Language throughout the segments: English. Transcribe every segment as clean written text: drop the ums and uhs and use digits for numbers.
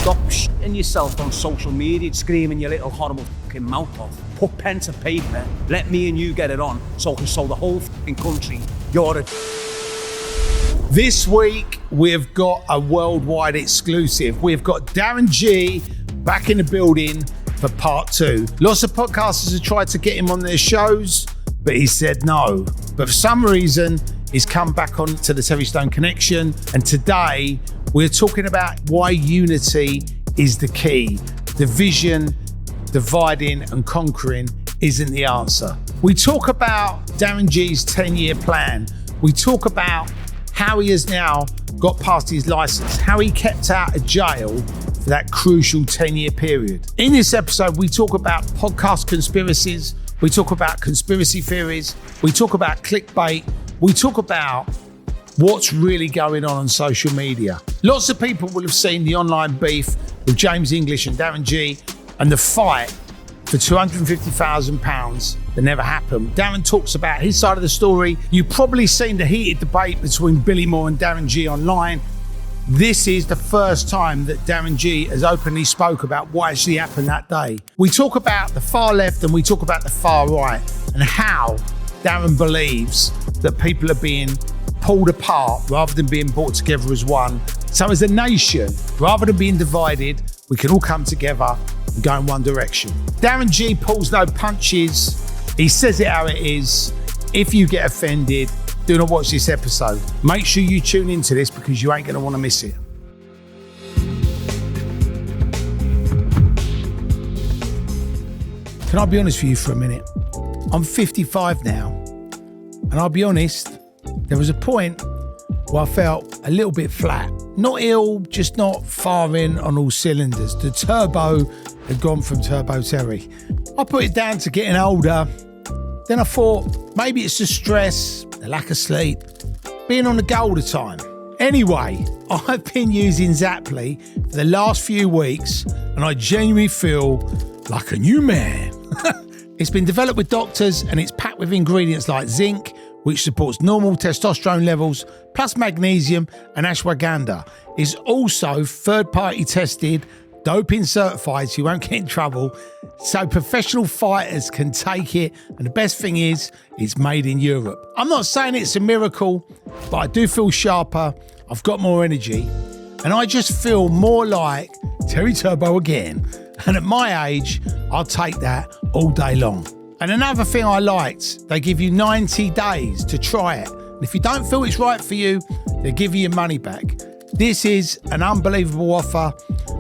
Stop shitting yourself on social media, screaming your little horrible fucking mouth off. Put pen to paper, let me and you get it on so I can show the whole fucking country you're a... This week, we've got a worldwide exclusive. We've got Darren Gee back in the building for part 2. Lots of podcasters have tried to get him on their shows, but he said no. But for some reason, he's come back on to the Terry Stone Connection. And today, we're talking about why unity is the key. Division, dividing and conquering isn't the answer. We talk about Darren Gee's 10-year plan. We talk about how he has now got past his license, how he kept out of jail for that crucial 10-year period. In this episode, we talk about podcast conspiracies, we talk about conspiracy theories, we talk about clickbait, we talk about what's really going on social media. Lots of people will have seen the online beef with James English and Darren Gee and the fight for £250,000 that never happened. Darren talks about his side of the story. You've probably seen the heated debate between Billy Moore and Darren Gee online. This is the first time that Darren Gee has openly spoke about what actually happened that day. We talk about the far left and we talk about the far right and how Darren believes that people are being pulled apart rather than being brought together as one. So as a nation, rather than being divided, we can all come together and go in one direction. Darren Gee pulls no punches. He says it how it is. If you get offended, do not watch this episode. Make sure you tune into this because you ain't going to want to miss it. Can I be honest with you for a minute? I'm 55 now, and I'll be honest, there was a point where I felt a little bit flat. Not ill, just not firing on all cylinders. The turbo had gone from Turbo Terry. I put it down to getting older. Then I thought, maybe it's the stress, the lack of sleep, being on the go all the time. Anyway, I've been using Zapply for the last few weeks, and I genuinely feel like a new man. It's been developed with doctors, and it's packed with ingredients like zinc, which supports normal testosterone levels, plus magnesium and ashwagandha. It's also third-party tested, doping certified, so you won't get in trouble, so professional fighters can take it, and the best thing is, it's made in Europe. I'm not saying it's a miracle, but I do feel sharper, I've got more energy, and I just feel more like Terry Turbo again. And at my age, I'll take that all day long. And another thing I liked, they give you 90 days to try it. And if you don't feel it's right for you, they give you your money back. This is an unbelievable offer.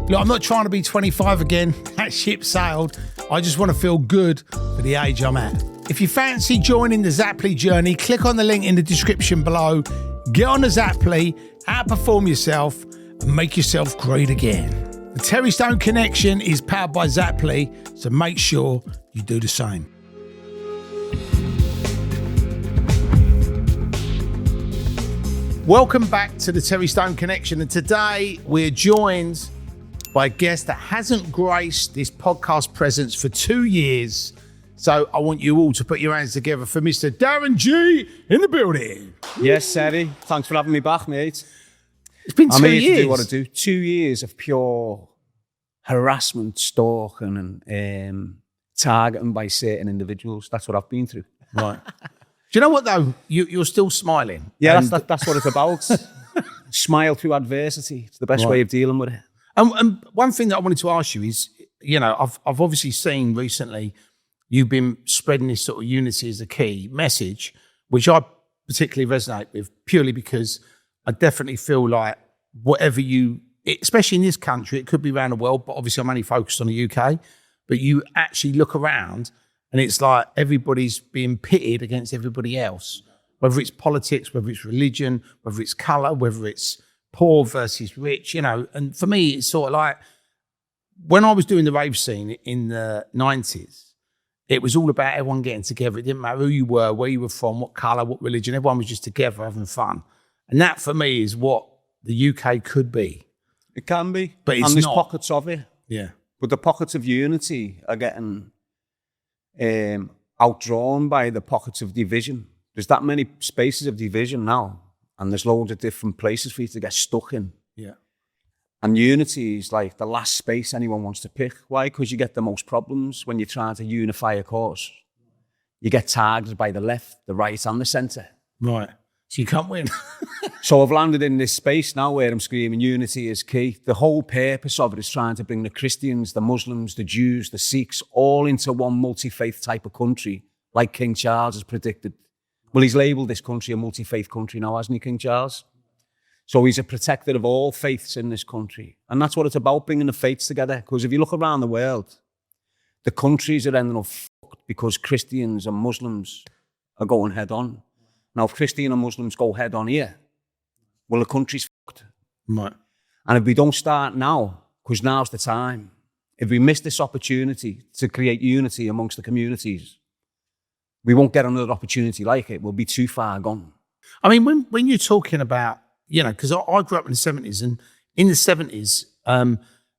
Look, I'm not trying to be 25 again. That ship sailed. I just want to feel good for the age I'm at. If you fancy joining the Zapply journey, click on the link in the description below. Get on the Zapply, outperform yourself, and make yourself great again. The Terry Stone Connection is powered by Zapply, so make sure you do the same. Welcome back to the Terry Stone Connection, and today we're joined by a guest that hasn't graced this podcast presence for 2 years. So I want you all to put your hands together for Mr. Darren Gee in the building. Yes, Terry. Thanks for having me back, mate. It's been 2 years. I'm here to do what I do. 2 years of pure harassment, stalking, and targeting by certain individuals. That's what I've been through. Right. Do you know what though? You're still smiling. Yeah, that's what it's about. Smile through adversity. It's the best way of dealing with it. And one thing that I wanted to ask you is, you know, I've obviously seen recently you've been spreading this sort of unity as a key message, which I particularly resonate with purely because I definitely feel like whatever you, especially in this country, it could be around the world, but obviously I'm only focused on the UK, but you actually look around and it's like everybody's being pitted against everybody else, whether it's politics, whether it's religion, whether it's colour, whether it's poor versus rich, you know. And for me, it's sort of like when I was doing the rave scene in the 90s, it was all about everyone getting together. It didn't matter who you were, where you were from, what colour, what religion. Everyone was just together having fun. And that for me is what the UK could be. It can be. But it's and there's not. pockets of it. Yeah. But the pockets of unity are getting outdrawn by the pockets of division. There's that many spaces of division now, and there's loads of different places for you to get stuck in. Yeah. And unity is like the last space anyone wants to pick. Why? Because you get the most problems when you're trying to unify a cause. You get targeted by the left, the right, and the centre. Right. So you can't win. So I've landed in this space now where I'm screaming unity is key. The whole purpose of it is trying to bring the Christians, the Muslims, the Jews, the Sikhs, all into one multi-faith type of country, like King Charles has predicted. Well, he's labelled this country a multi-faith country now, hasn't he, King Charles? So he's a protector of all faiths in this country. And that's what it's about, bringing the faiths together. Because if you look around the world, the countries are ending up fucked because Christians and Muslims are going head on. Now, if Christian and Muslims go head on here, well, the country's fucked. Right. And if we don't start now, because now's the time, if we miss this opportunity to create unity amongst the communities, we won't get another opportunity like it. We'll be too far gone. I mean, when you're talking about, because I grew up in the 70s, and in the 70s,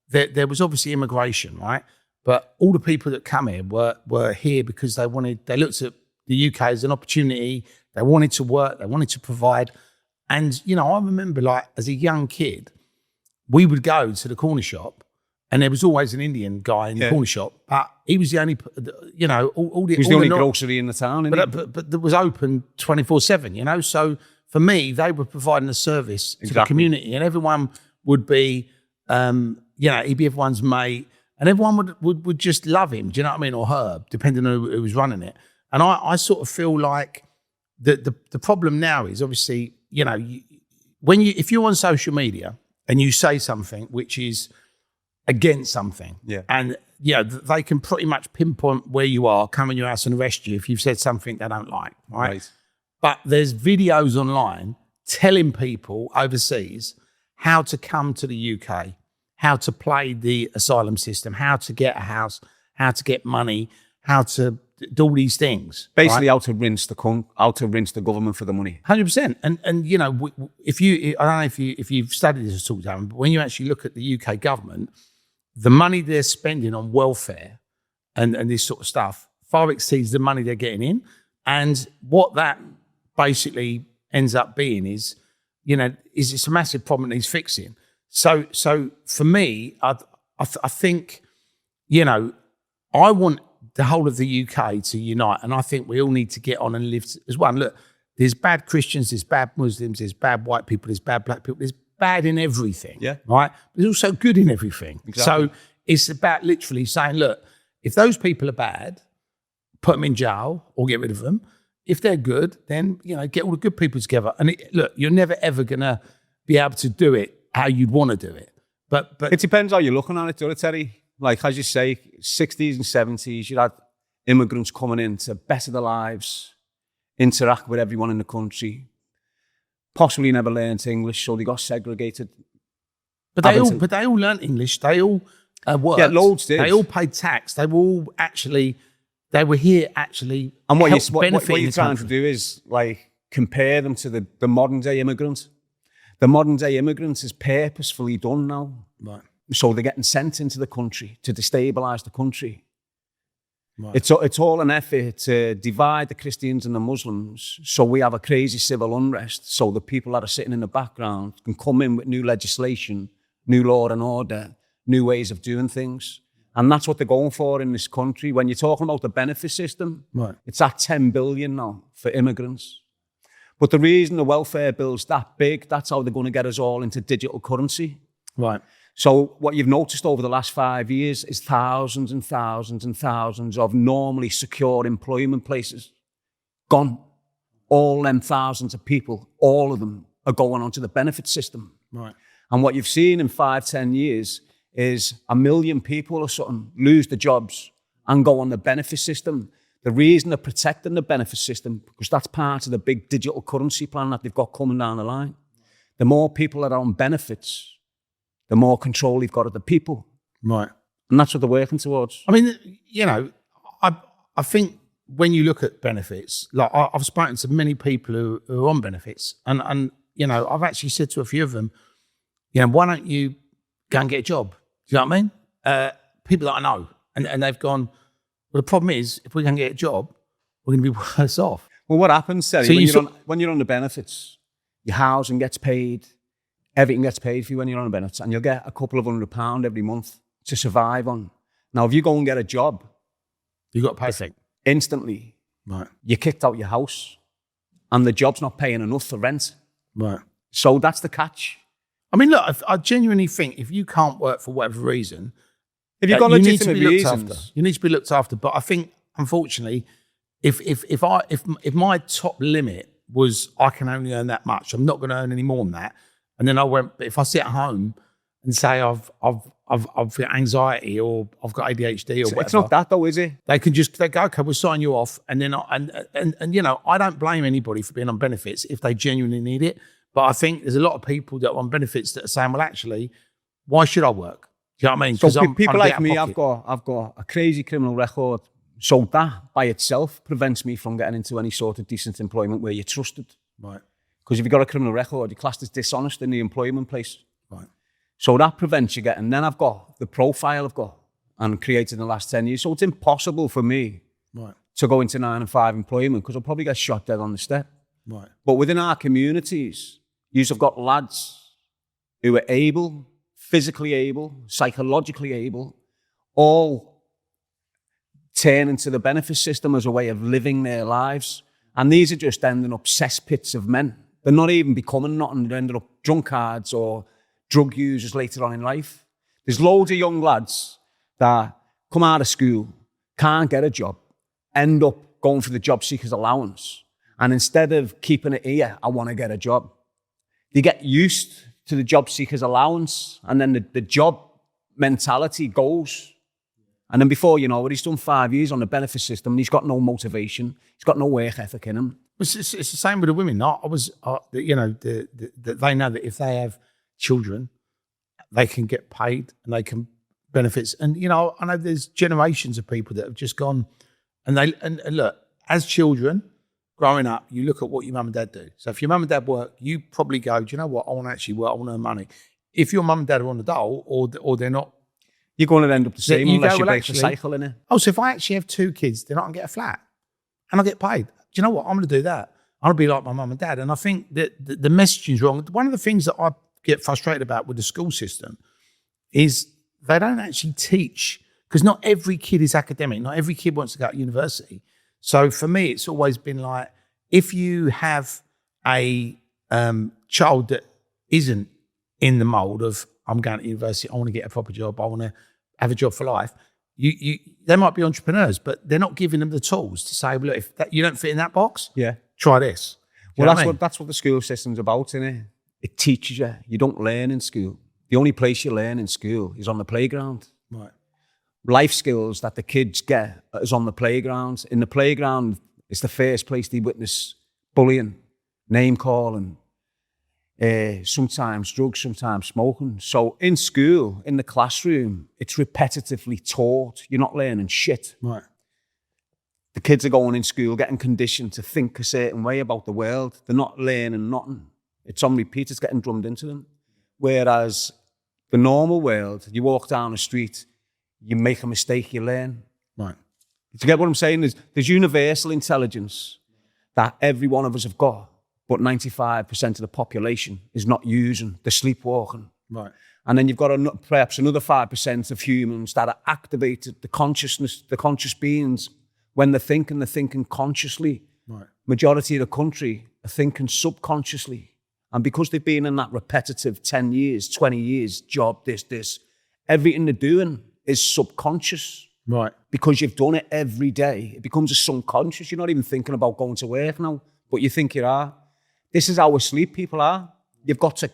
there was obviously immigration, right? But all the people that come here were here because they looked at the UK as an opportunity. They wanted to work, they wanted to provide. And, I remember, like, as a young kid, we would go to the corner shop, and there was always an Indian guy in the corner shop, but he was the only, He was the only grocery in the town, but that was open 24/7, So for me, they were providing a service to the community, and everyone would be, he'd be everyone's mate, and everyone would just love him, do you know what I mean, or her, depending on who was running it. And I sort of feel like the problem now is obviously, if you're on social media and you say something which is against something, and they can pretty much pinpoint where you are, come in your house and arrest you if you've said something they don't like, right? But there's videos online telling people overseas how to come to the UK, how to play the asylum system, how to get a house, how to get money, how to do all these things. Basically, how to rinse the government for the money. 100%. And I don't know if you've studied this at all, Darren, but when you actually look at the UK government, the money they're spending on welfare and this sort of stuff far exceeds the money they're getting in. And what that basically ends up being is it's a massive problem that he's fixing. So for me, I think, I want the whole of the UK to unite, and I think we all need to get on and live as one. Look, there's bad Christians, there's bad Muslims, there's bad white people, there's bad black people, there's bad in everything, right? There's also good in everything. Exactly. So it's about literally saying, look, if those people are bad, put them in jail or get rid of them. If they're good, then, get all the good people together. And look, you're never, ever going to be able to do it how you'd want to do it. But it depends how you're looking at it, doesn't it, Terry? Like, as you say, 60s and 70s, you had immigrants coming in to better their lives, interact with everyone in the country, possibly never learned English, so they got segregated. But they all learned English. They all worked. Yeah, loads did. They all paid tax. They were here actually. And what you're trying to do is, like, compare them to the modern day immigrant. The modern day immigrant is purposefully done now. Right. So they're getting sent into the country to destabilise the country. Right. It's all an effort to divide the Christians and the Muslims, so we have a crazy civil unrest, so the people that are sitting in the background can come in with new legislation, new law and order, new ways of doing things. And that's what they're going for in this country. When you're talking about the benefit system, it's at 10 billion now for immigrants. But the reason the welfare bill's that big, that's how they're going to get us all into digital currency. Right. So what you've noticed over the last 5 years is thousands and thousands and thousands of normally secure employment places gone. All them thousands of people, all of them are going onto the benefit system. Right. And what you've seen in 5-10 years is 1 million people or something lose their jobs and go on the benefit system. The reason they're protecting the benefit system, because that's part of the big digital currency plan that they've got coming down the line. The more people that are on benefits, the more control you've got of the people. Right. And that's what they're working towards. I mean, I think when you look at benefits, like I've spoken to many people who are on benefits, and I've actually said to a few of them, why don't you go and get a job? Do you know what I mean? People that I know, and they've gone, well, the problem is, if we can get a job, we're going to be worse off. Well, what happens, Terry, when you're on the benefits, your housing gets paid, everything gets paid for you when you're on benefits, and you'll get a couple of £100 every month to survive on. Now, if you go and get a job, You got to pay. instantly, Right. you're kicked out your house, and the job's not paying enough for rent. Right. So that's the catch. I mean, look, I genuinely think if you can't work for whatever reason, If you've got you need to be legitimate looked after. reasons, You need to be looked after. But I think, unfortunately, if my top limit was I can only earn that much, I'm not going to earn any more than that. And then if I sit at home and say I've got anxiety or I've got ADHD or whatever, it's not that though, is it? they go, okay, we'll sign you off. And then and you know, I don't blame anybody for being on benefits if they genuinely need it. But I think there's a lot of people that are on benefits that are saying, well, actually, why should I work? Do you know what I mean? So people like me, I've got a crazy criminal record. So that by itself prevents me from getting into any sort of decent employment where you're trusted. Right. Because if you've got a criminal record, you're classed as dishonest in the employment place. Right. So that prevents you getting. Then I've got the profile I've got and created in the last 10 years. So it's impossible for me to go into 9 to 5 employment because I'll probably get shot dead on the step. Right. But within our communities, you've got lads who are able, physically able, psychologically able, all turn into the benefit system as a way of living their lives. And these are just ending up cesspits of men. They're not even becoming nothing. They're ending up drunkards or drug users later on in life. There's loads of young lads that come out of school, can't get a job, end up going for the job seekers allowance. And instead of keeping it here, I want to get a job. They get used to the job seekers allowance, and then the job mentality goes. And then before you know it, he's done 5 years on the benefit system, and he's got no motivation. He's got no work ethic in him. It's the same with the women. They know that if they have children, they can get paid and they can benefits. And you know, I know there's generations of people that have just gone, and look, as children growing up, you look at what your mum and dad do. So if your mum and dad work, you probably go, do you know what? I want to actually work. I want to earn money. If your mum and dad are on the dole or they're not, you're going to end up the same unless you break the cycle, innit? Oh, so if I actually have 2 kids, then I can get a flat and I get paid. Do you know what? I'm going to do that. I'm going to be like my mum and dad. And I think that the messaging is wrong. One of the things that I get frustrated about with the school system is they don't actually teach, because not every kid is academic. Not every kid wants to go to university. So for me, it's always been like, if you have a child that isn't in the mould of, I'm going to university, I want to get a proper job, I want to have a job for life, they might be entrepreneurs, but they're not giving them the tools to say, well, look, if you don't fit in that box, try this. Well, that's what the school system's about, isn't it? It teaches you. You don't learn in school. The only place you learn in school is on the playground. Right. Life skills that the kids get is on the playground. In the playground, it's the first place they witness bullying, name calling, sometimes drugs, sometimes smoking. So in school, in the classroom, it's repetitively taught. You're not learning shit. Right. The kids are going in school, getting conditioned to think a certain way about the world. They're not learning nothing. It's on repeat. It's getting drummed into them. Whereas the normal world, you walk down the street, you make a mistake, you learn. Right. To get what I'm saying, there's universal intelligence that every one of us have got, but 95% of the population is not using. They're sleepwalking. Right. And then you've got perhaps another 5% of humans that are activated, the conscious beings. When they're thinking consciously. Right. Majority of the country are thinking subconsciously. And because they've been in that repetitive 10 years, 20 years, job, this, everything they're doing is subconscious. Right. Because you've done it every day. It becomes a subconscious. You're not even thinking about going to work now, but you think you are. This is how asleep people are. You've got to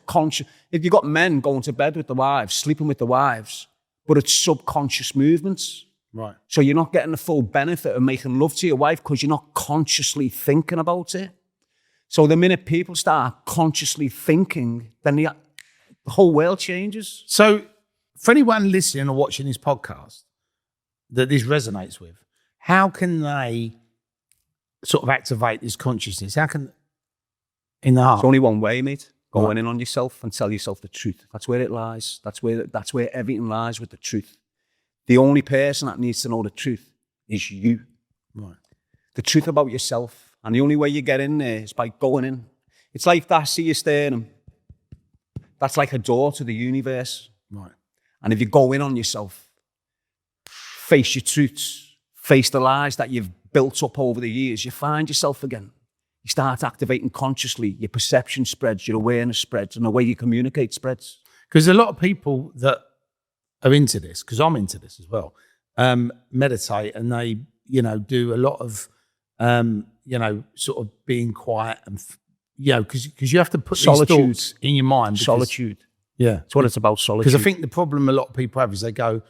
if you've got men going to bed with the wives, sleeping with the wives, but it's subconscious movements. Right. So you're not getting the full benefit of making love to your wife because you're not consciously thinking about it. So the minute people start consciously thinking, then the whole world changes. So for anyone listening or watching this podcast that this resonates with, how can they sort of activate this consciousness? How can, in the heart? It's only one way, mate. Going in on yourself and tell yourself the truth. That's where it lies. That's where everything lies, with the truth. The only person that needs to know the truth is you. Right. The truth about yourself. And the only way you get in there is by going in. It's like that sea of sternum. That's like a door to the universe. Right. And if you go in on yourself, face your truths, face the lies that you've built up over the years, you find yourself again. You start activating consciously, your perception spreads, your awareness spreads, and the way you communicate spreads. Because a lot of people that are into this, because I'm into this as well, meditate, and they, do a lot of, sort of being quiet and, because you have to put Solitude. these thoughts in your mind. Because, Solitude. Yeah. That's what it's about, solitude. Because I think the problem a lot of people have is they go,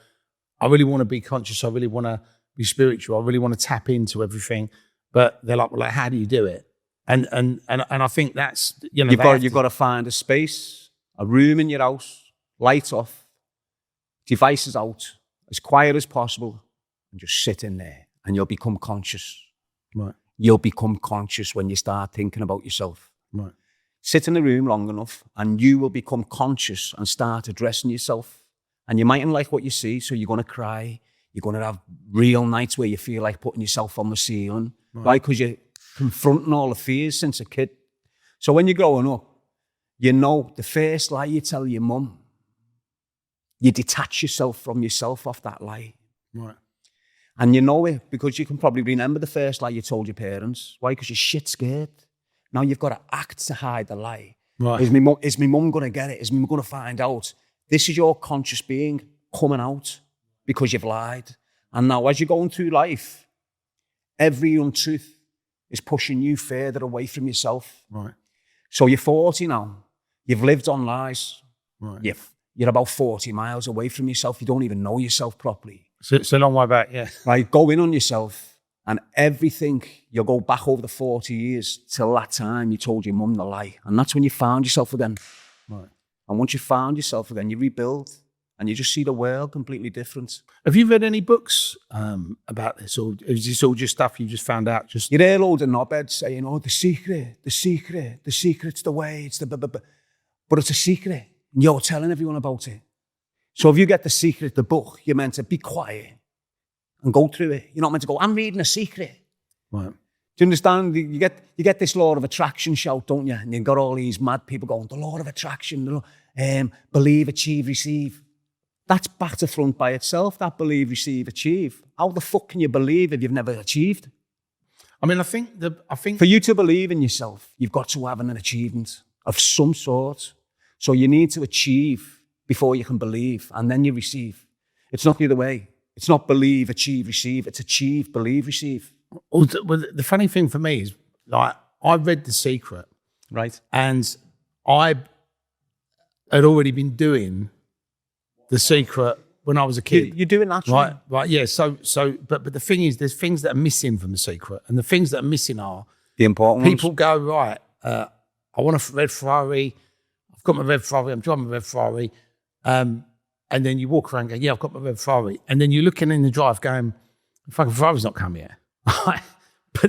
I really want to be conscious, I really want to be spiritual, I really want to tap into everything. But they're like, well, how do you do it? And I think that's, you've got to find a space, a room in your house, lights off, devices out, as quiet as possible, and just sit in there, and you'll become conscious. Right. You'll become conscious when you start thinking about yourself. Right. Sit in the room long enough, and you will become conscious and start addressing yourself. And you mightn't like what you see, so you're going to cry. You're going to have real nights where you feel like putting yourself on the ceiling, right? Because you're confronting all the fears since a kid. So when you're growing up, the first lie you tell your mum, you detach yourself from yourself off that lie. Right. And you know it because you can probably remember the first lie you told your parents. Why? Because you're shit scared. Now you've got to act to hide the lie. Right. Is my mum going to get it? Is my mum going to find out? This is your conscious being coming out because you've lied. And now as you're going through life, every untruth is pushing you further away from yourself. Right. So you're 40 now. You've lived on lies. Right. You're about 40 miles away from yourself. You don't even know yourself properly. So it's a long way back, yeah. Right, go in on yourself, and everything, you'll go back over the 40 years till that time you told your mum the lie. And that's when you found yourself again. Right. And once you found yourself again, you rebuild, and you just see the world completely different. Have you read any books about this, or is this all just stuff you just found out? You hear loads of knobheads saying, the secret's the way, it's the but it's a secret, and you're telling everyone about it. So if you get The Secret, the book, you're meant to be quiet and go through it. You're not meant to go, I'm reading a secret. Right. Do you understand? You get this law of attraction shout, don't you? And you've got all these mad people going, the law of attraction, believe, achieve, receive. That's back to front by itself, that believe, receive, achieve. How the fuck can you believe if you've never achieved? I mean, I think for you to believe in yourself, you've got to have an achievement of some sort. So you need to achieve before you can believe, and then you receive. It's not the other way. It's not believe, achieve, receive. It's achieve, believe, receive. Well, the funny thing for me is, like, I read The Secret, right, and I had already been doing The Secret when I was a kid. You do it naturally, right, yeah. So, but the thing is, there's things that are missing from The Secret, and the things that are missing are the important people ones. Go, right, I want a red Ferrari. I've got my red Ferrari. I'm driving my red Ferrari. And then you walk around and go, yeah, I've got my red Ferrari. And then you're looking in the drive going, the fucking Ferrari's not come yet. But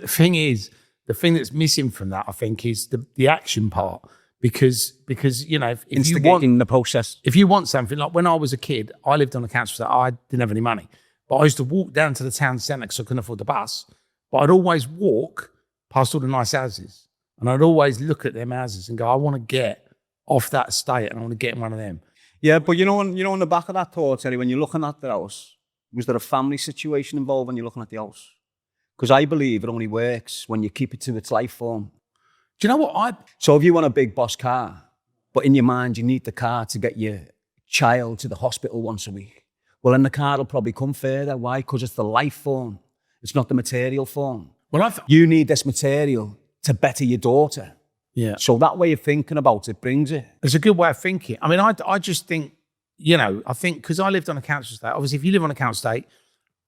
the thing is, the thing that's missing from that, I think, is the action part. Because if you want the process. If you want something, like when I was a kid, I lived on a council estate. I didn't have any money. But I used to walk down to the town centre because I couldn't afford the bus. But I'd always walk past all the nice houses. And I'd always look at them houses and go, I want to get off that estate and I want to get in one of them. Yeah, but on the back of that thought, Terry, when you're looking at the house, was there a family situation involved when you're looking at the house? Because I believe it only works when you keep it to its life form. Do you know what So if you want a big boss car, but in your mind you need the car to get your child to the hospital once a week, well then the car will probably come further. Why? Because it's the life form. It's not the material form. Well, you need this material to better your daughter. Yeah. So that way of thinking about it brings it. It's a good way of thinking. I mean, I just think, I think because I lived on a council estate, obviously if you live on a council estate,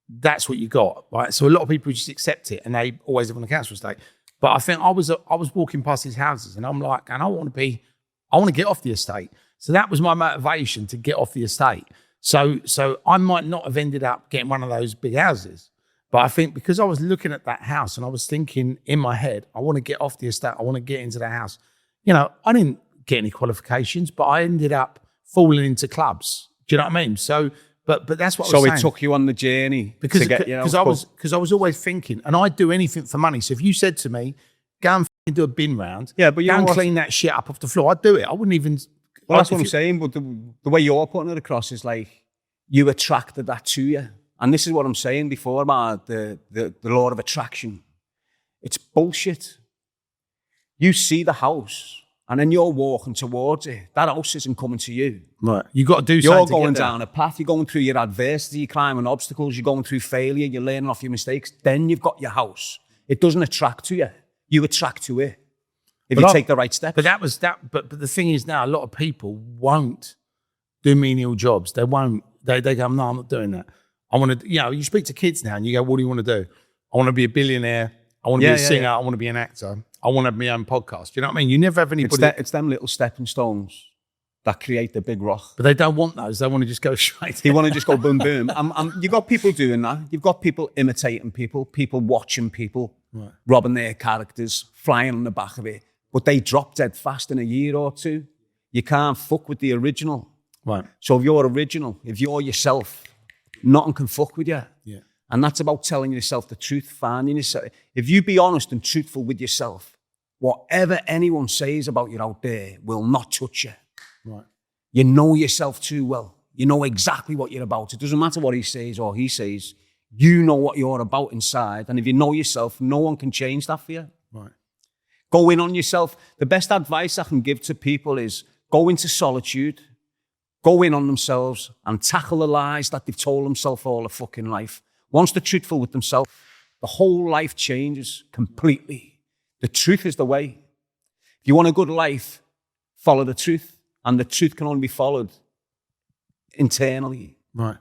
that's what you got, right? So a lot of people just accept it and they always live on a council estate. But I think I was walking past these houses and I'm like, and I want to get off the estate. So that was my motivation to get off the estate. So I might not have ended up getting one of those big houses. But I think because I was looking at that house and I was thinking in my head, I want to get off the estate. I want to get into the house. I didn't get any qualifications, but I ended up falling into clubs. Do you know what I mean? So, but that's what I was saying. So it took you on the journey because I was always thinking, and I'd do anything for money. So if you said to me, go and do a bin round, yeah, but go and clean that shit up off the floor, I'd do it. I wouldn't even Well, that's what I'm saying. But the way you're putting it across is like you attracted that to you. And this is what I'm saying before about the law of attraction. It's bullshit. You see the house and then you're walking towards it. That house isn't coming to you. Right. You got to do something. You're going down a path. You're going through your adversity. You're climbing obstacles. You're going through failure. You're learning off your mistakes. Then you've got your house. It doesn't attract to you. You attract to it if you take the right steps. But that was that. But the thing is now, a lot of people won't do menial jobs. They won't. They go, no, I'm not doing that. I want to, you speak to kids now and you go, what do you want to do? I want to be a billionaire. I want to be a singer. I want to be an actor. I want to have my own podcast. You know what I mean? You never have anybody. It's them little stepping stones that create the big rock. But they don't want those. They want to just go straight. They want to just go boom, boom. You've got people doing that. You've got people imitating people watching people, robbing their characters, flying on the back of it. But they drop dead fast in a year or two. You can't fuck with the original. Right. So if you're original, if you're yourself, nothing can fuck with you. Yeah. And that's about telling yourself the truth, finding yourself. If you be honest and truthful with yourself, whatever anyone says about you out there will not touch you. Right. You know yourself too well. You know exactly what you're about. It doesn't matter what he says or he says. You know what you're about inside. And if you know yourself, no one can change that for you. Right. Go in on yourself. The best advice I can give to people is go into solitude, go in on themselves and tackle the lies that they've told themselves all their fucking life. Once they're truthful with themselves, the whole life changes completely. The truth is the way. If you want a good life, follow the truth. And the truth can only be followed internally. Right.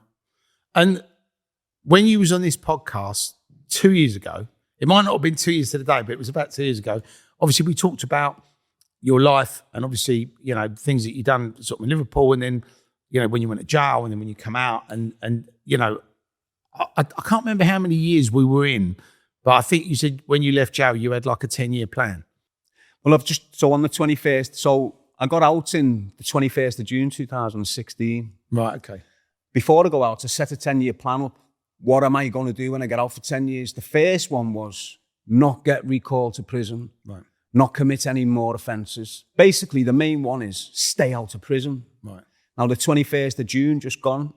And when you was on this podcast 2 years ago, it might not have been 2 years to the day, but it was about 2 years ago. Obviously, we talked about your life and obviously, things that you've done sort of in Liverpool and then, when you went to jail and then when you come out and I can't remember how many years we were in, but I think you said when you left jail, you had like a 10-year plan. Well, on the 21st, so I got out in the 21st of June, 2016. Right, okay. Before I go out, I set a 10-year plan up. What am I going to do when I get out for 10 years? The first one was not get recalled to prison, right, not commit any more offences. Basically, the main one is stay out of prison. Right. Now, the 21st of June, just gone,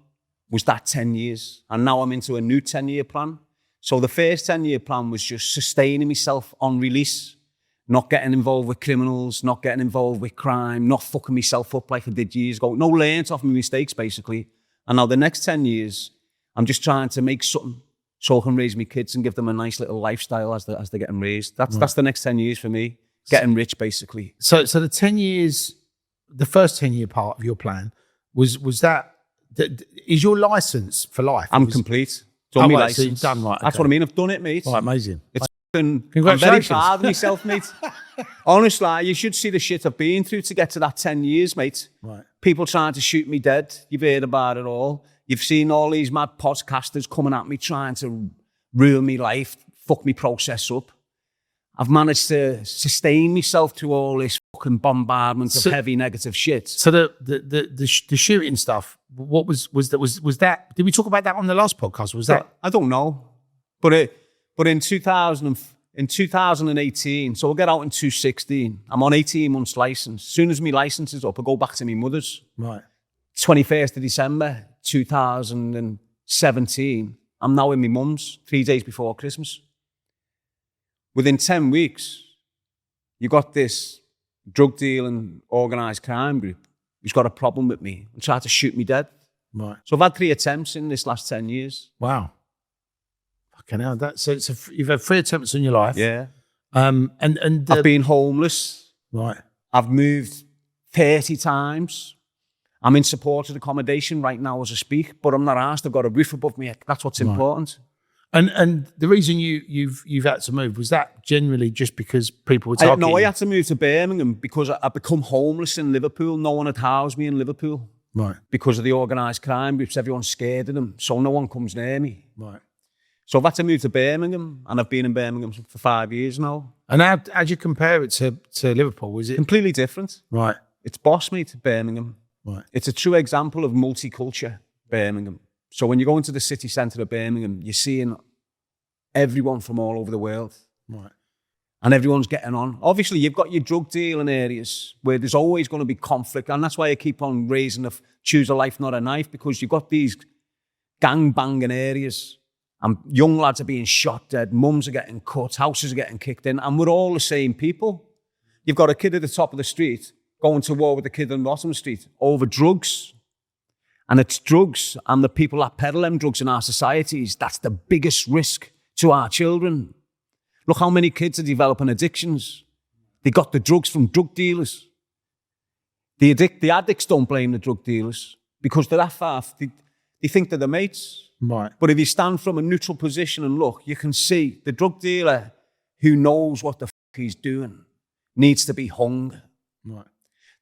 was that 10 years. And now I'm into a new 10-year plan. So the first 10-year plan was just sustaining myself on release, not getting involved with criminals, not getting involved with crime, not fucking myself up like I did years ago. No, learned off my mistakes, basically. And now the next 10 years, I'm just trying to make something so I can raise my kids and give them a nice little lifestyle as they're getting raised. That's the next 10 years for me, getting rich, basically. So the 10 years, the first 10-year part of your plan was that, is your license for life? I'm complete. Done my right, license. so you've done right. That's what I mean. I've done it, mate. Right, amazing. I'm Congratulations. very proud of myself, mate. Honestly, you should see the shit I've been through to get to that 10 years, mate. Right. People trying to shoot me dead. You've heard about it all. You've seen all these mad podcasters coming at me trying to ruin me life, fuck me process up. I've managed to sustain myself through all this fucking bombardment of heavy negative shit. So the shooting stuff, what was that? Did we talk about that on the last podcast? Was that? I don't know, but in 2018, so I'll get out in 2016. I'm on 18 months license. As soon as my license is up, I go back to my mother's. Right. 21st of December 2017. I'm now in my mum's 3 days before Christmas. Within 10 weeks, you got this drug dealing, organised crime group who's got a problem with me and tried to shoot me dead. Right. So I've had 3 attempts in this last 10 years. Wow. Fucking hell. You've had 3 attempts in your life. Yeah. And I've been homeless. Right. I've moved 30 times. I'm in supported accommodation right now as I speak, but I'm not asked. I've got a roof above me. That's what's important. And the reason you've had to move, was that generally just because people were talking? No, I had to move to Birmingham because I'd become homeless in Liverpool. No one had housed me in Liverpool. Right. Because of the organised crime groups. Everyone's scared of them, so no one comes near me. Right. So I've had to move to Birmingham, and I've been in Birmingham for 5 years now. And how do you compare it to Liverpool? Was it completely different? Right. It's boss meat, Birmingham. Right. It's a true example of multicultural, Birmingham. So when you go into the city centre of Birmingham, you're seeing everyone from all over the world. Right. and everyone's getting on. Obviously, you've got your drug dealing areas where there's always going to be conflict, and that's why I keep on raising the choose a life, not a knife, because you've got these gang banging areas, and young lads are being shot dead, mums are getting cut, houses are getting kicked in, and we're all the same people. You've got a kid at the top of the street going to war with a kid on the bottom of the street over drugs. And it's drugs and the people that peddle them drugs in our societies, that's the biggest risk to our children. Look how many kids are developing addictions. They got the drugs from drug dealers. The addicts don't blame the drug dealers because they're that fast. They think they're the mates. Right. But if you stand from a neutral position and look, you can see the drug dealer who knows what the fuck he's doing needs to be hung. Right.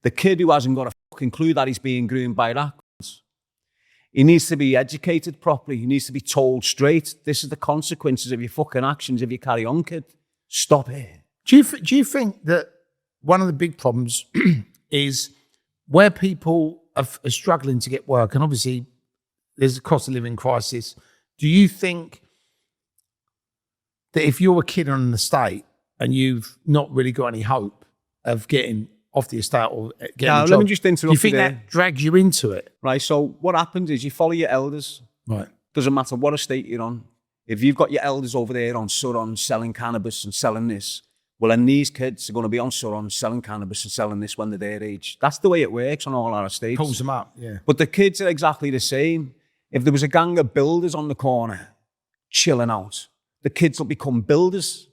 The kid who hasn't got a fucking clue that he's being groomed by that, he needs to be educated properly. He needs to be told straight. This is the consequences of your fucking actions if you carry on, kid. Stop it. Do you think that one of the big problems is where people are struggling to get work, and obviously there's a cost of living crisis. Do you think that if you're a kid on an estate and you've not really got any hope of getting off the estate or getting a job, let me just interrupt do you think there. that drags you into it? Right, so what happens is you follow your elders. Right. Doesn't matter what estate you're on. If you've got your elders over there on Surron selling cannabis and selling this, well, then these kids are going to be on Surron selling cannabis and selling this when they're their age. That's the way it works on all our estates. Pulls them up, yeah. But the kids are exactly the same. If there was a gang of builders on the corner chilling out, the kids will become builders.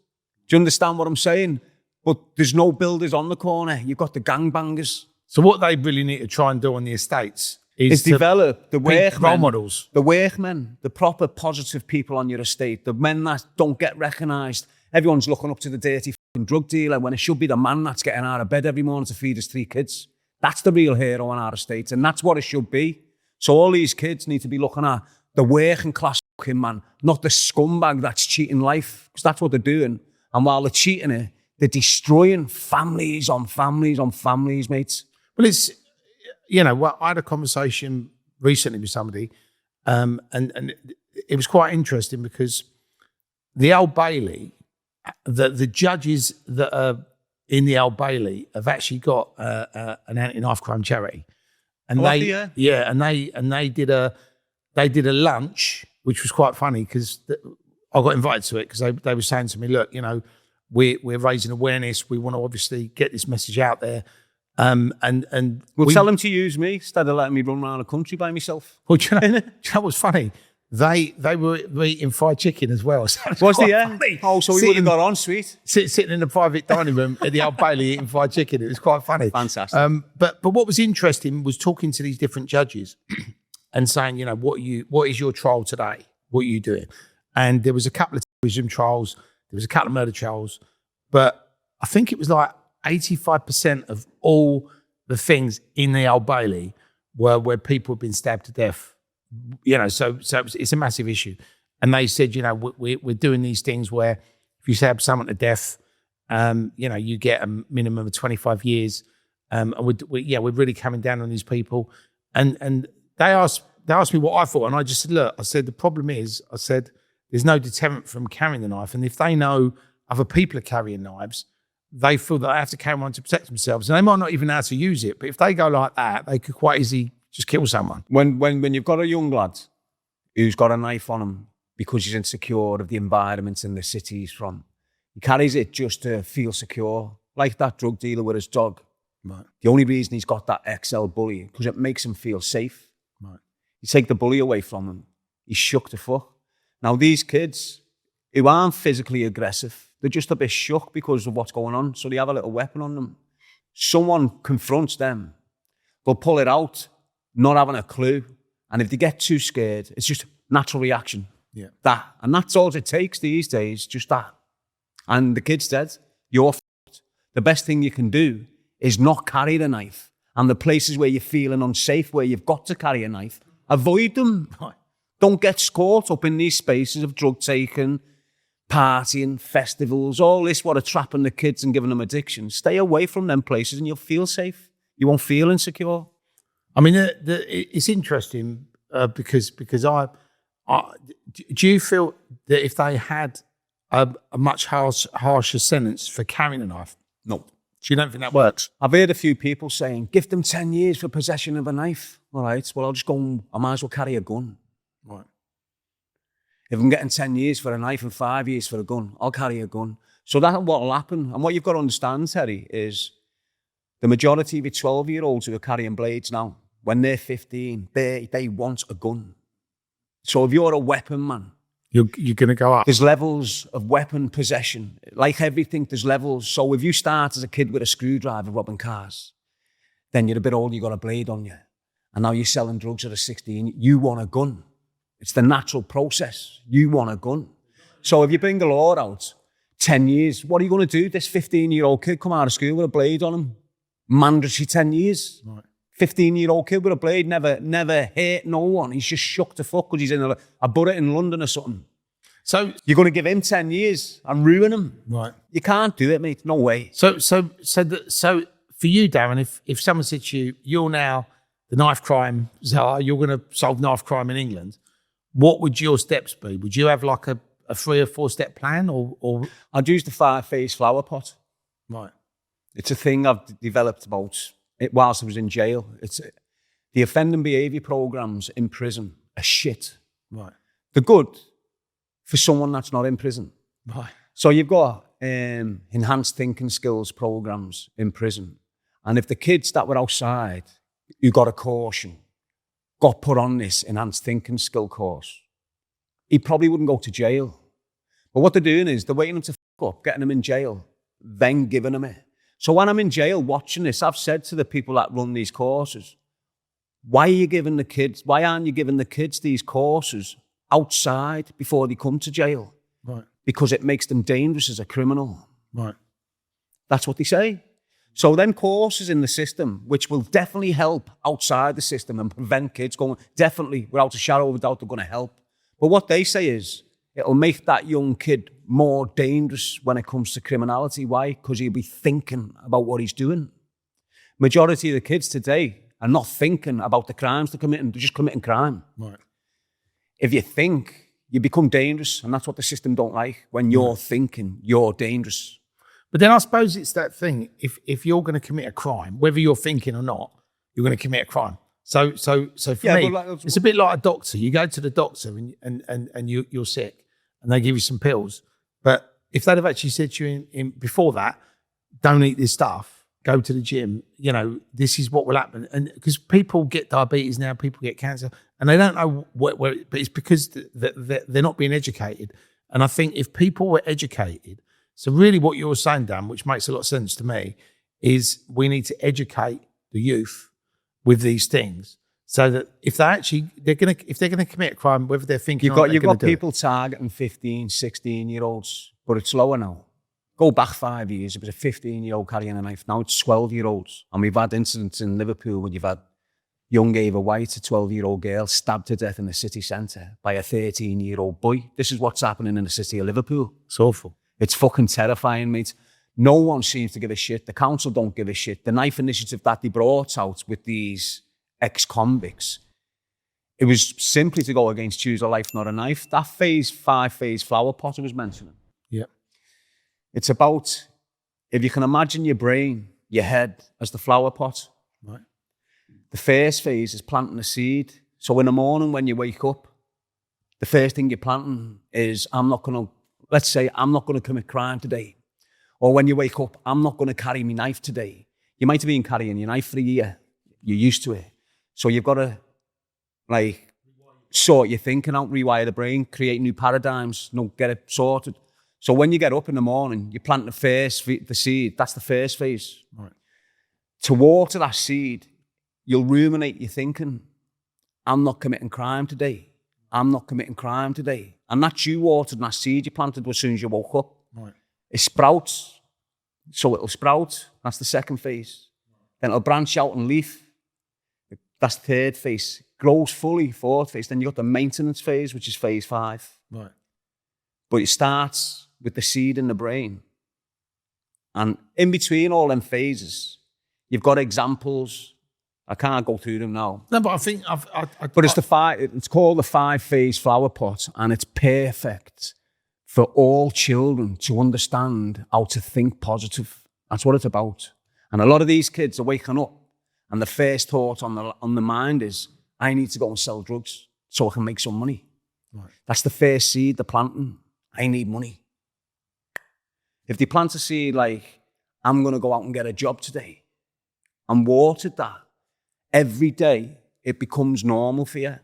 Do you understand what I'm saying? But there's no builders on the corner. You've got the gangbangers. So what they really need to try and do on the estates is to develop the workmen, role models. the workmen, the proper positive people on your estate, the men that don't get recognised. Everyone's looking up to the dirty fucking drug dealer when it should be the man that's getting out of bed every morning to feed his 3 kids. That's the real hero on our estate, and that's what it should be. So all these kids need to be looking at the working class fucking man, not the scumbag that's cheating life, because that's what they're doing. And while they're cheating it, they're destroying families on families on families, mates. Well, it's, well, I had a conversation recently with somebody, and it was quite interesting because the Old Bailey, the judges that are in the Old Bailey have actually got an anti-knife crime charity, and they did a lunch, which was quite funny because I got invited to it because they were saying to me, look, we're raising awareness. We want to obviously get this message out there. And we'll tell them to use me instead of letting me run around the country by myself. Well, do you know what's funny? They were eating fried chicken as well. So was they? Yeah. Oh, so we would have got on, sweet. Sitting in the private dining room at the Old Bailey eating fried chicken. It was quite funny. Fantastic. But what was interesting was talking to these different judges and saying, what is your trial today? What are you doing? And there was a couple of terrorism trials. There was a couple of murder trials. But I think it was like 85% of all the things in the Old Bailey were where people had been stabbed to death. So it's a massive issue. And they said, we're doing these things where if you stab someone to death, you get a minimum of 25 years. And we're really coming down on these people. And they asked me what I thought. And I just said, look, the problem is, there's no deterrent from carrying the knife. And if they know other people are carrying knives, they feel that they have to carry one to protect themselves. And they might not even know how to use it. But if they go like that, they could quite easily just kill someone. When you've got a young lad who's got a knife on him because he's insecure of the environment and the city he's from, he carries it just to feel secure, like that drug dealer with his dog. Right. The only reason he's got that XL bully because it makes him feel safe. Right. You take the bully away from him, he's shook to fuck. Now these kids who aren't physically aggressive, they're just a bit shook because of what's going on, so they have a little weapon on them. Someone confronts them, they'll pull it out, not having a clue. And if they get too scared, it's just natural reaction. Yeah. That. And that's all it takes these days, just that. And the kid said, you're fucked. The best thing you can do is not carry the knife. And the places where you're feeling unsafe, where you've got to carry a knife, avoid them. Right. Don't get caught up in these spaces of drug taking, partying, festivals, all this, what are trapping the kids and giving them addiction. Stay away from them places and you'll feel safe. You won't feel insecure. I mean, it's interesting because do you feel that if they had a much harsher sentence for carrying a knife? No. So you don't think that works? I've heard a few people saying, give them 10 years for possession of a knife. All right, well, I'll just go and I might as well carry a gun. Right. If I'm getting 10 years for a knife and 5 years for a gun, I'll carry a gun. So that's what will happen. And what you've got to understand, Terry, is the majority of your 12-year-olds who are carrying blades now, when they're 15, they want a gun. So if you're a weapon man, you're going to go up. There's levels of weapon possession. Like everything, there's levels. So if you start as a kid with a screwdriver robbing cars, then you're a bit older, you got a blade on you. And now you're selling drugs at a 16, you want a gun. It's the natural process. You want a gun. So if you bring the law out, 10 years, what are you going to do? This 15-year-old kid come out of school with a blade on him. Mandatory 10 years. Right. 15-year-old kid with a blade, never hurt no one. He's just shook to fuck because he's in a borough in London or something. So you're going to give him 10 years and ruin him. Right. You can't do it, mate. No way. So for you, Darren, if someone said to you, you're now the knife crime czar, you're going to solve knife crime in England, what would your steps be? Would you have like a 3 or 4 step plan or? I'd use the 5-phase flower pot. Right. It's a thing I've developed whilst I was in jail. It's the offending behaviour programs in prison are shit. Right. They're good for someone that's not in prison. Right. So you've got enhanced thinking skills programs in prison. And if the kids that were outside who got a caution got put on this enhanced thinking skill course, he probably wouldn't go to jail. But what they're doing is they're waiting him to fuck up, getting him in jail, then giving him it. So when I'm in jail watching this, I've said to the people that run these courses, why aren't you giving the kids these courses outside before they come to jail? Right. Because it makes them dangerous as a criminal. Right. That's what they say. So then courses in the system, which will definitely help outside the system and prevent kids going, definitely, without a shadow of a doubt, they're going to help. But what they say is, it'll make that young kid more dangerous when it comes to criminality. Why? Because he'll be thinking about what he's doing. Majority of the kids today are not thinking about the crimes they're committing. They're just committing crime. Right. If you think, you become dangerous, and that's what the system don't like. When you're thinking, you're dangerous. But then I suppose it's that thing. If you're going to commit a crime, whether you're thinking or not, you're going to commit a crime. So for me, it's a bit like a doctor. You go to the doctor and you're sick, and they give you some pills. But if they'd have actually said to you in before that, don't eat this stuff, go to the gym, this is what will happen. And because people get diabetes now, people get cancer, and they don't know where but it's because they're not being educated. And I think if people were educated, so really what you're saying, Dan, which makes a lot of sense to me, is we need to educate the youth with these things so that if they're gonna commit a crime, whether they're thinking you've got people targeting 15, 16-year-olds, but it's lower now. Go back 5 years, it was a 15-year-old carrying a knife. Now it's 12-year-olds. And we've had incidents in Liverpool where you've had young Ava White, a 12-year-old girl, stabbed to death in the city centre by a 13-year-old boy. This is what's happening in the city of Liverpool. It's awful. It's fucking terrifying, mate. No one seems to give a shit. The council don't give a shit. The knife initiative that they brought out with these ex-convicts, it was simply to go against choose a life, not a knife. That 5-phase flower pot I was mentioning. Yeah. It's about, if you can imagine your brain, your head as the flower pot. Right. The first phase is planting a seed. So in the morning when you wake up, the first thing you're planting is, let's say, I'm not going to commit crime today. Or when you wake up, I'm not going to carry my knife today. You might have been carrying your knife for a year. You're used to it. So you've got to, sort your thinking out, rewire the brain, create new paradigms, get it sorted. So when you get up in the morning, you plant the seed. That's the first phase. Right. To water that seed, you'll ruminate your thinking. I'm not committing crime today. I'm not committing crime today. And that's you watering that seed you planted as soon as you woke up. Right. It sprouts. So it'll sprout. That's the second phase. Then it'll branch out and leaf. That's the third phase. Grows fully, fourth phase. Then you've got the maintenance phase, which is phase 5. Right. But it starts with the seed in the brain. And in between all them phases, you've got examples. I can't go through them now. No, but I think But it's called the 5-phase flower pot, and it's perfect for all children to understand how to think positive. That's what it's about. And a lot of these kids are waking up and the first thought on the mind is, I need to go and sell drugs so I can make some money. Right. That's the first seed they're planting. I need money. If they plant a seed like, I'm going to go out and get a job today, and watered that, every day it becomes normal for you.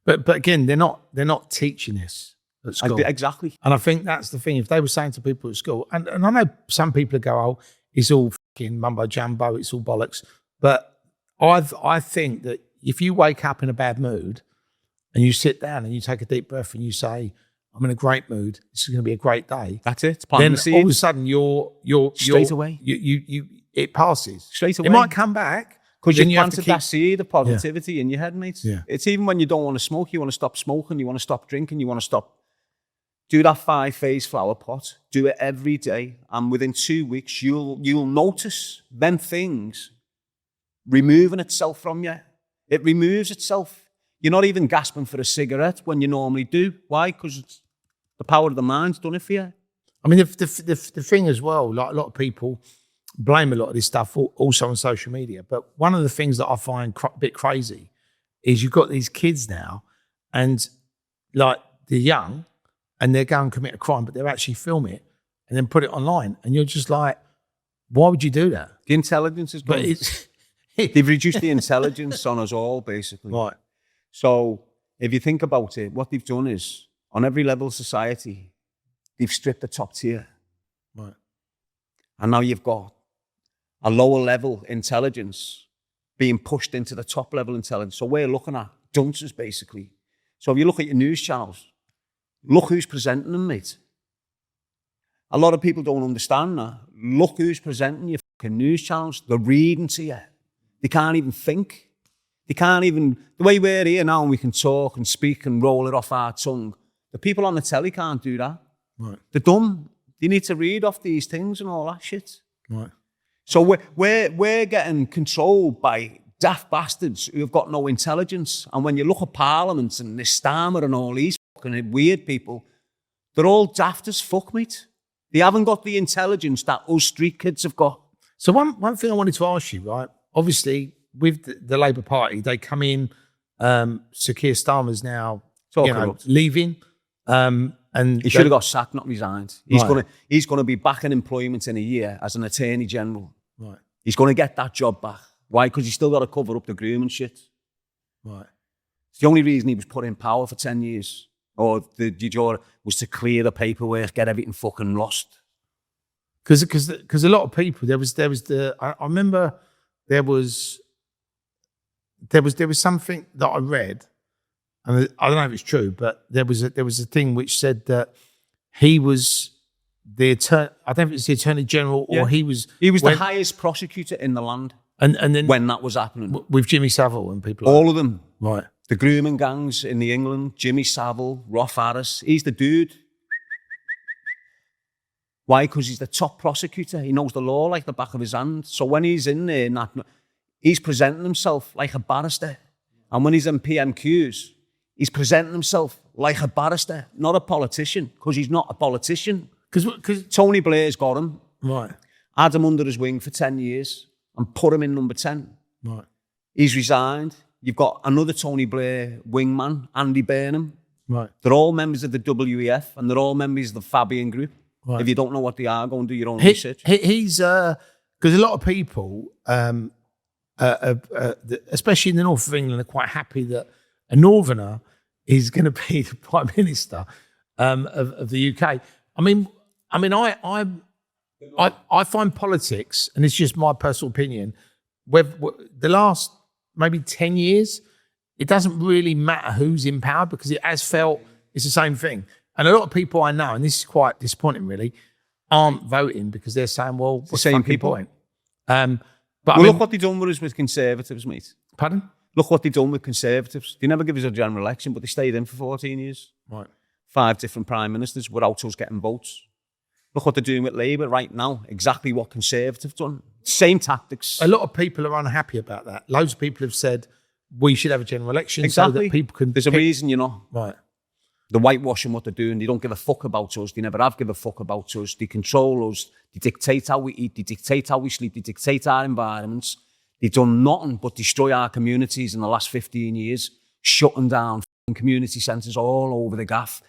But again, they're not teaching this at school. Exactly. And I think that's the thing. If they were saying to people at school, and I know some people go, oh, it's all fucking mumbo jumbo, it's all bollocks. But I think that if you wake up in a bad mood and you sit down and you take a deep breath and you say, I'm in a great mood, this is going to be a great day. That's it. Then all of a sudden you're straight away. You it passes. Straight away. It might come back. Because you planted that seed of positivity in your head, mate. Yeah. It's even when you don't want to smoke, you want to stop smoking, you want to stop drinking, you want to stop. Do that 5-phase flower pot. Do it every day. And within 2 weeks, you'll notice them things removing itself from you. It removes itself. You're not even gasping for a cigarette when you normally do. Why? Because it's the power of the mind's done it for you. I mean, the thing as well, like a lot of people blame a lot of this stuff also on social media. But one of the things that I find a bit crazy is you've got these kids now and like they're young and they're going to commit a crime, but they're actually film it and then put it online. And you're just like, why would you do that? The intelligence is gone. They've reduced the intelligence on us all, basically. Right. So if you think about it, what they've done is on every level of society, they've stripped the top tier. Right. And now you've got a lower level intelligence being pushed into the top level intelligence. So we're looking at dunces, basically. So if you look at your news channels, look who's presenting them, mate. A lot of people don't understand that. Look who's presenting your fucking news channels. They're reading to you. They can't even think. They can't even, the way we're here now and we can talk and speak and roll it off our tongue, the people on the telly can't do that. Right. They're dumb. They need to read off these things and all that shit. Right. So we're getting controlled by daft bastards who have got no intelligence. And when you look at Parliament and this Starmer and all these fucking weird people, they're all daft as fuck, mate. They haven't got the intelligence that us street kids have got. So one thing I wanted to ask you, right? Obviously, with the Labour Party, they come in, Sir Keir Starmer's now leaving. And he should have got sacked, not resigned. He's gonna be back in employment in a year as an Attorney General. Right. He's gonna get that job back. Why? Because he's still got to cover up the groom and shit. Right. It's the only reason he was put in power for 10 years. Or was to clear the paperwork, get everything fucking lost. Because a lot of people, I remember there was something that I read, and I don't know if it's true, but there was a thing which said that he was the attorney. I don't know if it's the Attorney General or he was the highest prosecutor in the land. And then when that was happening with Jimmy Savile and people, all of them, right? The grooming gangs in the England, Jimmy Savile, Rolf Harris, he's the dude. Why? Because he's the top prosecutor. He knows the law like the back of his hand. So when he's in there, he's presenting himself like a barrister. And when he's in PMQs, he's presenting himself like a barrister, not a politician, because he's not a politician. Because Tony Blair's got him. Right. Had him under his wing for 10 years and put him in number 10. Right. He's resigned. You've got another Tony Blair wingman, Andy Burnham. Right. They're all members of the WEF and they're all members of the Fabian Group. Right. If you don't know what they are, go and do your own research. He's because a lot of people, especially in the north of England, are quite happy that a northerner is going to be the Prime Minister of the UK. I find politics, and it's just my personal opinion, the last maybe 10 years, it doesn't really matter who's in power because it has felt it's the same thing. And a lot of people I know, and this is quite disappointing really, aren't voting because they're saying, well, what's the same people point? Look what they've done with Conservatives, mate. Pardon? Look what they've done with Conservatives. They never give us a general election, but they stayed in for 14 years. Right. 5 different prime ministers without us getting votes. Look what they're doing with Labour right now. Exactly what Conservatives done. Same tactics. A lot of people are unhappy about that. Loads of people have said we should have a general election so that people can... There's a reason, you know. Right. They're whitewashing what they're doing. They don't give a fuck about us. They never have give a fuck about us. They control us. They dictate how we eat. They dictate how we sleep. They dictate our environments. They've done nothing but destroy our communities in the last 15 years, shutting down community centres all over the gaff,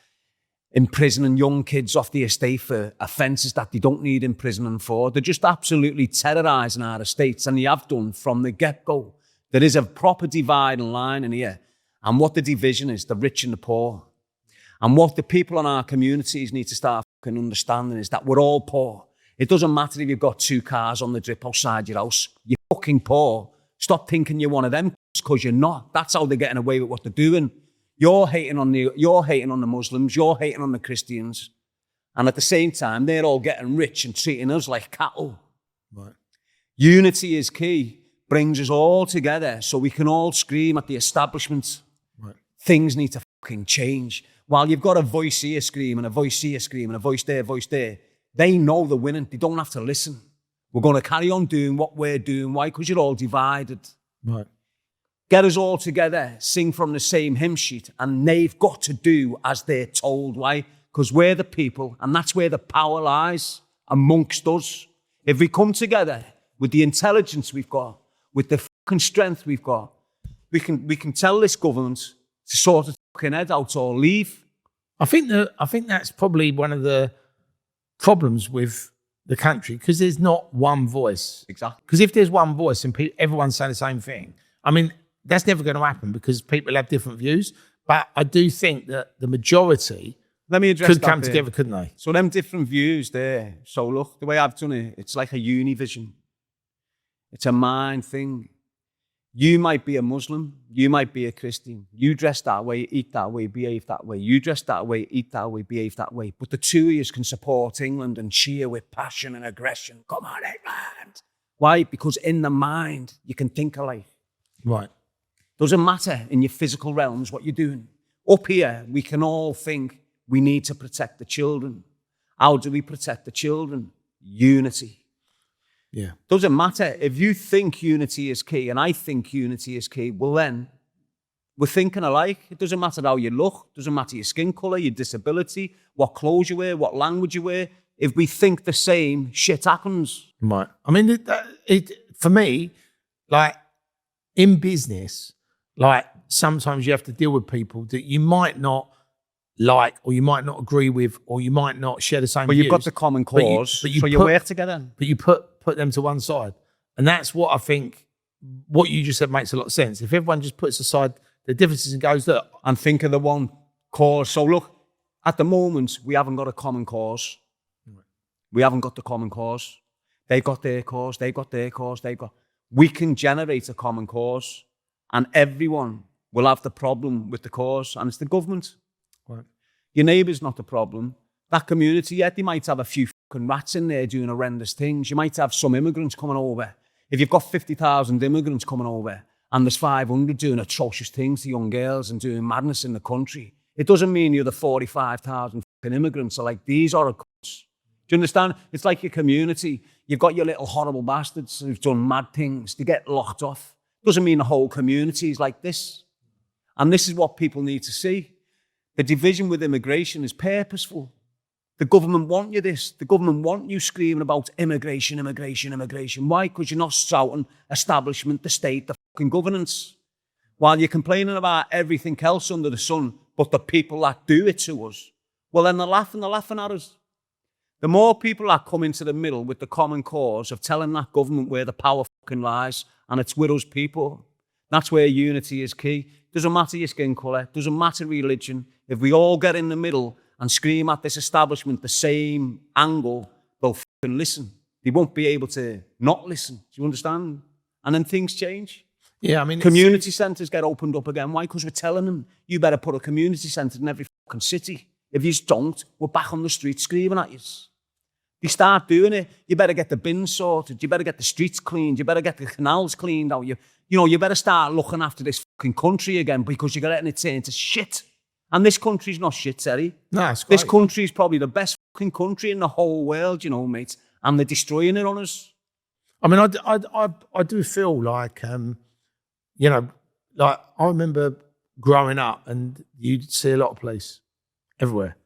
imprisoning young kids off the estate for offences that they don't need imprisoning for. They're just absolutely terrorising our estates, and they have done from the get-go. There is a proper dividing line in here, and what the division is, the rich and the poor. And what the people in our communities need to start fucking understanding is that we're all poor. It doesn't matter if you've got 2 cars on the drip outside your house. You're fucking poor. Stop thinking you're one of them because you're not. That's how they're getting away with what they're doing. You're hating on the Muslims. You're hating on the Christians. And at the same time, they're all getting rich and treating us like cattle. Right. Unity is key. Brings us all together so we can all scream at the establishment. Right. Things need to fucking change. While you've got a voice here screaming, a voice here screaming, a voice there, they know they're winning. They don't have to listen. We're going to carry on doing what we're doing. Why? Because you're all divided. Right. Get us all together, sing from the same hymn sheet, and they've got to do as they're told. Why? Because we're the people, and that's where the power lies, amongst us. If we come together with the intelligence we've got, with the fucking strength we've got, we can tell this government to sort of fucking head out or leave. I think that's probably one of the problems with the country, because there's not one voice. Exactly. Because if there's one voice and everyone's saying the same thing, I mean, that's never going to happen because people have different views. But I do think that the majority could come together, couldn't they? So them different views there. So look, the way I've done it, it's like a univision. It's a mind thing. You might be a Muslim. You might be a Christian. You dress that way, eat that way, behave that way. You dress that way, eat that way, behave that way. But the two of you can support England and cheer with passion and aggression. Come on, England. Why? Because in the mind, you can think alike. Right. Doesn't matter in your physical realms what you're doing. Up here, we can all think we need to protect the children. How do we protect the children? Unity. Yeah. Doesn't matter. If you think unity is key and I think unity is key, well then, we're thinking alike. It doesn't matter how you look. It doesn't matter your skin colour, your disability, what clothes you wear, what language you wear. If we think the same, shit happens. Right. I mean, for me, like, in business, like, sometimes you have to deal with people that you might not like, or you might not agree with, or you might not share the same But views. you've got the common cause, so you work together. But you put them to one side. And that's what I think, what you just said makes a lot of sense. If everyone just puts aside the differences and goes, look. And think of the one cause. So look, at the moment, we haven't got a common cause. We haven't got the common cause. They've got their cause, they've got their cause, We can generate a common cause, and everyone will have the problem with the cause, and it's the government. Right. Your neighbour's not the problem. That community, yeah, they might have a few fucking rats in there doing horrendous things. You might have some immigrants coming over. If you've got 50,000 immigrants coming over and there's 500 doing atrocious things to young girls and doing madness in the country, it doesn't mean you're the 45,000 fucking immigrants are like, these are a cunts. Do you understand? It's like your community. You've got your little horrible bastards who've done mad things. They get locked off. Doesn't mean the whole community is like this. And this is what people need to see. The division with immigration is purposeful. The government want you this. The government want you screaming about immigration, immigration, immigration. Why? Because you're not shouting establishment, the state, the fucking governance. While you're complaining about everything else under the sun, but the people that do it to us, well, then they're laughing at us. The more people that come into the middle with the common cause of telling that government where the power fucking lies, and it's with us people, that's where unity is key. Doesn't matter your skin colour, doesn't matter religion. If we all get in the middle and scream at this establishment the same angle, they'll fucking listen. They won't be able to not listen. Do you understand? And then things change. Yeah, I mean, community centres get opened up again. Why? Because we're telling them, you better put a community centre in every fucking city. If you don't, we're back on the street screaming at you. They start doing it. You better get the bins sorted. You better get the streets cleaned. You better get the canals cleaned out. You better start looking after this fucking country again, because you're letting it turn to shit. And this country's not shit, Terry. No, it's great. This country's probably the best fucking country in the whole world, mate. And they're destroying it on us. I mean, I do feel like, like, I remember growing up and you'd see a lot of police. everywhere.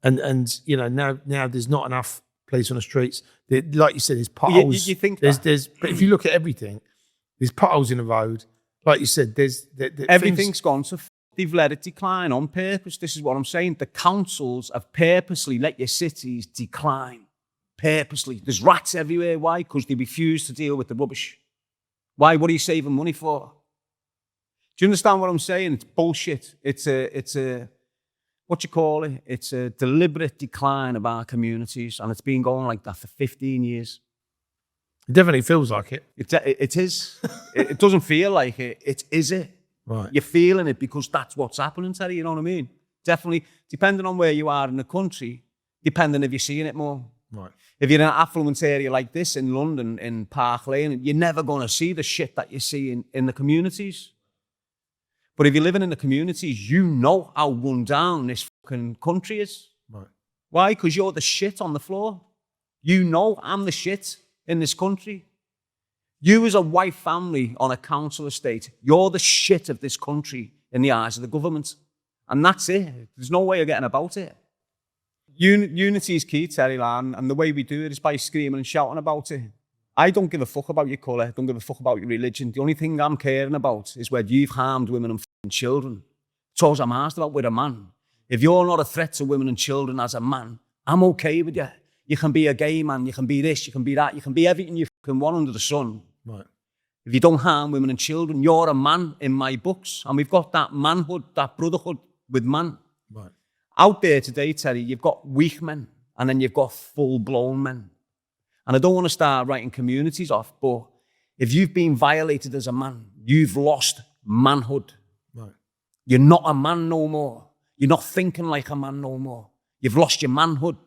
And you know, now there's not enough police on the streets. Like you said, there's potholes. You think there's but if you look at everything, there's potholes in the road. Like you said, there's everything's gone to they've let it decline on purpose. This is what I'm saying. The councils have purposely let your cities decline. Purposely. There's rats everywhere. Why? Because they refuse to deal with the rubbish. Why? What are you saving money for? Do you understand what I'm saying? It's bullshit. It's a what you call it? It's a deliberate decline of our communities, and it's been going like that for 15 years. It definitely feels like it. It is. It doesn't feel like it. It is it. Right. You're feeling it because that's what's happening, Terry. You know what I mean? Definitely, depending on where you are in the country, depending if you're seeing it more. Right. If you're in an affluent area like this in London, in Park Lane, you're never going to see the shit that you see in the communities. But if you're living in the communities, you know how run down this fucking country is. Right. Why? Because you're the shit on the floor. You know I'm the shit in this country. You as a white family on a council estate, you're the shit of this country in the eyes of the government. And that's it. There's no way of getting about it. Unity is key, Terry Lan, and the way we do it is by screaming and shouting about it. I don't give a fuck about your colour. I don't give a fuck about your religion. The only thing I'm caring about is where you've harmed women and fucking children. It's all I'm asked about with a man. If you're not a threat to women and children as a man, I'm okay with you. You can be a gay man, you can be this, you can be that, you can be everything you fucking want under the sun. Right. If you don't harm women and children, you're a man in my books. And we've got that manhood, that brotherhood with man. Right. Out there today, Terry, you've got weak men and then you've got full-blown men. And I don't want to start writing communities off, but if you've been violated as a man, you've lost manhood. Right. You're not a man no more. You're not thinking like a man no more. You've lost your manhood.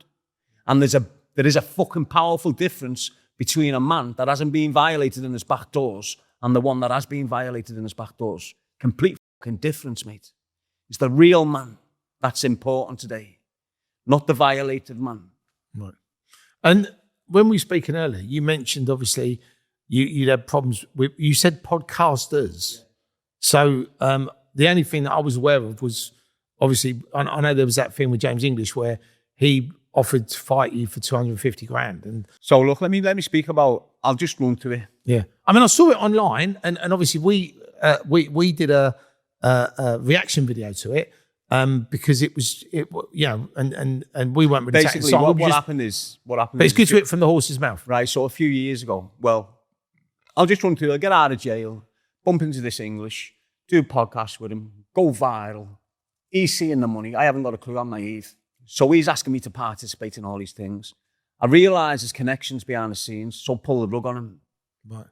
And there is a fucking powerful difference between a man that hasn't been violated in his back doors and the one that has been violated in his back doors. Complete fucking difference, mate. It's the real man that's important today, not the violated man. Right. And when we were speaking earlier, you mentioned obviously you'd had problems with, you said podcasters. Yeah. So the only thing that I was aware of was obviously, I know there was that thing with James English where he offered to fight you for 250 grand. And so look, let me speak about, I'll just run to it. Yeah. I mean, I saw it online and obviously we did a reaction video to it because it was, and we weren't really basically what happened is. But it's good to it from the horse's mouth. Right. So a few years ago, well, I'll just run through, I'll get out of jail, bump into this English, do a podcast with him, go viral. He's seeing the money. I haven't got a clue. I'm naive. So he's asking me to participate in all these things. I realise there's connections behind the scenes, so pull the rug on him. Right.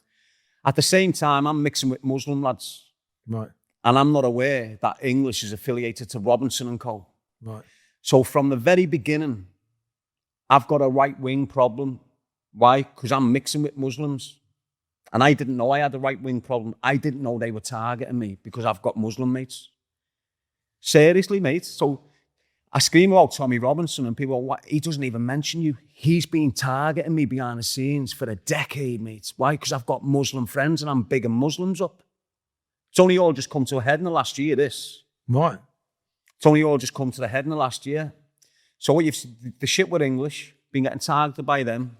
At the same time, I'm mixing with Muslim lads. Right. And I'm not aware that English is affiliated to Robinson and Co. Right. So from the very beginning, I've got a right-wing problem. Why? Because I'm mixing with Muslims. And I didn't know I had a right-wing problem. I didn't know they were targeting me because I've got Muslim mates. Seriously, mate. So I scream about Tommy Robinson and people go, what? He doesn't even mention you. He's been targeting me behind the scenes for a decade, mate. Why? Because I've got Muslim friends and I'm bigging Muslims up. It's only all just come to a head in the last year, this. Right. It's only all just come to the head in the last year. So what the shit with English, been getting targeted by them.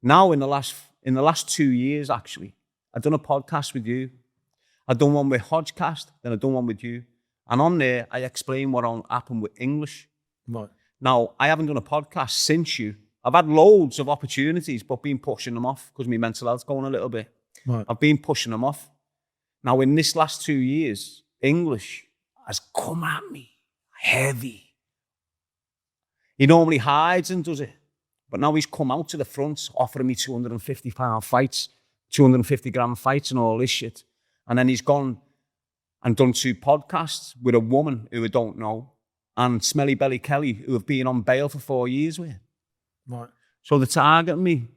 Now in the last 2 years, actually, I've done a podcast with you. I've done one with Hodgecast, then I've done one with you. And on there, I explain what happened with English. Right. Now, I haven't done a podcast since you. I've had loads of opportunities, but been pushing them off because my mental health's going a little bit. Right. I've been pushing them off. Now, in this last 2 years, English has come at me heavy. He normally hides and does it. But now he's come out to the front, offering me 250-pound fights, 250-gram fights and all this shit. And then he's gone and done 2 podcasts with a woman who I don't know and Smelly Belly Kelly, who have been on bail for 4 years with. Right. So they're targeting me.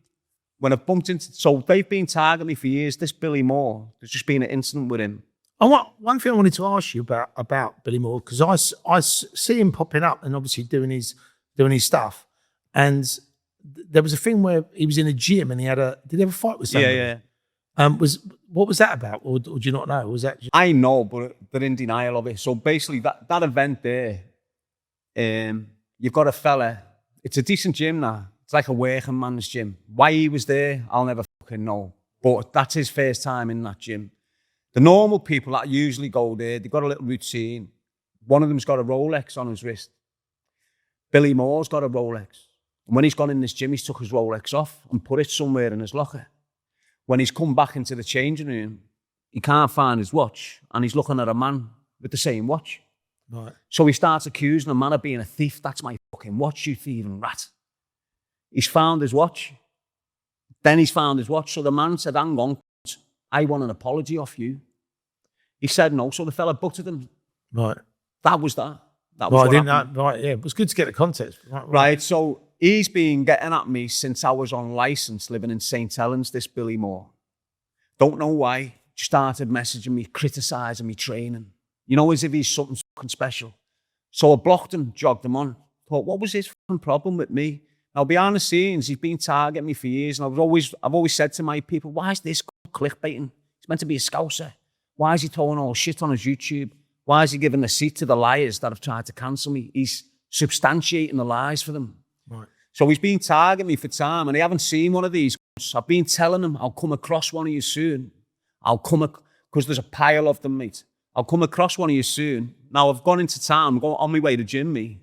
When I've bumped into... So they've been targeting me for years. This Billy Moore, there's just been an incident with him. One thing I wanted to ask you about Billy Moore, because I see him popping up and obviously doing his stuff. And there was a thing where he was in a gym and did he have a fight with somebody? Yeah. What was that about? Or do you not know? Was that I know, but they're in denial of it. So basically that event there, you've got a fella, it's a decent gym now. It's like a working man's gym. Why he was there, I'll never fucking know. But that's his first time in that gym. The normal people that usually go there, they've got a little routine. One of them's got a Rolex on his wrist. Billy Moore's got a Rolex. And when he's gone in this gym, he's took his Rolex off and put it somewhere in his locker. When he's come back into the changing room, he can't find his watch, and he's looking at a man with the same watch. Right. So he starts accusing a man of being a thief. That's my fucking watch, you thieving rat. He's found his watch. Then he's found his watch. So the man said, hang on, I want an apology off you. He said no, so the fella butted him. Right. That was that. That was Well, I what didn't know. happened. Right, yeah. It was good to get the context. Right, so he's been getting at me since I was on licence living in St. Helens, this Billy Moore. Don't know why. Started messaging me, criticising me training. You know, as if he's something fucking special. So I blocked him, jogged him on. Thought, what was his fucking problem with me? Now, behind the scenes, he's been targeting me for years, and I've always said to my people, why is this clickbaiting? He's meant to be a scouser. Why is he throwing all shit on his YouTube? Why is he giving a seat to the liars that have tried to cancel me? He's substantiating the lies for them. Right. So he's been targeting me for time, and they haven't seen one of these. I've been telling him, I'll come across one of you soon. Because there's a pile of them, mate. I'll come across one of you soon. Now, I've gone into town, I'm going on my way to gym, me,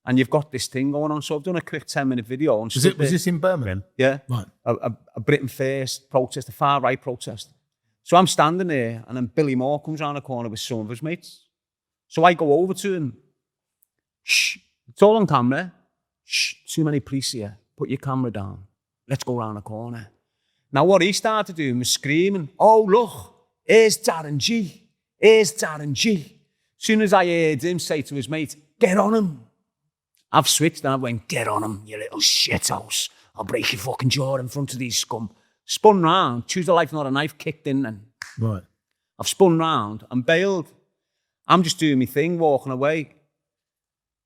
and you've got this thing going on. So I've done a quick 10-minute video. Was this in Birmingham? Yeah. Right. A Britain First protest, a far-right protest. So I'm standing there, and then Billy Moore comes around the corner with some of his mates. So I go over to him. Shh, it's all on camera. Shh, too many police here. Put your camera down. Let's go around the corner. Now, what he started doing was screaming, oh, look, here's Darren Gee. Here's Darren Gee. As soon as I heard him say to his mate, get on him. I've switched and I went, get on him, you little shithouse. I'll break your fucking jaw in front of these scum. Spun round, choose a life, not a knife, kicked in and Right. I've spun round and bailed. I'm just doing my thing, walking away.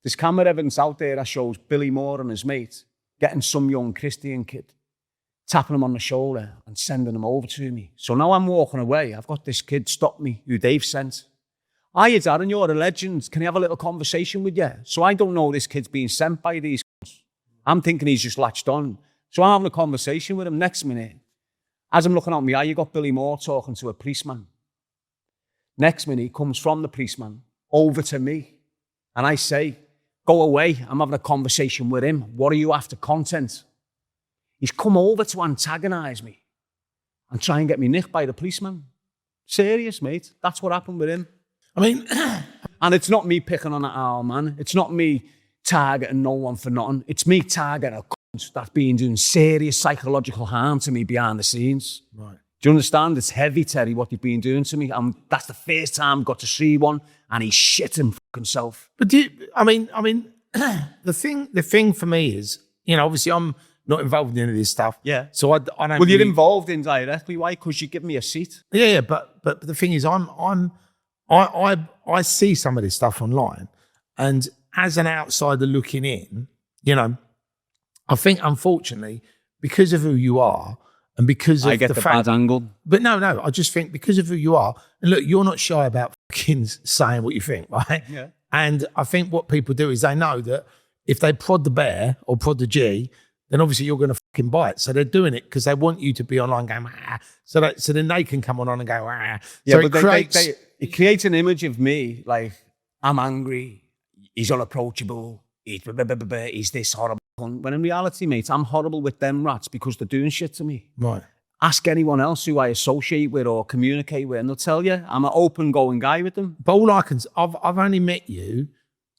There's camera evidence out there that shows Billy Moore and his mate getting some young Christian kid, tapping him on the shoulder and sending him over to me. So now I'm walking away. I've got this kid stop me who they've sent. Hiya, Darren, you're a legend. Can I have a little conversation with you? So I don't know this kid's being sent by these cunts. I'm thinking he's just latched on. So I'm having a conversation with him. Next minute, as I'm looking at me eye, you got Billy Moore talking to a policeman. Next minute, he comes from the policeman over to me. And I say, go away. I'm having a conversation with him. What are you after content? He's come over to antagonise me and try and get me nicked by the policeman. Serious, mate. That's what happened with him. I mean, and it's not me picking on that owl, man. It's not me targeting no one for nothing. It's me targeting a cunt that's been doing serious psychological harm to me behind the scenes. right. Do you understand? It's heavy, Terry, what they've been doing to me. That's the first time I got to see one, and he's shitting fucking self. But the thing for me is, you know, obviously I'm not involved in any of this stuff. Yeah. So I don't. Well, really, you're involved indirectly. Why? Because you give me a seat. Yeah. But the thing is, I see some of this stuff online, and as an outsider looking in, you know, I think unfortunately because of who you are and because of I get the bad angle. But no, I just think because of who you are, and look, you're not shy about fucking saying what you think, right? Yeah. And I think what people do is they know that if they prod the bear or prod the G, then obviously you're going to fucking bite. So they're doing it because they want you to be online going, ah. So then they can come on and go, ah. Yeah, so but it creates an image of me like, I'm angry, he's unapproachable, he's this horrible cunt. When in reality, mate, I'm horrible with them rats because they're doing shit to me. Right. Ask anyone else who I associate with or communicate with, and they'll tell you I'm an open-going guy with them. But all I can, I've only met you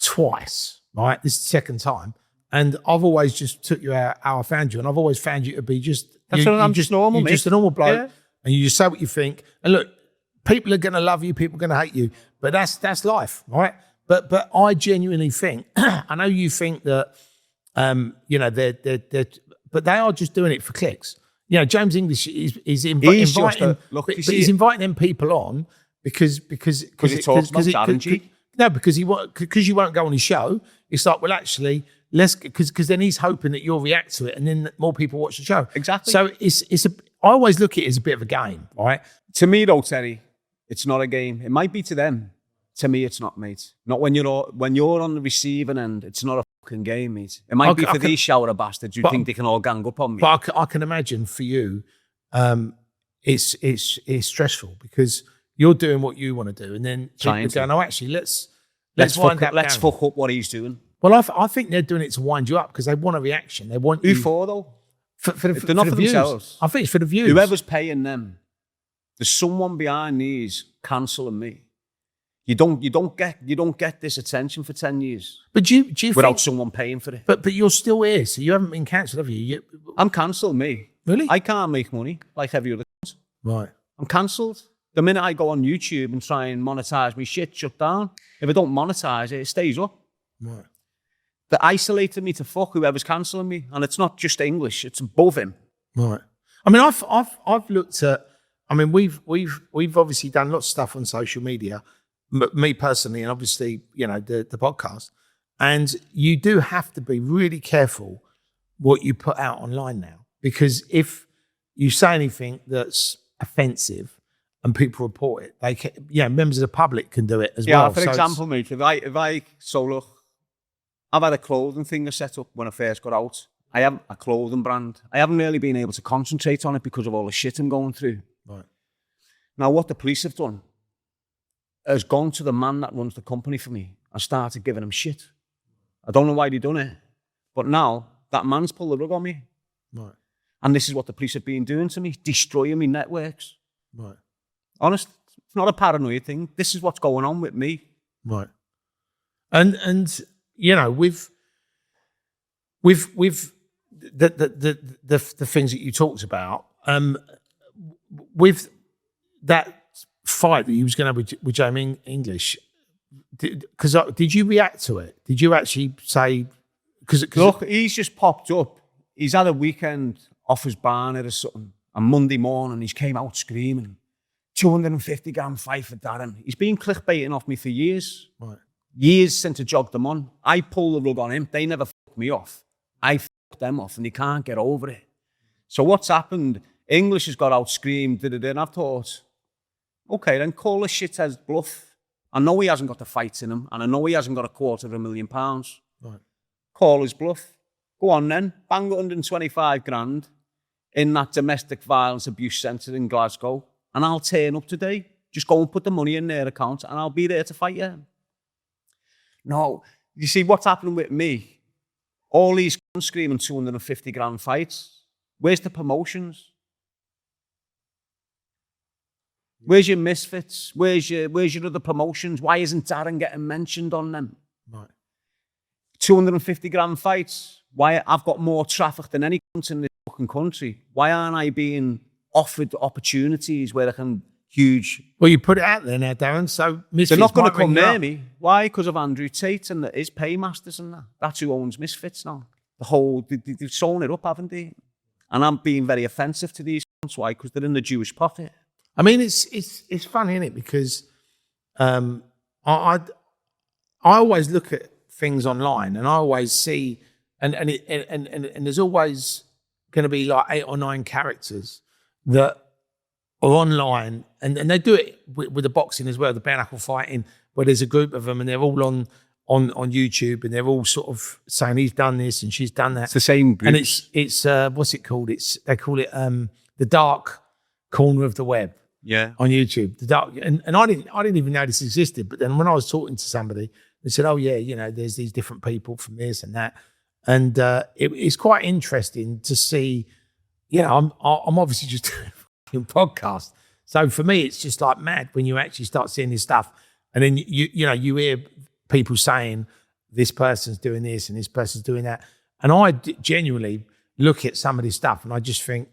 twice, right? This is the second time. And I've always just took you out how I found you. And I've always found you to be just... I'm just normal, mate. You're just a normal bloke. Yeah. And you just say what you think. And look, people are going to love you. People are going to hate you. But that's life, right? But I genuinely think... I know you think that, you know, but they are just doing it for clicks. You know, James English is inviting... he's inviting them people on because he talks about Darren Gee. No, because you won't go on his show. It's like, well, actually... because then he's hoping that you'll react to it and then more people watch the show. Exactly. So I always look at it as a bit of a game, right? To me though, Terry, it's not a game. It might be to them. To me, it's not, mate. Not when you're on the receiving end. It's not a fucking game, mate. It might be for these shower bastards who think they can all gang up on me. But I can imagine for you, it's stressful because you're doing what you want to do, and then people are going, "Oh, actually, let's fuck up what he's doing." Well, I think they're doing it to wind you up because they want a reaction. They want who for though? They're not for themselves. I think it's for the views. Whoever's paying them, there's someone behind these cancelling me. You don't get this attention for 10 years. But do you without someone paying for it? But you're still here, so you haven't been cancelled, have you? I'm cancelled, me. Really? I can't make money like every other cunt. Right. I'm cancelled. The minute I go on YouTube and try and monetize my shit, shut down. If I don't monetize it, it stays up. Right. They isolated me to fuck whoever's cancelling me, and it's not just English; it's above him. Right. I mean, I've looked at. I mean, we've obviously done lots of stuff on social media. Me personally, and obviously, the podcast. And you do have to be really careful what you put out online now, because if you say anything that's offensive and people report it, they can, members of the public can do it as well. Yeah, for example, mate, look, I've had a clothing thing set up when I first got out. I have a clothing brand. I haven't really been able to concentrate on it because of all the shit I'm going through. Right. Now, what the police have done has gone to the man that runs the company for me and started giving him shit. I don't know why they done it, but now that man's pulled the rug on me. Right. And this is what the police have been doing to me, destroying me networks. Right. Honest, it's not a paranoid thing. This is what's going on with me. Right. And with the things that you talked about, with that fight that you was going to have with Jamie English, did you react to it? Did you actually say? Look, he's just popped up. He's had a weekend off his barn or something. On Monday morning, he's came out screaming, 250 gram fight for Darren. He's been clickbaiting off me for years. Right. Years since I jogged them on. I pulled the rug on him. They never fucked me off. I fucked them off, and they can't get over it. So what's happened? English has got out screamed, and I've thought, okay, then call the shithead's bluff. I know he hasn't got the fights in him, and I know he hasn't got £250,000. Right. Call his bluff. Go on then, bang 125 grand in that domestic violence abuse centre in Glasgow, and I'll turn up today. Just go and put the money in their account, and I'll be there to fight you. No, you see what's happening with me? All these screaming 250 grand fights. Where's the promotions? Where's your Misfits? Where's your other promotions? Why isn't Darren getting mentioned on them? Right. 250 grand fights. Why? I've got more traffic than any cunt in this fucking country. Why aren't I being offered opportunities where I can huge? Well, you put it out there now, Darren. So Misfits they're not going to come near up. me. Why? Because of Andrew Tate and his paymasters and that. That's who owns Misfits now. They've sewn it up, haven't they? And I'm being very offensive to these cunts. Why? Because they're in the Jewish pocket. I mean, it's funny, isn't it? Because I always look at things online, and I always see, and there's always going to be like 8 or 9 characters that are online, and they do it with the boxing as well, the bare knuckle fighting, where there's a group of them and they're all on YouTube, and they're all sort of saying he's done this and she's done that. It's the same group. And it's what's it called? They call it the dark corner of the web. Yeah. On YouTube. The dark, and I didn't even know this existed. But then when I was talking to somebody, they said, "Oh yeah, there's these different people from this and that," and it's quite interesting to see. I'm obviously just doing a podcast, so for me it's just like mad when you actually start seeing this stuff, and then you hear people saying this person's doing this and this person's doing that, and I genuinely look at some of this stuff and I just think,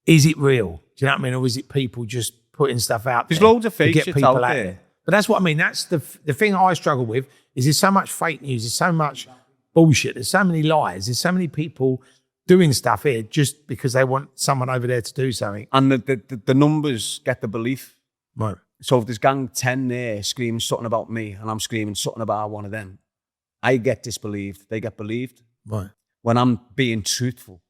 is it real? Do you know what I mean? Or is it people just putting stuff out there? There's loads of fake to get shit people out there. But that's what I mean. That's the thing I struggle with is there's so much fake news. There's so much bullshit. There's so many lies. There's so many people doing stuff here just because they want someone over there to do something. And the numbers get the belief. Right. So if there's gang 10 there screaming something about me and I'm screaming something about one of them, I get disbelieved. They get believed. Right. When I'm being truthful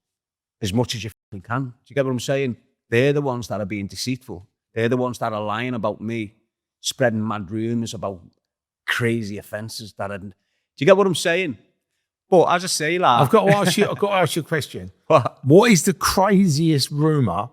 as much as you fucking can. Do you get what I'm saying? They're the ones that are being deceitful. They're the ones that are lying about me, spreading mad rumours about crazy offences that do you get what I'm saying? But as I say, like, I've got to ask you a question. What? What is the craziest rumour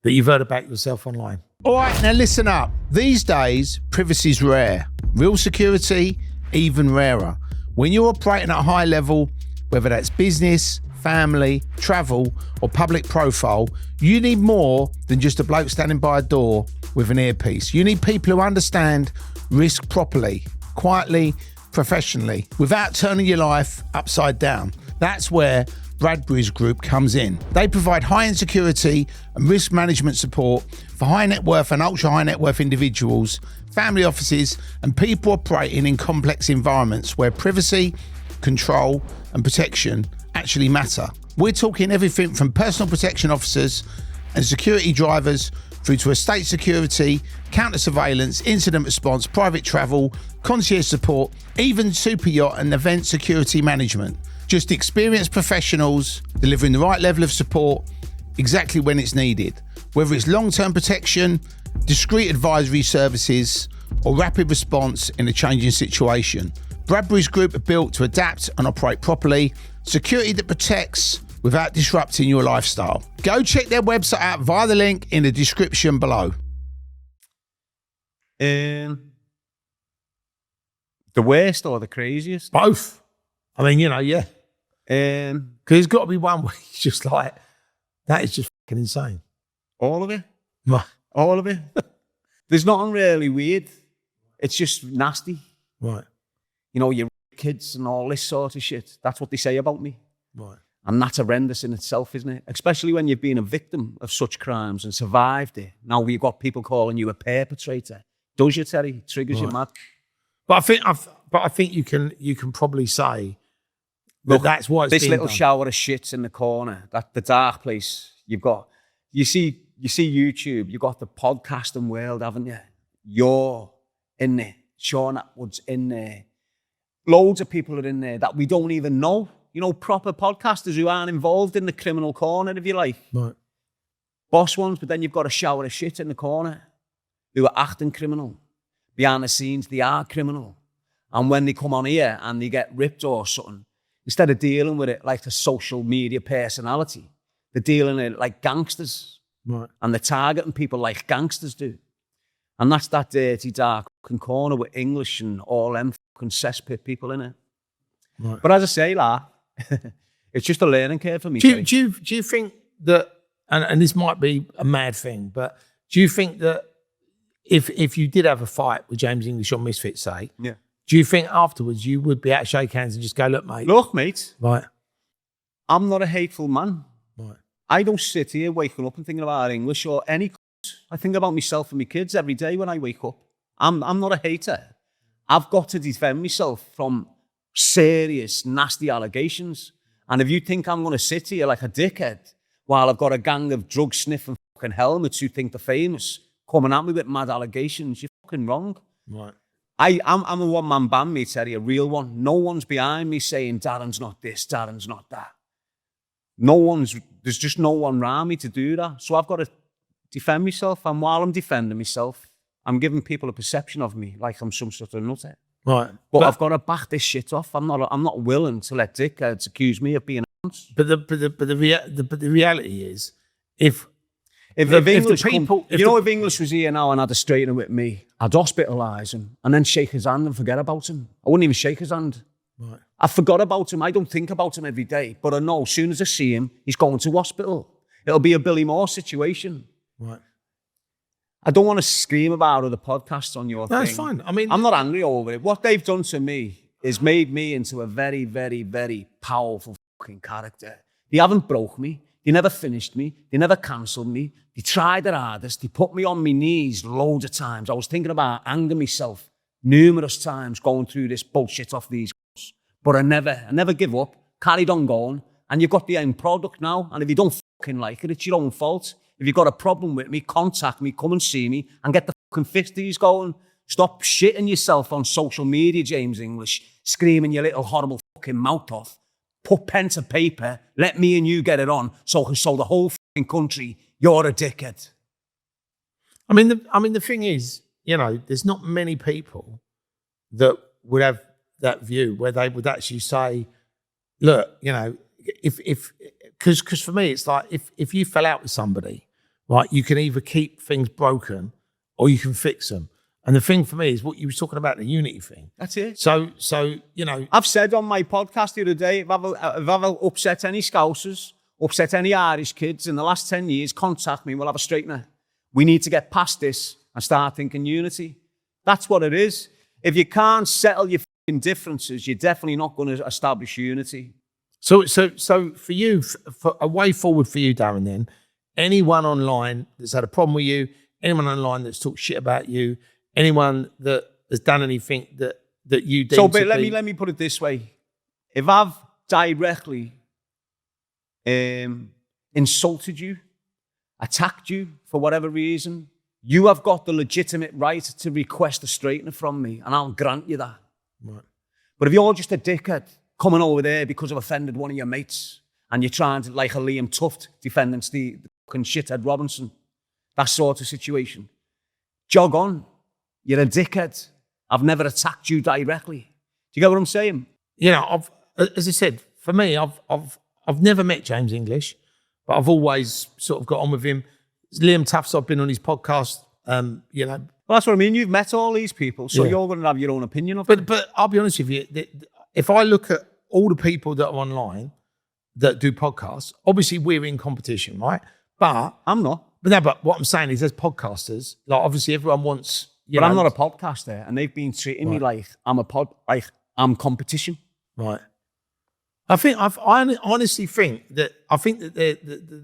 that you've heard about yourself online? All right, now listen up. These days, privacy's rare. Real security, even rarer. When you're operating at a high level, whether that's business, family, travel, or public profile, you need more than just a bloke standing by a door with an earpiece. You need people who understand risk properly, quietly, professionally, without turning your life upside down. That's where Bradbury's Group comes in. They provide high-end security and risk management support for high net worth and ultra high net worth individuals, family offices, and people operating in complex environments where privacy, control, and protection actually matter. We're talking everything from personal protection officers and security drivers through to estate security, counter surveillance, incident response, private travel, concierge support, even super yacht and event security management. Just experienced professionals delivering the right level of support exactly when it's needed. Whether it's long-term protection, discreet advisory services, or rapid response in a changing situation. Bradbury's Group are built to adapt and operate properly. Security that protects without disrupting your lifestyle. Go check their website out via the link in the description below. The worst or the craziest? Both. I mean, yeah. Because there's got to be one where it's just like, that is just fucking insane. all of it. Right. All of it. There's nothing really weird. It's just nasty. Right. You know, your kids and all this sort of shit. That's what they say about me. Right. And that's horrendous in itself, isn't it? Especially when you've been a victim of such crimes and survived it. Now you've got people calling you a perpetrator. Does you, Terry? It triggers you mad. But I think you can probably say Look, that's why it's this being little done. shower of shits in the corner, that the dark place you've got. You see YouTube, you've got the podcasting world, haven't you? You're in there. Sean Atwood's in there. Loads of people are in there that we don't even know. You know, proper podcasters who aren't involved in the criminal corner, if you like. Right. Boss ones, but then you've got a shower of shit in the corner who are acting criminal. Behind the scenes, they are criminal. And when they come on here and they get ripped or something, instead of dealing with it like a social media personality, they're dealing with it like gangsters. Right. And they're targeting people like gangsters do. And that's that dirty, dark fucking corner with English and all them fucking cesspit people in it. Right. But as I say, it's just a learning curve for me. Do you think that, and this might be a mad thing, but do you think that if you did have a fight with James English on Misfits, say, Yeah. do you think afterwards you would be able to shake hands and just go, look, mate? Look, mate, Right. I'm not a hateful man. Right. I don't sit here waking up and thinking about English or any. I think about myself and my kids every day when I wake up. I'm not a hater. I've got to defend myself from serious, nasty allegations. And if you think I'm going to sit here like a dickhead while I've got a gang of drug sniffing fucking helmets who think they're famous coming at me with mad allegations, you're fucking wrong. Right. I'm a one-man band, mate, Terry, a real one. No one's behind me saying, Darren's not this, Darren's not that. There's just no one around me to do that. So I've got to defend myself. And while I'm defending myself, I'm giving people a perception of me like I'm some sort of nutter. Right. But I've got to back this shit off. I'm not willing to let dickheads accuse me of being a nonce. But the reality is, if English people, if English was here now and had a straightener with me, I'd hospitalise him and then shake his hand and forget about him. I wouldn't even shake his hand. Right. I forgot about him. I don't think about him every day. But I know as soon as I see him, he's going to hospital. It'll be a Billy Moore situation. Right. I don't want to scream about other podcasts on your thing. That's fine. I mean, I'm not angry over it. What they've done to me is made me into a very, very, very powerful fucking character. They haven't broke me. They never finished me. They never cancelled me. They tried their hardest. They put me on my knees loads of times. I was thinking about hanging myself numerous times going through this bullshit off these guys. But I never give up. Carried on going. And you've got the end product now. And if you don't fucking like it, it's your own fault. If you've got a problem with me, contact me, come and see me, and get the fucking 50s going. Stop shitting yourself on social media, James English, screaming your little horrible fucking mouth off. Put pen to paper, let me and you get it on, so the whole fucking country, you're a dickhead. I mean, the thing is, there's not many people that would have that view where they would actually say, look, you know, because for me, it's like if you fell out with somebody, right, you can either keep things broken or you can fix them. And the thing for me is what you were talking about, the unity thing. That's it. So you know. I've said on my podcast the other day, if I've ever upset any Scousers, upset any Irish kids in the last 10 years, contact me, we'll have a straightener. We need to get past this and start thinking unity. That's what it is. If you can't settle your fucking differences, you're definitely not going to establish unity. So for you, for a way forward for you, Darren, then, anyone online that's had a problem with you, anyone online that's talked shit about you, anyone that has done anything that you deem but let me put it this way. If I've directly insulted you, attacked you for whatever reason, you have got the legitimate right to request a straightener from me, and I'll grant you that. Right. But if you're just a dickhead coming over there because I've offended one of your mates, and you're trying to, like a Liam Tuft defending the fucking shithead Robinson, that sort of situation, jog on. You're a dickhead. I've never attacked you directly. Do you get what I'm saying? You know, as I said, for me, I've never met James English, but I've always sort of got on with him. Liam Tufts, I've been on his podcast. You know, well, that's what I mean. You've met all these people, so you're going to have your own opinion of them. But I'll be honest with you. If I look at all the people that are online that do podcasts, obviously we're in competition, right? But I'm not. But what I'm saying is, as podcasters, like obviously everyone wants. But I'm not a podcaster, and they've been treating me like I'm competition. Right. I honestly think that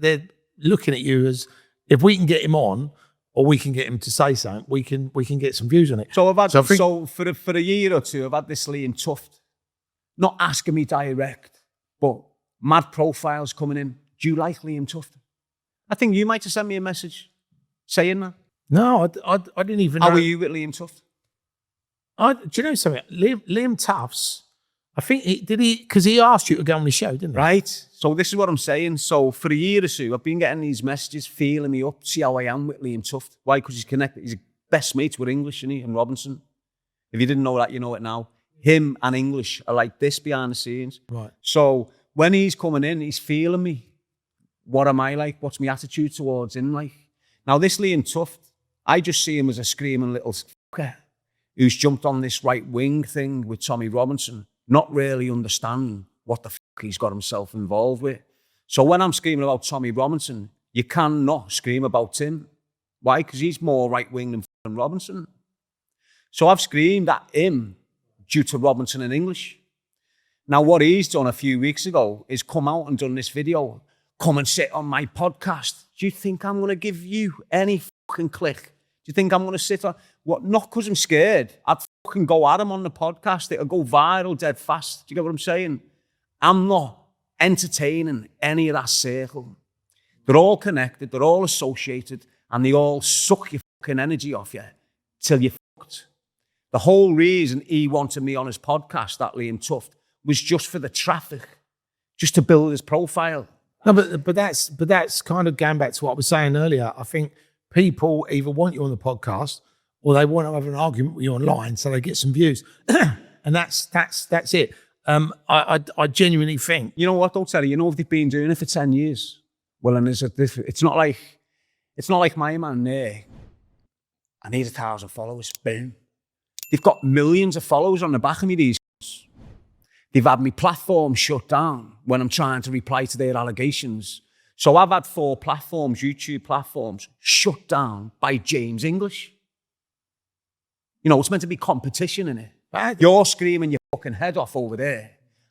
they're looking at you as, if we can get him on, or we can get him to say something, we can get some views on it. So for a year or two, I've had this Liam Tuft, not asking me direct, but mad profiles coming in. Do you like Liam Tuft? I think you might have sent me a message saying that. No, I didn't even know. How were you with Liam Tuft? Do you know something? Liam Tufts, I think because he asked you to go on the show, didn't he? Right. So this is what I'm saying. So for a year or two, I've been getting these messages, feeling me up, see how I am with Liam Tuft. Why? Because he's connected. He's best mates with English, isn't he? And Robinson. If you didn't know that, you know it now. Him and English are like this behind the scenes. Right. So when he's coming in, he's feeling me. What am I like? What's my attitude towards him like? Now this Liam Tuft, I just see him as a screaming little fucker who's jumped on this right wing thing with Tommy Robinson, not really understanding what the fuck he's got himself involved with. So when I'm screaming about Tommy Robinson, you cannot scream about him. Why? Because he's more right wing than fucking Robinson. So I've screamed at him due to Robinson and English. Now what he's done a few weeks ago is come out and done this video. Come and sit on my podcast. Do you think I'm going to give you any fucking click? Do you think I'm going to sit on... What? Not because I'm scared. I'd fucking go at him on the podcast. It'll go viral dead fast. Do you get what I'm saying? I'm not entertaining any of that circle. They're all connected. They're all associated. And they all suck your fucking energy off you till you're fucked. The whole reason he wanted me on his podcast, that Liam Tuft, was just for the traffic. Just to build his profile. No, but that's kind of going back to what I was saying earlier. I think people either want you on the podcast or they want to have an argument with you online so they get some views. And that's it. I genuinely think. You know what, though, Terry? You know, if they've been doing it for 10 years, well, and it's not like my man there. I need 1,000 followers. Boom. They've got millions of followers on the back of me, these. They've had my platform shut down when I'm trying to reply to their allegations. So I've had 4 platforms, YouTube platforms, shut down by James English. You know, it's meant to be competition, innit? Right. You're screaming your fucking head off over there.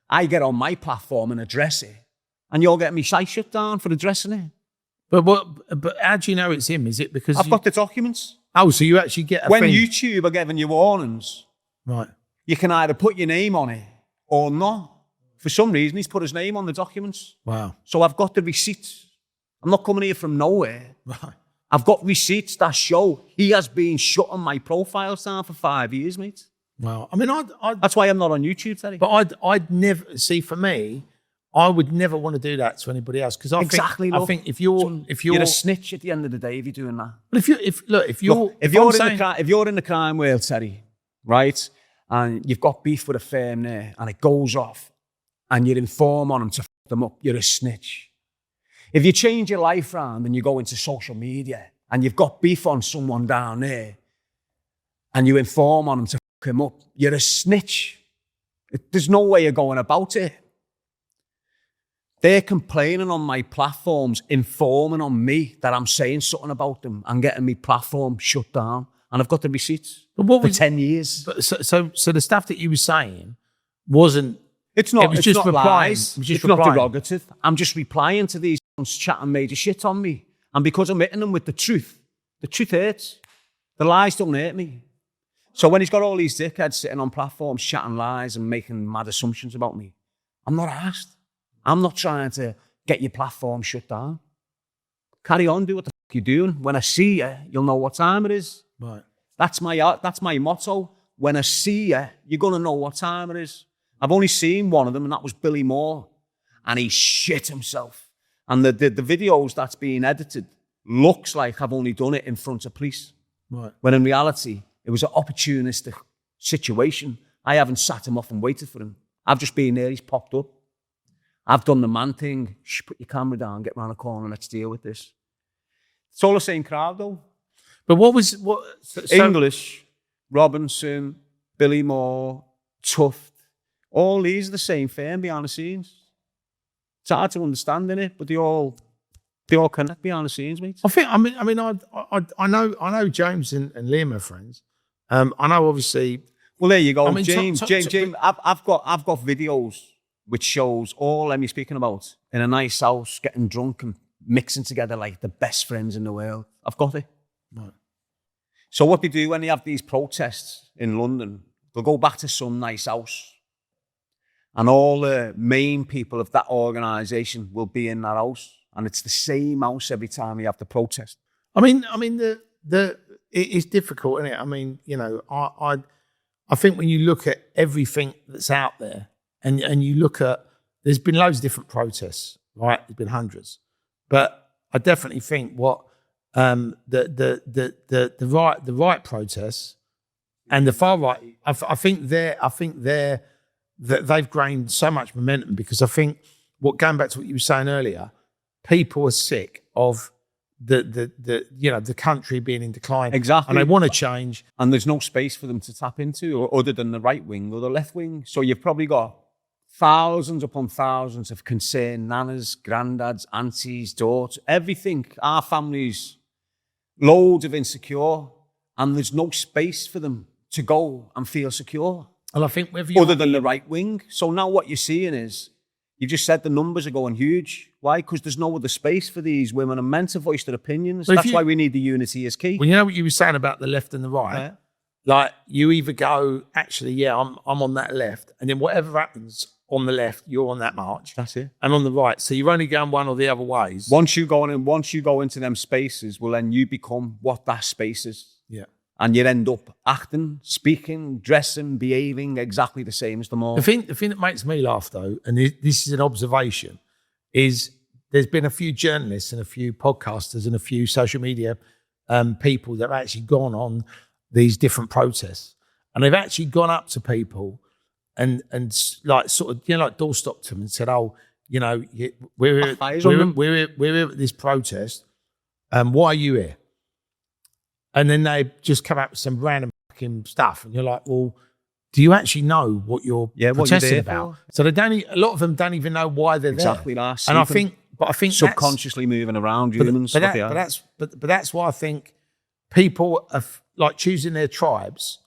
I get on my platform and address it. And you're getting me site shut down for addressing it. But how do you know it's him? Is it because I've got the documents. Oh, so you actually get when YouTube are giving you warnings, right? You can either put your name on it or not. For some reason, he's put his name on the documents. Wow. So I've got the receipts. I'm not coming here from nowhere. Right. I've got receipts that show he has been shutting my profiles down for 5 years, mate. Wow. I mean, that's why I'm not on YouTube, Teddy. But I'd never, see, for me, I would never want to do that to anybody else. Because I think if you're a snitch at the end of the day if you're doing that. But if you're in the crime world, Teddy, right? and you've got beef with a firm there, and it goes off, and you inform on them to f them up, you're a snitch. If you change your life round and you go into social media and you've got beef on someone down there and you inform on them to f him up, you're a snitch. There's no way of going about it. They're complaining on my platforms, informing on me that I'm saying something about them and getting me platform shut down. And I've got the receipts for 10 years. So the stuff that you were saying wasn't... It's not. It was it's just not replying. lies. It was just it's not replying. derogative. I'm just replying to these chatting major shit on me, and because I'm hitting them with the truth hurts. The lies don't hurt me. So when he's got all these dickheads sitting on platforms chatting lies and making mad assumptions about me, I'm not asked. I'm not trying to get your platform shut down. Carry on, do what the fuck you're doing. When I see you, you'll know what time it is. Right. That's my motto. When I see you, you're gonna know what time it is. I've only seen one of them, and that was Billy Moore, and he shit himself. And the videos that's being edited looks like I've only done it in front of police. Right. When in reality, it was an opportunistic situation. I haven't sat him off and waited for him. I've just been there, he's popped up. I've done the man thing. Shh, put your camera down, get round the corner, let's deal with this. It's all the same crowd, though. But English, Robinson, Billy Moore, Tuft, all these are the same firm behind the scenes. It's hard to understand, innit? But they all connect behind the scenes, mate. I know James and Liam are friends. I know, obviously. Well, there you go, James. James. I've got videos which shows all them you're speaking about in a nice house, getting drunk and mixing together like the best friends in the world. I've got it. Right. So what they do when they have these protests in London, they'll go back to some nice house, and all the main people of that organisation will be in that house, and it's the same house every time you have the protest. It's difficult, isn't it? I mean, you know, I think when you look at everything that's out there, and you look at, there's been loads of different protests, right? There's been hundreds, but I definitely think what the right protests and the far right, I think that they've gained so much momentum, because I think going back to what you were saying earlier, people are sick of the country being in decline. Exactly. And they want to change. And there's no space for them to tap into other than the right wing or the left wing. So you've probably got thousands upon thousands of concerned nanas, granddads, aunties, daughters, everything. Our families, loads of insecure, and there's no space for them to go and feel secure. And I think other than the right wing. So now what you're seeing is, you just said the numbers are going huge. Why? Because there's no other space for these women and men to voice their opinions. That's why we need the unity is key. Well, you know what you were saying about the left and the right? Yeah. Like, you either go, actually, yeah, I'm on that left, and then whatever happens on the left, you're on that march. That's it. And on the right. So you're only going one or the other ways. Once you go into them spaces, well, then you become what that space is. Yeah. And you end up acting, speaking, dressing, behaving exactly the same as them all. The thing that makes me laugh, though, and this is an observation, is there's been a few journalists and a few podcasters and a few social media people that have actually gone on these different protests, and they've actually gone up to people and like sort of, you know, like doorstopped them and said, "Oh, you know, we're here at this protest, why are you here?" And then they just come up with some random fucking stuff, and you're like, "Well, do you actually know what you're protesting about?" So a lot of them don't even know why they're exactly there. That. And I think subconsciously moving around humans. But that's why I think people are like choosing their tribes,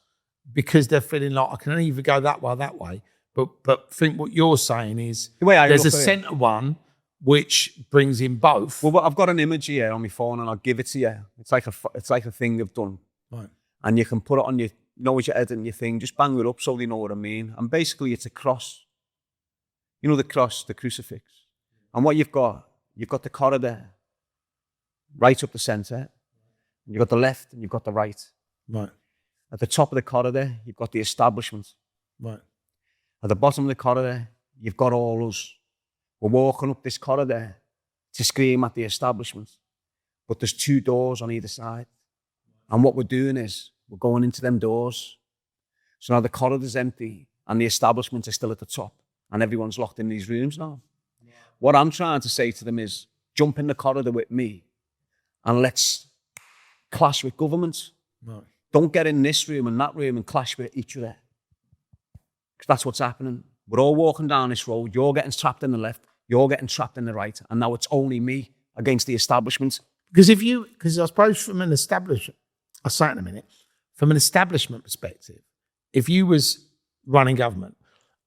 because they're feeling like, I can either go that way or that way. But I think what you're saying is there's a centre one which brings in both. Well, I've got an image here on my phone, and I'll give it to you. It's like a thing they've done, right? And you can put it on your, with your editing your thing. Just bang it up so they know what I mean. And basically, it's a cross. You know the cross, the crucifix. And what you've got the corridor right up the centre, and you've got the left and you've got the right. Right. At the top of the corridor, you've got the establishment. Right. At the bottom of the corridor, you've got all us. We're walking up this corridor to scream at the establishment, but there's 2 doors on either side. And what we're doing is we're going into them doors, So now the corridor's empty and the establishment is still at the top and everyone's locked in these rooms now. Yeah. What I'm trying to say to them is, jump in the corridor with me and let's clash with government. Right. Don't get in this room and that room and clash with each other. Because that's what's happening. We're all walking down this road. You're getting trapped in the left. You're getting trapped in the right. And now it's only me against the establishment. Because I suppose from an establishment, I'll say it in a minute, from an establishment perspective, if you was running government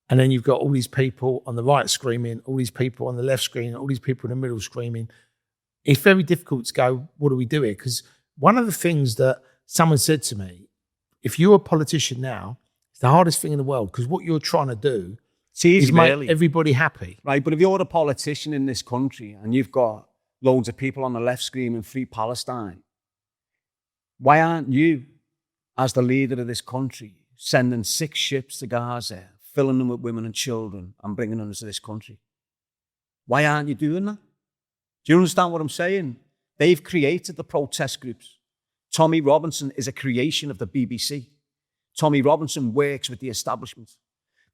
and then you've got all these people on the right screaming, all these people on the left screaming, all these people in the middle screaming, it's very difficult to go, what do we do here? Because one of the things that someone said to me, if you're a politician now, it's the hardest thing in the world because what you're trying to do is make everybody happy. Right, but if you're a politician in this country and you've got loads of people on the left screaming free Palestine, why aren't you, as the leader of this country, sending 6 ships to Gaza, filling them with women and children and bringing them into this country? Why aren't you doing that? Do you understand what I'm saying? They've created the protest groups. Tommy Robinson is a creation of the BBC. Tommy Robinson works with the establishment.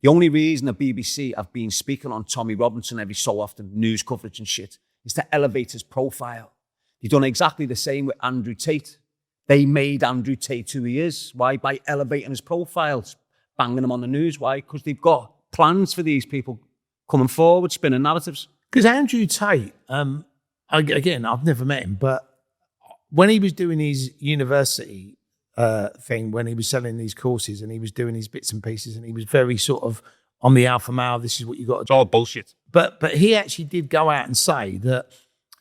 The only reason the BBC have been speaking on Tommy Robinson every so often, news coverage and shit, is to elevate his profile. They've done exactly the same with Andrew Tate. They made Andrew Tate who he is. Why? By elevating his profiles, banging him on the news. Why? Because they've got plans for these people coming forward, spinning narratives. Because Andrew Tate, again, I've never met him, but when he was doing his university thing, when he was selling these courses and he was doing these bits and pieces and he was very sort of on the alpha male, this is what you got to do. It's all bullshit. But he actually did go out and say that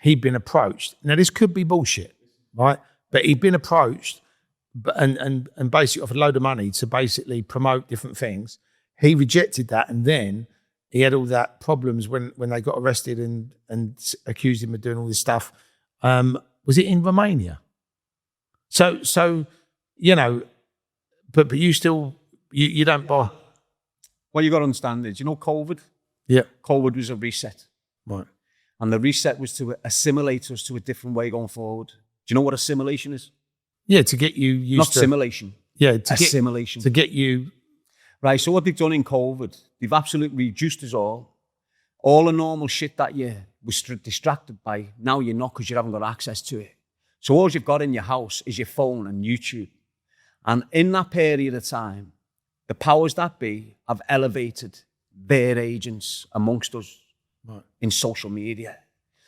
he'd been approached. Now, this could be bullshit, right? But he'd been approached and basically offered a load of money to basically promote different things. He rejected that, and then he had all that problems when they got arrested and accused him of doing all this stuff. Was it in Romania? So you know, but you still you don't buy. What you got to understand is, you know, COVID. Yeah, COVID was a reset, right? And the reset was to assimilate us to a different way going forward. Do you know what assimilation is? Yeah, to get you used Not simulation. Yeah, assimilation. To get you... Right, so what they've done in COVID, they've absolutely reduced us all. All the normal shit that you was distracted by, now you're not because you haven't got access to it. So all you've got in your house is your phone and YouTube. And in that period of time, the powers that be have elevated their agents amongst us in social media.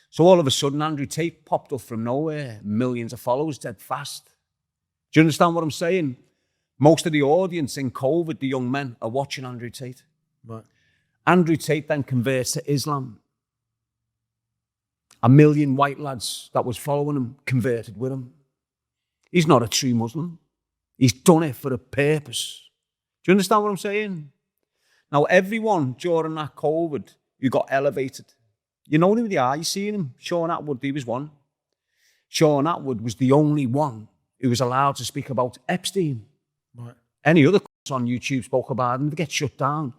So all of a sudden, Andrew Tate popped up from nowhere, millions of followers dead fast. Do you understand what I'm saying? Most of the audience in COVID, the young men, are watching Andrew Tate. Right. Andrew Tate then converts to Islam. 1 million white lads that was following him converted with him. He's not a true Muslim. He's done it for a purpose. Do you understand what I'm saying? Now, everyone during that COVID who got elevated, you know who they are, you seen him. Sean Atwood, he was one. Sean Atwood was the only one who was allowed to speak about Epstein. Right. Any other on YouTube spoke about him, they get shut down.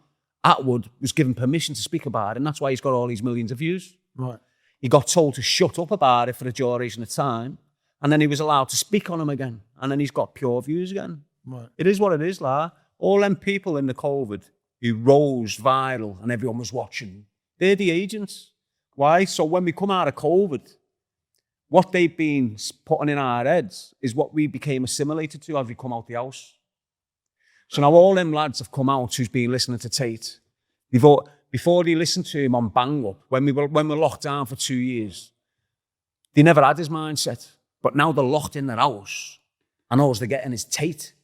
Atwood was given permission to speak about it, and that's why he's got all these millions of views. Right. He got told to shut up about it for a duration of time, and then he was allowed to speak on him again, and then he's got pure views again. Right. It is what it is, la. All them people in the COVID who rose viral and everyone was watching, they're the agents. Why? So when we come out of COVID, what they've been putting in our heads is what we became assimilated to as we come out the house. So now all them lads have come out who's been listening to Tate. Before they listened to him on Bang Up, when we were locked down for 2 years, they never had his mindset. But now they're locked in their house, and all they're getting is Tate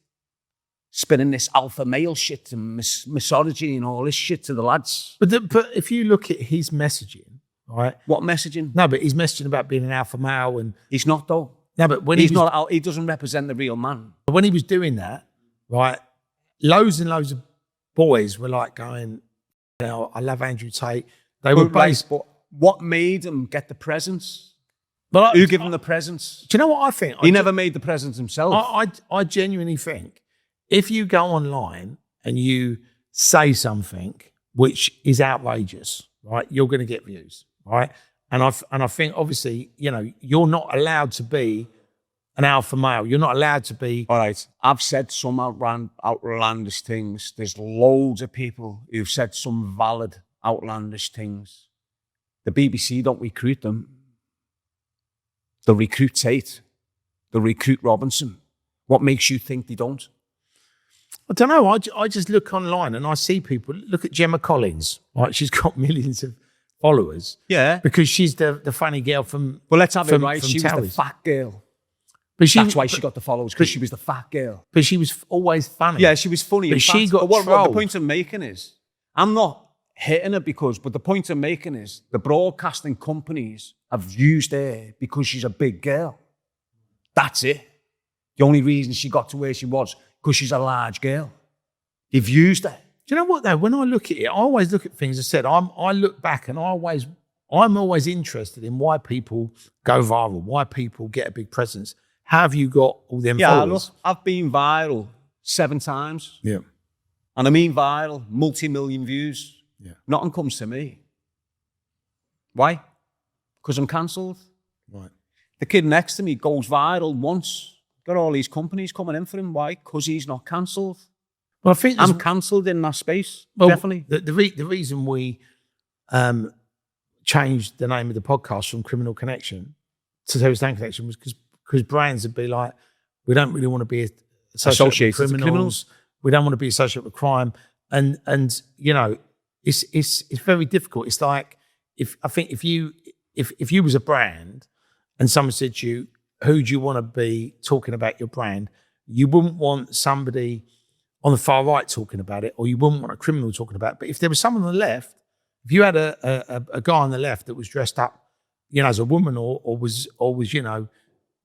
spinning this alpha male shit and misogyny and all this shit to the lads. But if you look at his messaging, right? What messaging? No, but he's messaging about being an alpha male, and he's not though. No, but when he's not out, he doesn't represent the real man. But when he was doing that, right, loads and loads of boys were like going, you know, I love Andrew Tate. They were based. But what made him get the presents? But who gave him the presents? Do you know what I think? He never made the presents himself. I genuinely think if you go online and you say something which is outrageous, right, you're going to get views, right? And I think obviously, you know, you're not allowed to be an alpha male. You're not allowed to be. All right. I've said some outlandish things. There's loads of people who've said some valid outlandish things. The BBC don't recruit them. They'll recruit Tate. They'll recruit Robinson. What makes you think they don't? I don't know. I just look online and I see people. Look at Gemma Collins. Right, she's got millions of followers. Yeah. Because she's the funny girl from. Well, let's have it right. She was the fat girl. But that's why she got the followers, because she was the fat girl. But she was always funny. Yeah, she was funny. But she got what trolled. The point I'm making is, I'm not hitting her but the point I'm making is, the broadcasting companies have used her because she's a big girl. That's it. The only reason she got to where she was, because she's a large girl. They've used her. Do you know what though? When I look at it, I always look at things. I said, I look back and I'm always interested in why people go viral, why people get a big presence. How have you got all them followers? Look, I've been viral 7 times. Yeah. And I mean viral, multi-million views. Yeah. Nothing comes to me. Why? Because I'm cancelled. Right. The kid next to me goes viral once. Got all these companies coming in for him. Why? Because he's not cancelled. Well, I think I'm cancelled in that space. Well, definitely. The reason we changed the name of the podcast from Criminal Connection to Terrorist and Connection was because brands would be like, we don't really want to be associated with criminals. We don't want to be associated with crime. And you know, it's very difficult. It's like, if you was a brand and someone said to you, who do you want to be talking about your brand? You wouldn't want somebody on the far right talking about it, or you wouldn't want a criminal talking about it. But if there was someone on the left, if you had a guy on the left that was dressed up, you know, as a woman or was, you know,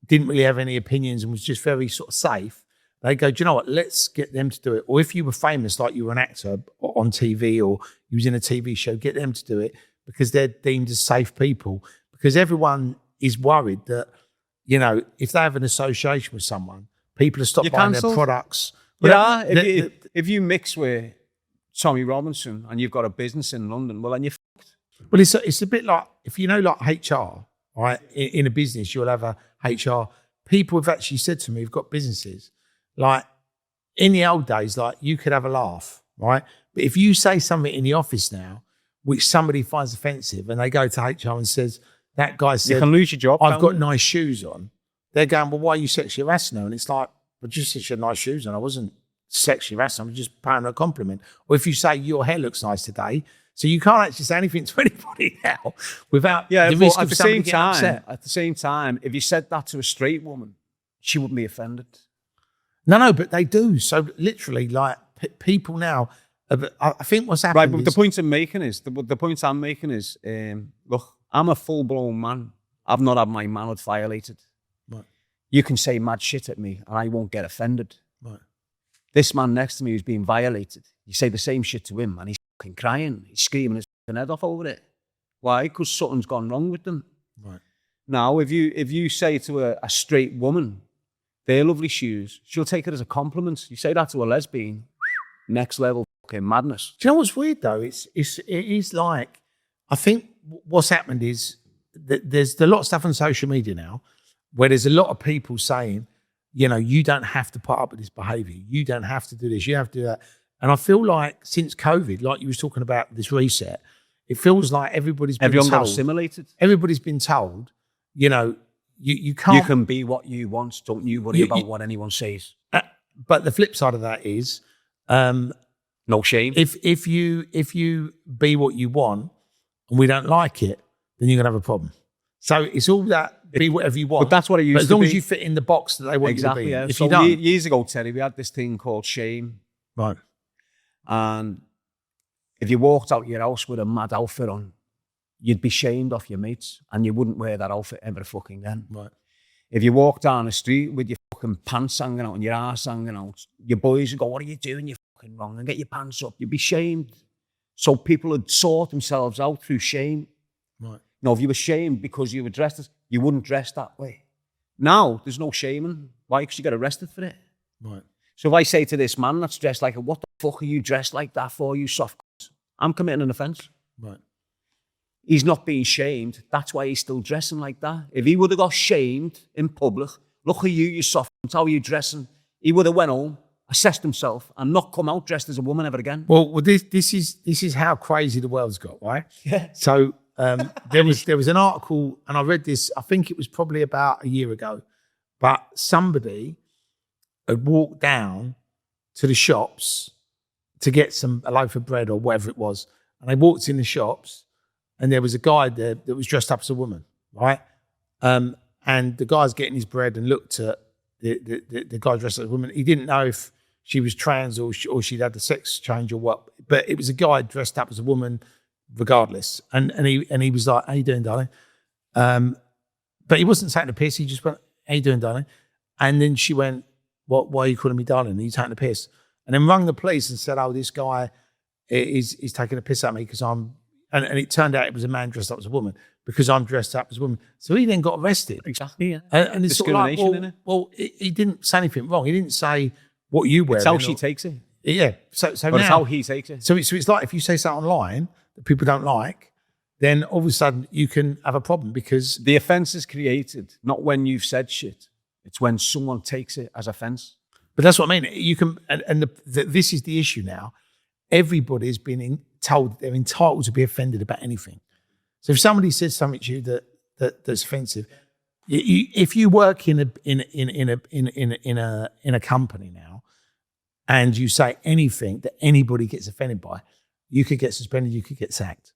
didn't really have any opinions and was just very sort of safe, they go, do you know what, let's get them to do it. Or if you were famous, like you were an actor on TV or you was in a TV show, get them to do it, because they're deemed as safe people. Because everyone is worried that, you know, if they have an association with someone, people have stopped buying their products. Yeah, if you mix with Tommy Robinson and you've got a business in London, well, then you're fucked. Well, it's a bit like, if you know, like HR, right? In a business, you'll have a HR. People have actually said to me, who've got businesses, like in the old days, like you could have a laugh, right? But if you say something in the office now, which somebody finds offensive, and they go to HR and says, that guy said, you can lose your job. I've got nice shoes on. They're going, well, why are you sexually harassing her? And it's like, but just said she had nice shoes on. I wasn't sexually harassing. I was just paying her a compliment. Or if you say your hair looks nice today, so you can't actually say anything to anybody now without the risk of somebody getting upset. At the same time, if you said that to a straight woman, she wouldn't be offended. No, but they do. So literally, like people now, I think what's happening. Right, but the point I'm making is, look, I'm a full-blown man. I've not had my manhood violated. Right. You can say mad shit at me and I won't get offended. Right. This man next to me who's being violated, you say the same shit to him and he's fucking crying. He's screaming his fucking head off over it. Why? Because something's gone wrong with them. Right. Now, if you say to a straight woman, they're lovely shoes, she'll take it as a compliment. You say that to a lesbian, next level fucking madness. Do you know what's weird though? It is like, I think what's happened is that there's a lot of stuff on social media now where there's a lot of people saying, you know, you don't have to put up with this behaviour. You don't have to do this. You have to do that. And I feel like since COVID, like you was talking about this reset, it feels like everybody's been Everyone told. got assimilated. Everybody's been told, you know, you can't. You can be what you want. Don't you worry about what anyone says. But the flip side of that is, no shame. If you be what you want and we don't like it, then you're gonna have a problem. So it's all that be whatever you want. But that's what it used to be. As long as you fit in the box that they want you to be. Yeah. If so you don't, years ago, Terry, we had this thing called shame. Right. And if you walked out your house with a mad outfit on, you'd be shamed off your mates and you wouldn't wear that outfit ever fucking again. Right. If you walked down the street with your fucking pants hanging out and your ass hanging out, your boys would go, what are you doing? You're fucking wrong, and get your pants up. You'd be shamed. So people would sort themselves out through shame. Right. You know, if you were shamed because you were dressed as, you wouldn't dress that way. Now, there's no shaming. Why? Because you got arrested for it. Right. So if I say to this man that's dressed like, what the fuck are you dressed like that for, you soft c***? I'm committing an offence. Right. He's not being shamed. That's why he's still dressing like that. If he would have got shamed in public, look at you, you soft, how are you dressing? He would have went home, assessed himself, and not come out dressed as a woman ever again. Well, this is how crazy the world's got, right? Yeah. So there was an article, and I read this. I think it was probably about a year ago, but somebody had walked down to the shops to get a loaf of bread or whatever it was, and they walked in the shops, and there was a guy there that was dressed up as a woman, right? And the guy's getting his bread and looked at the guy dressed as a woman. He didn't know if she was trans or she'd had the sex change or what, but it was a guy dressed up as a woman regardless. And he was like, "How you doing, darling?" But he wasn't taking the piss. He just went, "How you doing, darling?" And then she went, why are you calling me darling? Are you taking the piss? And then rang the police and said, "Oh, this guy is taking a piss at me because I'm..." And it turned out it was a man dressed up as a woman because I'm dressed up as a woman. So he then got arrested. Exactly, yeah. And it's sort of like, discrimination, well, he didn't say anything wrong. He didn't say what you wear. It's how she takes it. Yeah. So But now, it's how he takes it. So it's like if you say something online that people don't like, then all of a sudden you can have a problem because... The offence is created, not when you've said shit. It's when someone takes it as offence. But that's what I mean. You can, and this is the issue now. Everybody's been told they're entitled to be offended about anything. So if somebody says something to you that's offensive, if you work in a company now, and you say anything that anybody gets offended by, you could get suspended, you could get sacked,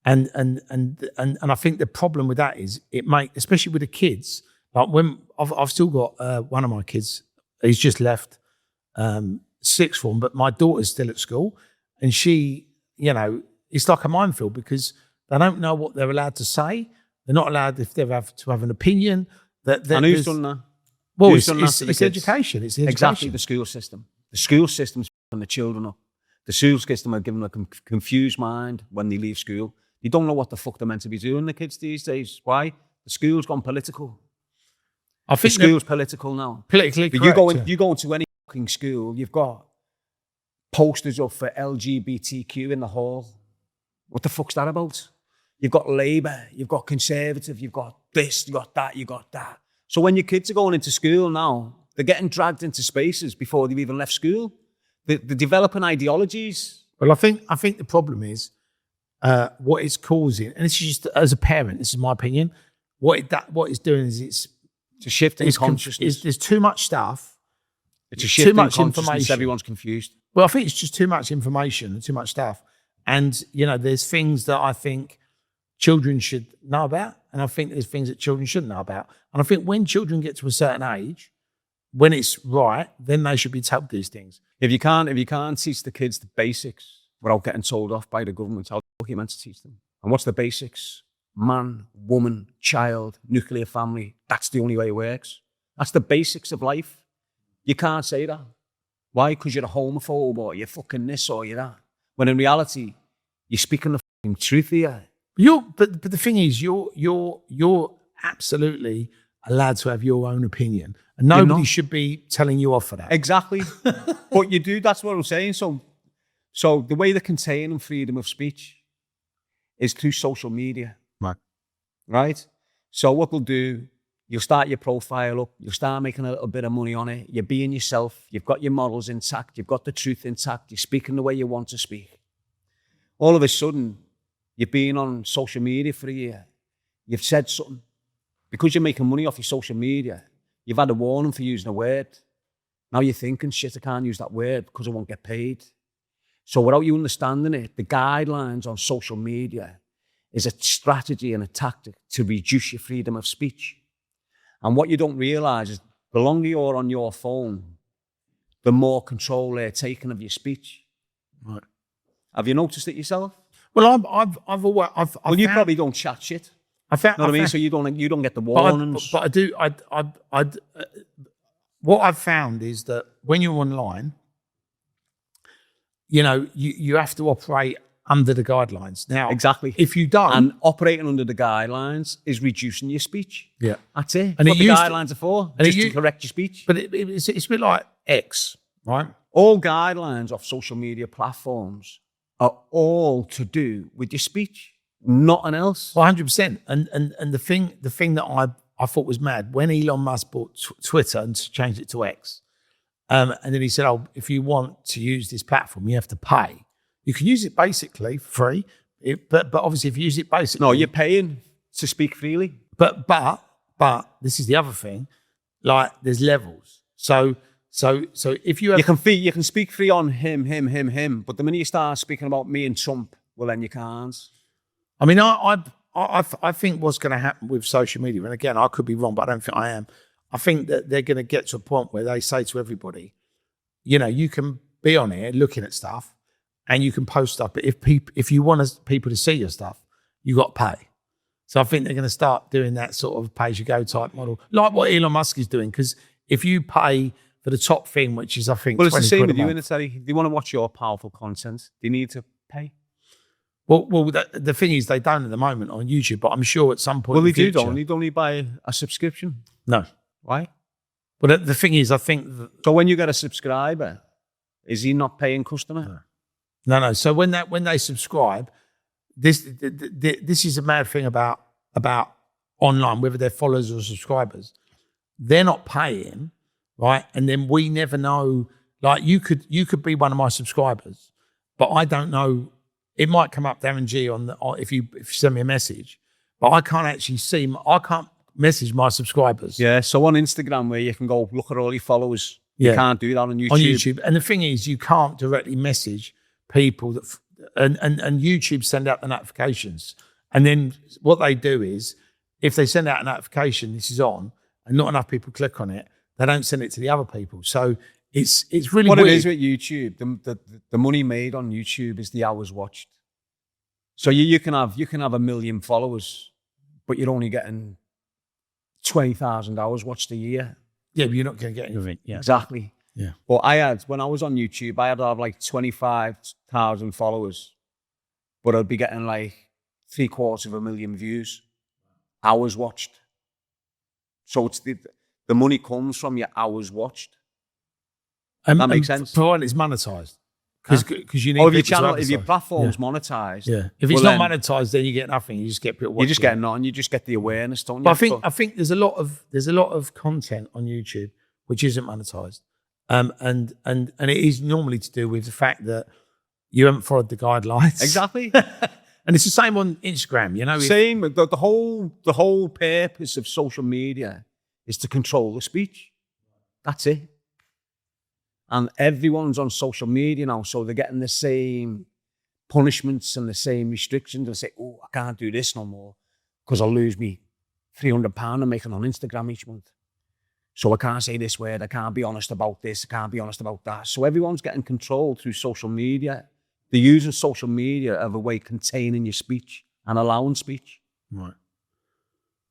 and I think the problem with that is especially with the kids. Like when I've still got one of my kids, he's just left sixth form, but my daughter's still at school, and she, it's like a minefield because they don't know what they're allowed to say. They're not allowed if they have to have an opinion. And who's done that? Well, it's education. It's the education. Exactly, the school system. The school system's f***ing the children up. The school system are giving them a confused mind when they leave school. They don't know what the fuck they're meant to be doing, the kids these days. Why? The school's gone political. I think the school's political now. Politically but correct. you go into any fucking school, you've got posters up for LGBTQ in the hall. What the fuck's that about? You've got Labour, you've got Conservative, you've got this, you've got that, you've got that. So when your kids are going into school now, they're getting dragged into spaces before they've even left school. They're developing ideologies. Well, I think the problem is what it's causing, and this is just as a parent, this is my opinion, what it's doing is it's a shift in consciousness. There's too much stuff. It's a shift in consciousness. Everyone's confused. Well, I think it's just too much information and too much stuff. And, there's things that I think children should know about, and I think there's things that children shouldn't know about. And I think when children get to a certain age, when it's right, then they should be told these things. If you can't teach the kids the basics without getting told off by the government, how the fuck are you meant to teach them? And what's the basics? Man, woman, child, nuclear family. That's the only way it works. That's the basics of life. You can't say that. Why? Because you're a homophobe or you're fucking this or you're that. When in reality, you're speaking the fucking truth here. But the thing is, you're absolutely allowed to have your own opinion, and nobody should be telling you off for that. Exactly. But you do. That's what I'm saying. So the way they're containing freedom of speech is through social media. Right? So what they'll do, you'll start your profile up, you'll start making a little bit of money on it, you're being yourself, you've got your morals intact, you've got the truth intact, you're speaking the way you want to speak. All of a sudden, you've been on social media for a year, you've said something. Because you're making money off your social media, you've had a warning for using a word. Now you're thinking, shit, I can't use that word because I won't get paid. So without you understanding it, the guidelines on social media is a strategy and a tactic to reduce your freedom of speech. And what you don't realise is the longer you're on your phone, the more control they're taking of your speech. Right. Have you noticed it yourself? Well, I've always... Well, you probably don't chat shit. I found, know what I mean? So you don't get the warnings. But I do. What I've found is that when you're online, you have to operate under the guidelines. Now, exactly. If you don't, and operating under the guidelines is reducing your speech. Yeah, that's it. And what the guidelines are for, just to correct your speech. But it's a bit like X, right? All guidelines of social media platforms are all to do with your speech. Nothing else. Well, 100%. And the thing that I thought was mad when Elon Musk bought Twitter and changed it to X. And then he said, "Oh, if you want to use this platform, you have to pay. You can use it basically free, but obviously if you use it basically, No, you're paying to speak freely. But this is the other thing. Like there's levels. So if you have, You can speak free on him, but the minute you start speaking about me and Trump, well then you can't. I mean, I think what's going to happen with social media, and again, I could be wrong, but I don't think I am. I think that they're going to get to a point where they say to everybody, you know, you can be on here looking at stuff and you can post stuff, but if you want people to see your stuff, you got to pay. So I think they're going to start doing that sort of pay-as-you-go type model, like what Elon Musk is doing. Because if you pay for the top thing, which is, I think, well, it's the same with you, month, and it's if you want to watch your powerful content, do you need to pay? Well, the thing is, they don't at the moment on YouTube, but I'm sure at some point. Well, in the they do, future, don't. You only buy a subscription. No. Why? Well, the thing is, I think. So when you get a subscriber, is he not paying customer? No. So when they subscribe, this is a mad thing about online, whether they're followers or subscribers, they're not paying, right? And then we never know. Like you could be one of my subscribers, but I don't know. It might come up Darren Gee if you send me a message, but I can't actually see. I can't message my subscribers. Yeah. So on Instagram, where you can go look at all your followers, you can't do that on YouTube. On YouTube, and the thing is, you can't directly message people that, and YouTube send out the notifications, and then what they do is, if they send out a notification, this is on, and not enough people click on it, they don't send it to the other people. So it's really what weird. it is with YouTube. The money made on YouTube is the hours watched. So you can have 1 million followers, but you're only getting 20,000 hours watched a year. Yeah, but you're not going to get anything. Yeah, exactly. Yeah. But when I was on YouTube, I had to have like 25,000 followers, but I'd be getting like 750,000 views, hours watched. So it's the money comes from your hours watched. That makes sense. Provided it's monetized. Because you need if your platform's monetized. Yeah. If it's not monetized, then you get nothing. You just get people watching. You just get nothing. You just get the awareness, don't you? But I think there's a lot of content on YouTube which isn't monetized. And it is normally to do with the fact that you haven't followed the guidelines. Exactly. And it's the same on Instagram, you know. Same. The whole purpose of social media is to control the speech. That's it. And everyone's on social media now, so they're getting the same punishments and the same restrictions. They say, "Oh, I can't do this no more because I'll lose me £300 I'm making on Instagram each month. So I can't say this word. I can't be honest about this. I can't be honest about that." So everyone's getting controlled through social media. They're using social media as a way of containing your speech and allowing speech. Right.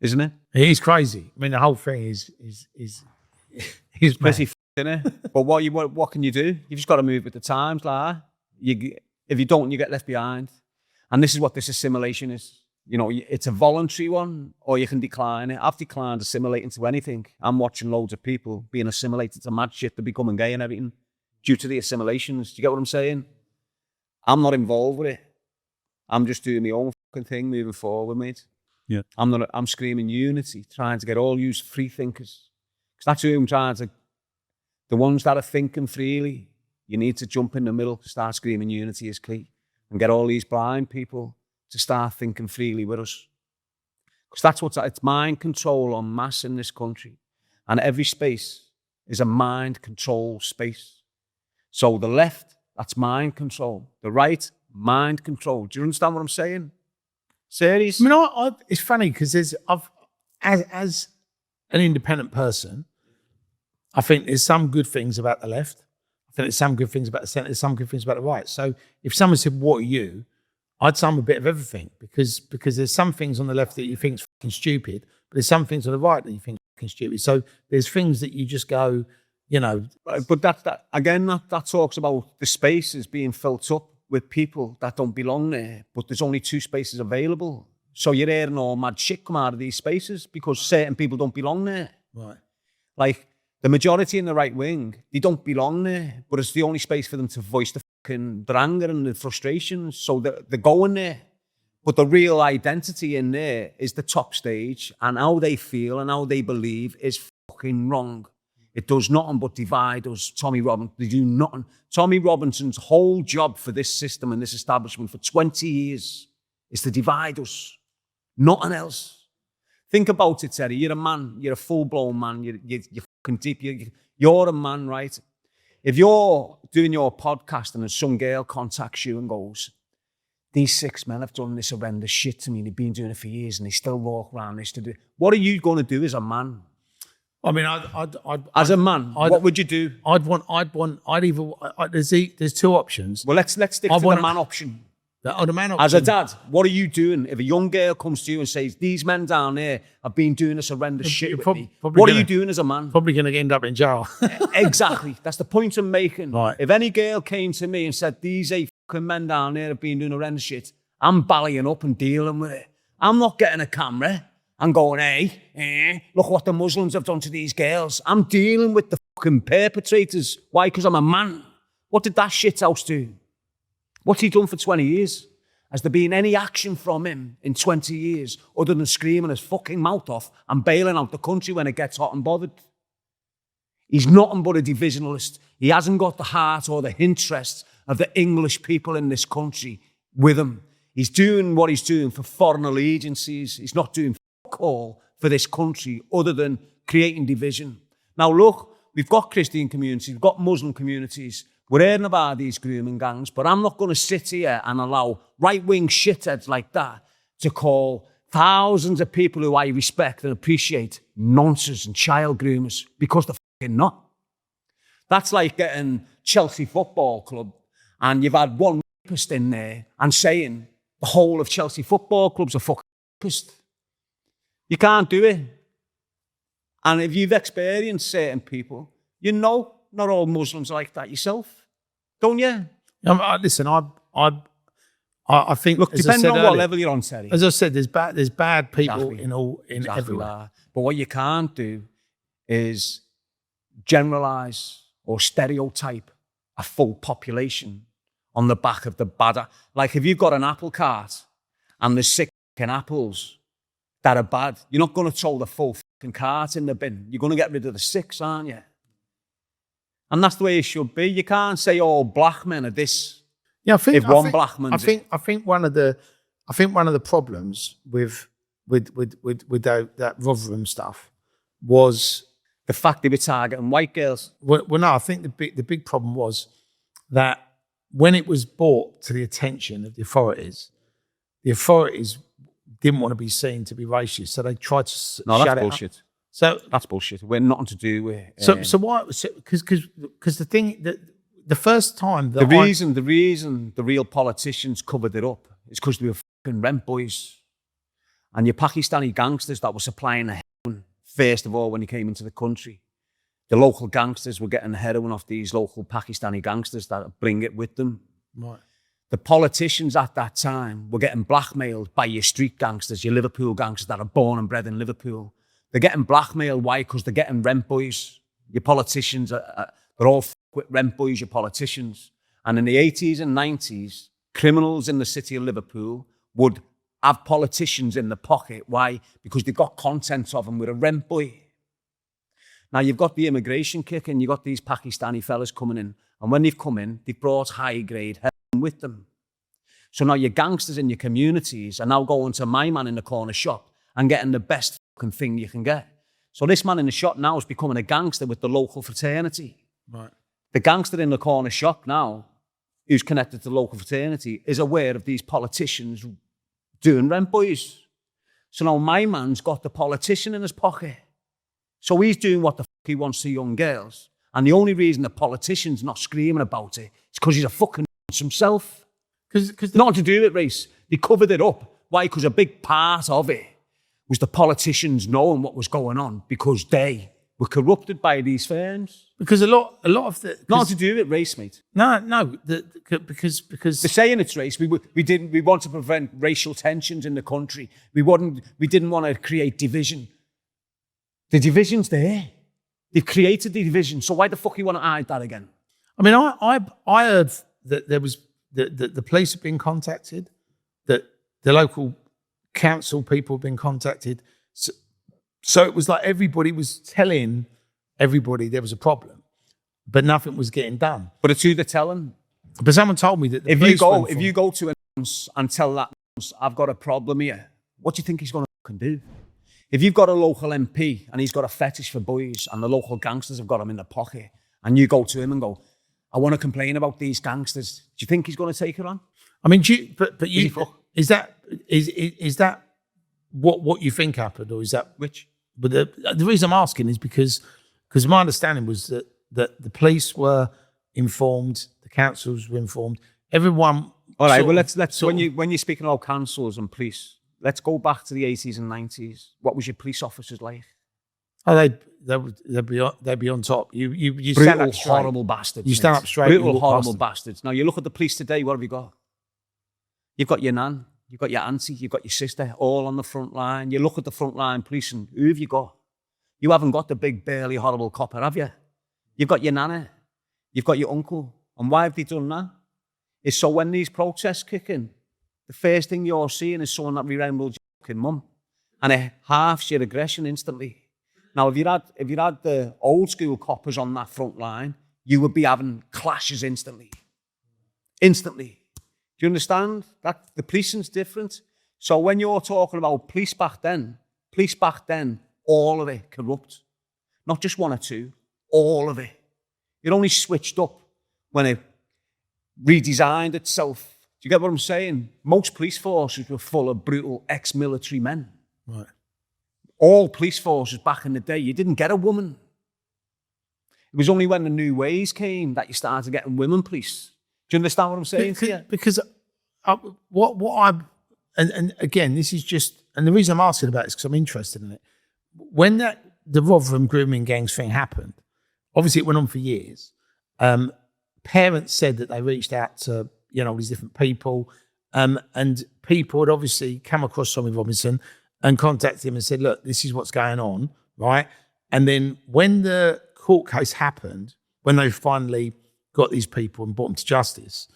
Isn't it? It is crazy. I mean, the whole thing is pretty isn't it? But what can you do? You've just got to move with the times, like if you don't, you get left behind. And this is what this assimilation is. You know, it's a voluntary one, or you can decline it. I've declined assimilating to anything. I'm watching loads of people being assimilated to mad shit, they're becoming gay and everything due to the assimilations. Do you get what I'm saying? I'm not involved with it. I'm just doing my own fucking thing, moving forward, mate. Yeah. I'm screaming unity, trying to get all you free thinkers. Because that's who I'm trying to. The ones that are thinking freely, you need to jump in the middle, start screaming unity is key, and get all these blind people to start thinking freely with us. Because that's it's mind control en masse in this country. And every space is a mind control space. So the left, that's mind control. The right, mind control. Do you understand what I'm saying? Serious? I mean, it's funny because as an independent person, I think there's some good things about the left. I think there's some good things about the centre. There's some good things about the right. So if someone said, "What are you?" I'd say I'm a bit of everything because there's some things on the left that you think is fucking stupid, but there's some things on the right that you think is fucking stupid. So there's things that you just go, you know. But that talks about the spaces being filled up with people that don't belong there, but there's only 2 spaces available. So you're hearing all mad shit come out of these spaces because certain people don't belong there. Right. Like the majority in the right wing, they don't belong there, but it's the only space for them to voice their anger and the frustrations. So they're going there. But the real identity in there is the top stage, and how they feel and how they believe is fucking wrong. It does nothing but divide us. Tommy Robinson, they do nothing. Tommy Robinson's whole job for this system and this establishment for 20 years is to divide us. Nothing else. Think about it, Terry. You're a man. You're a full-blown man. You're fucking deep. You're a man, right? If you're doing your podcast and some girl contacts you and goes, these 6 men have done this horrendous shit to me, and they've been doing it for years, and they still walk around this to do. What are you going to do as a man? I mean, as a man, what would you do? There's two options. Well, let's stick to the man option. The man option. As a dad, what are you doing if a young girl comes to you and says, these men down there have been doing this horrendous shit with me? What are you doing as a man? Probably going to end up in jail. Exactly. That's the point I'm making. Right. If any girl came to me and said, these 8 fucking men down there have been doing horrendous shit, I'm ballying up and dealing with it. I'm not getting a camera and going, hey, look what the Muslims have done to these girls. I'm dealing with the fucking perpetrators. Why? Because I'm a man. What did that shit house do? What's he done for 20 years? Has there been any action from him in 20 years other than screaming his fucking mouth off and bailing out the country when it gets hot and bothered? He's nothing but a divisionalist. He hasn't got the heart or the interest of the English people in this country with him. He's doing what he's doing for foreign allegiances. He's not doing fuck all for this country other than creating division. Now look, we've got Christian communities, we've got Muslim communities. We're hearing about these grooming gangs, but I'm not going to sit here and allow right-wing shitheads like that to call thousands of people who I respect and appreciate nonsense and child groomers, because they're fucking not. That's like getting Chelsea Football Club and you've had one rapist in there and saying the whole of Chelsea Football Club's a fucking rapist. You can't do it. And if you've experienced certain people, you know not all Muslims are like that yourself. Don't you? Listen, I think. Look, depending on what level you're on, Terry. As I said, there's bad people everywhere. But what you can't do is generalize or stereotype a full population on the back of the bad. Like if you've got an apple cart and there's 6 apples that are bad, you're not going to throw the full fucking cart in the bin. You're going to get rid of the 6, aren't you? And that's the way it should be. You can't say all black men are this. Yeah, I think black man. I think one of the problems with that Rotherham stuff was the fact they were targeting white girls. Well, no, I think the big problem was that when it was brought to the attention of the authorities didn't want to be seen to be racist, so they tried to shut it up. No, that's bullshit. So that's bullshit. We're nothing to do with. So why? Because the thing that the first time that the reason the real politicians covered it up is because they were fucking rent boys, and your Pakistani gangsters that were supplying the heroin first of all when he came into the country. The local gangsters were getting the heroin off these local Pakistani gangsters that bring it with them. Right. The politicians at that time were getting blackmailed by your street gangsters, your Liverpool gangsters that are born and bred in Liverpool. They're getting blackmailed. Why? Because they're getting rent boys. Your politicians, they're all with rent boys, your politicians. And in the 80s and 90s, criminals in the city of Liverpool would have politicians in the pocket. Why? Because they got content of them with a rent boy. Now, you've got the immigration kick and you've got these Pakistani fellas coming in. And when they've come in, they've brought high-grade heroin with them. So now your gangsters in your communities are now going to my man in the corner shop and getting the best fucking thing you can get. So this man in the shop now is becoming a gangster with the local fraternity. Right. The gangster in the corner shop now, who's connected to the local fraternity, is aware of these politicians doing rent boys. So now my man's got the politician in his pocket. So he's doing what the fuck he wants to young girls. And the only reason the politician's not screaming about it is because he's a fucking himself. Because nothing to do with race. They covered it up. Why? Because a big part of it was the politicians knowing what was going on because they were corrupted by these firms. Because a lot of the nothing to do with race, mate. No, because they're saying it's race. We want to prevent racial tensions in the country. We didn't want to create division. The division's there. They've created the division. So why the fuck you want to hide that again? I mean, I heard that there was the police had been contacted, that the local council people have been contacted. So it was like everybody was telling everybody there was a problem, but nothing was getting done. But it's who they're telling. But someone told me that if you go to an nonce and tell that nonce, I've got a problem here, what do you think he's going to fucking do? If you've got a local MP and he's got a fetish for boys and the local gangsters have got him in the pocket, and you go to him and go, I want to complain about these gangsters, do you think he's going to take it on? I mean, is that what you think happened, or is that which? But the reason I'm asking is because my understanding was that the police were informed, the councils were informed, everyone. All right, well let's when you're speaking about councils and police, let's go back to the 80s and 90s. What was your police officers like? Oh, they'd be on top. You brutal, stand up straight. Horrible bastards. You stand up straight. Brutal, horrible bastards. Now you look at the police today. What have you got? You've got your nan, you've got your auntie, you've got your sister, all on the front line. You look at the front line police, and who have you got? You haven't got the big, burly, horrible copper, have you? You've got your nana, you've got your uncle. And why have they done that? It's so when these protests kick in, the first thing you're seeing is someone that resembles your fucking mum, and it halves your aggression instantly. Now, if you had the old school coppers on that front line, you would be having clashes instantly. Instantly. Do you understand? That the policing's different. So when you're talking about police back then, all of it corrupt. Not just one or two, all of it. It only switched up when it redesigned itself. Do you get what I'm saying? Most police forces were full of brutal ex-military men. Right. All police forces back in the day, you didn't get a woman. It was only when the new ways came that you started getting women police. Do you understand what I'm saying? Because and again, this is just, and the reason I'm asking about it is because I'm interested in it. When the Rotherham grooming gangs thing happened, obviously it went on for years. Parents said that they reached out to all these different people, and people had obviously come across Tommy Robinson and contacted him and said, look, this is what's going on, right? And then when the court case happened, when they finally got these people and brought them to justice,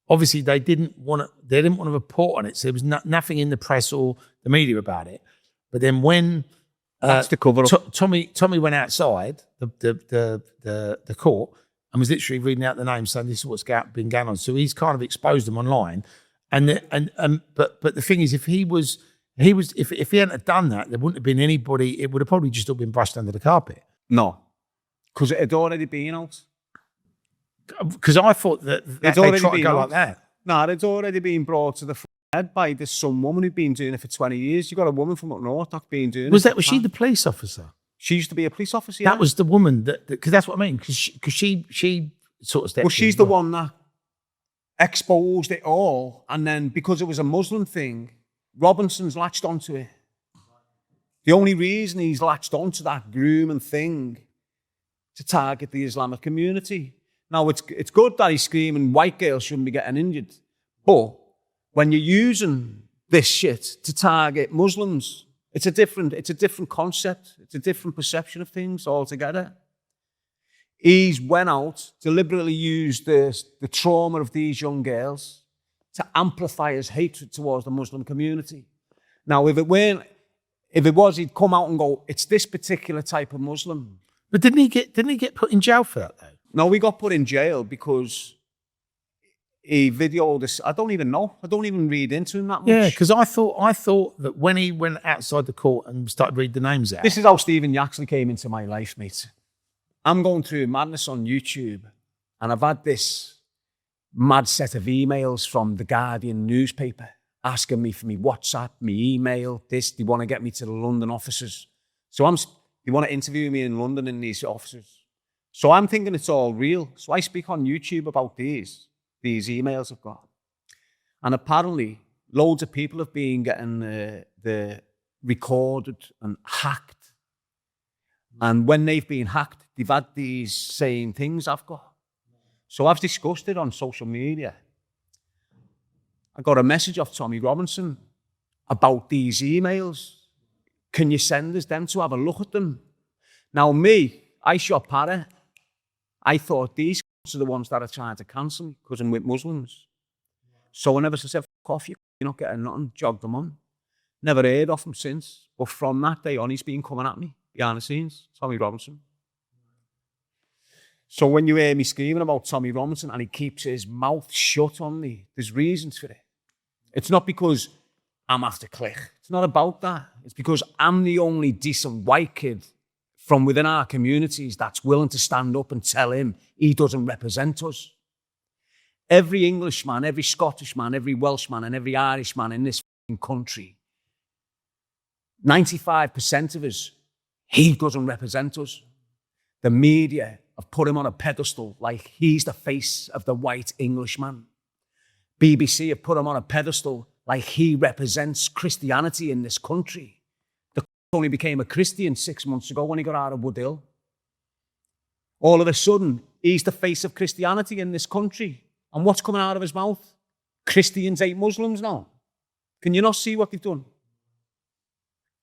obviously they didn't want to report on it. So there was nothing in the press or the media about it. But then when that's the cover up. Tommy went outside the court and was literally reading out the names, saying this is what's been going on. So he's kind of exposed them online. But the thing is, if he hadn't have done that, there wouldn't have been anybody. It would have probably just all been brushed under the carpet. No, because it had already been out. Because I thought that they tried to go like that. No, it's already been brought to the head by this some woman who'd been doing it for 20 years. You got a woman from up north that's been doing it. Was she the police officer? She used to be a police officer. Yeah. That was the woman because that's what I mean. Because she sort of stepped. Well, she's the one that exposed it all, and then because it was a Muslim thing, Robinson's latched onto it. The only reason he's latched onto that grooming thing to target the Islamic community. Now, it's good that he's screaming white girls shouldn't be getting injured. But when you're using this shit to target Muslims, it's a different concept. It's a different perception of things altogether. He's went out, deliberately used the trauma of these young girls to amplify his hatred towards the Muslim community. Now, if it was, he'd come out and go, it's this particular type of Muslim. But didn't he get put in jail for that though? No, he got put in jail because he videoed this. I don't even know. I don't even read into him that much. Yeah, because I thought that when he went outside the court and started reading the names out. This is how Stephen Yaxley came into my life, mate. I'm going through madness on YouTube, and I've had this mad set of emails from the Guardian newspaper asking me for me WhatsApp, me email, this. They want to get me to the London offices. So they want to interview me in London in these offices. So I'm thinking it's all real. So I speak on YouTube about these emails I've got. And apparently, loads of people have been getting the recorded and hacked. And when they've been hacked, they've had these same things I've got. So I've discussed it on social media. I got a message off Tommy Robinson about these emails. Can you send us them to have a look at them? Now I shot Para. I thought these are the ones that are trying to cancel me because I'm with Muslims. So I never said, fuck off, you you're not getting nothing, jogged him on. Never heard of him since. But from that day on, he's been coming at me behind the scenes, Tommy Robinson. So when you hear me screaming about Tommy Robinson and he keeps his mouth shut on me, there's reasons for it. It's not because I'm after click. It's not about that. It's because I'm the only decent white kid from within our communities that's willing to stand up and tell him he doesn't represent us. Every Englishman, every Scottishman, every Welshman and every Irishman in this country, 95% of us, he doesn't represent us. The media have put him on a pedestal like he's the face of the white Englishman. BBC have put him on a pedestal like he represents Christianity in this country. The only became a Christian 6 months ago when he got out of Woodhill. All of a sudden, he's the face of Christianity in this country. And what's coming out of his mouth? Christians hate Muslims now. Can you not see what they've done?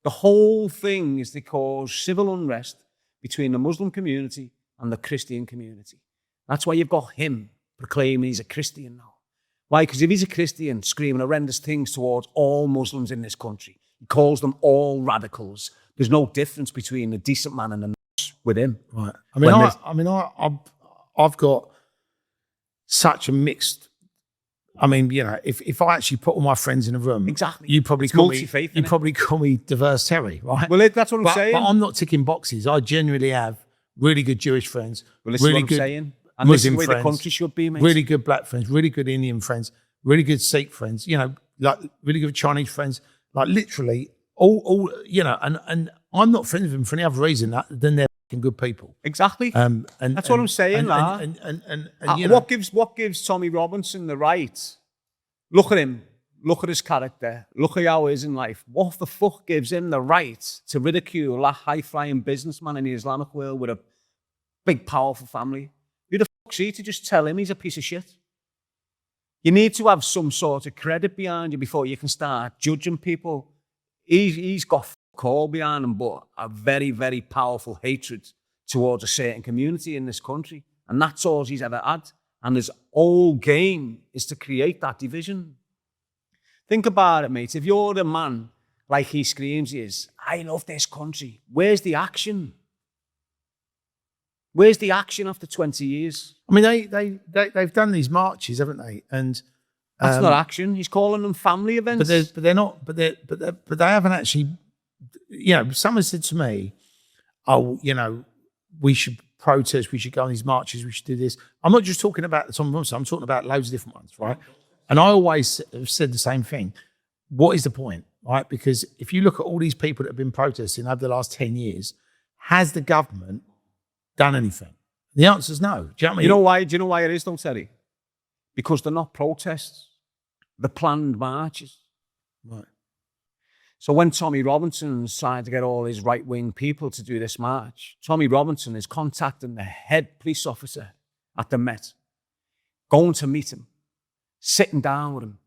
The whole thing is to cause civil unrest between the Muslim community and the Christian community. That's why you've got him proclaiming he's a Christian now. Why? Because if he's a Christian screaming horrendous things towards all Muslims in this country, he calls them all radicals. There's no difference between a decent man and a nuts with him. Right. I've got such a mixed. I mean, you know, if I actually put all my friends in a room, exactly, you probably call me diverse Terry, right? Well, that's what I'm saying. But I'm not ticking boxes. I genuinely have really good Jewish friends. Well, this really is what I'm saying. And Muslim this is the way friends, the country should be, mate. Really good black friends, really good Indian friends, really good Sikh friends, you know, like really good Chinese friends, like literally all you know, and I'm not friends with them for any other reason than they're fucking good people. Exactly. And that's what I'm saying, you know, what gives Tommy Robinson the right? Look at him. Look at his character. Look at how he is in life. What the fuck gives him the right to ridicule a high-flying businessman in the Islamic world with a big, powerful family? Who the fuck's he to just tell him he's a piece of shit? You need to have some sort of credit behind you before you can start judging people. He's got fuck all behind him, but a very, very powerful hatred towards a certain community in this country. And that's all he's ever had. And his whole game is to create that division. Think about it, mate. If you're the man like he screams he is, I love this country, where's the action? Where's the action after 20 years? I mean, they've done these marches, haven't they? And that's not action. He's calling them family events. But they're not. But they haven't actually. You know, someone said to me, "Oh, you know, we should protest. We should go on these marches. We should do this." I'm not just talking about the Tom Robinson. I'm talking about loads of different ones, right? And I always have said the same thing. What is the point, right? Because if you look at all these people that have been protesting over the last 10 years, has the government done anything? The answer is no. Do you know what I mean? Do you know why it is, though, Terry? Because they're not protests. They're planned marches. Right. So when Tommy Robinson's trying to get all his right-wing people to do this march, Tommy Robinson is contacting the head police officer at the Met, going to meet him, sitting down with him,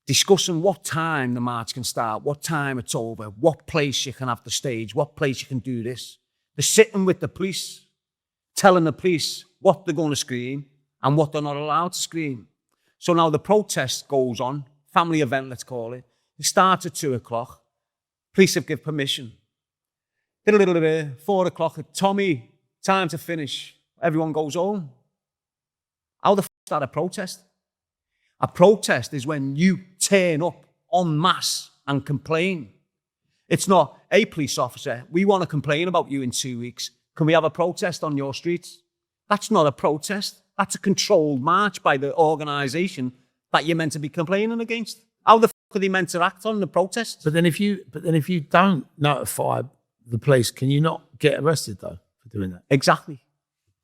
discussing what time the march can start, what time it's over, what place you can have the stage, what place you can do this. They're sitting with the police, telling the police what they're going to scream and what they're not allowed to scream. So now the protest goes on, family event, let's call it. It starts at 2:00. Police have given permission. 4 o'clock, Tommy, time to finish. Everyone goes home. How the f*** is that a protest? A protest is when you turn up en masse and complain. It's not, hey, police officer, we want to complain about you in 2 weeks. Can we have a protest on your streets? That's not a protest. That's a controlled march by the organisation that you're meant to be complaining against. How the f*** are they meant to act on the protest? But then if you don't notify the police, can you not get arrested though for doing that? Exactly.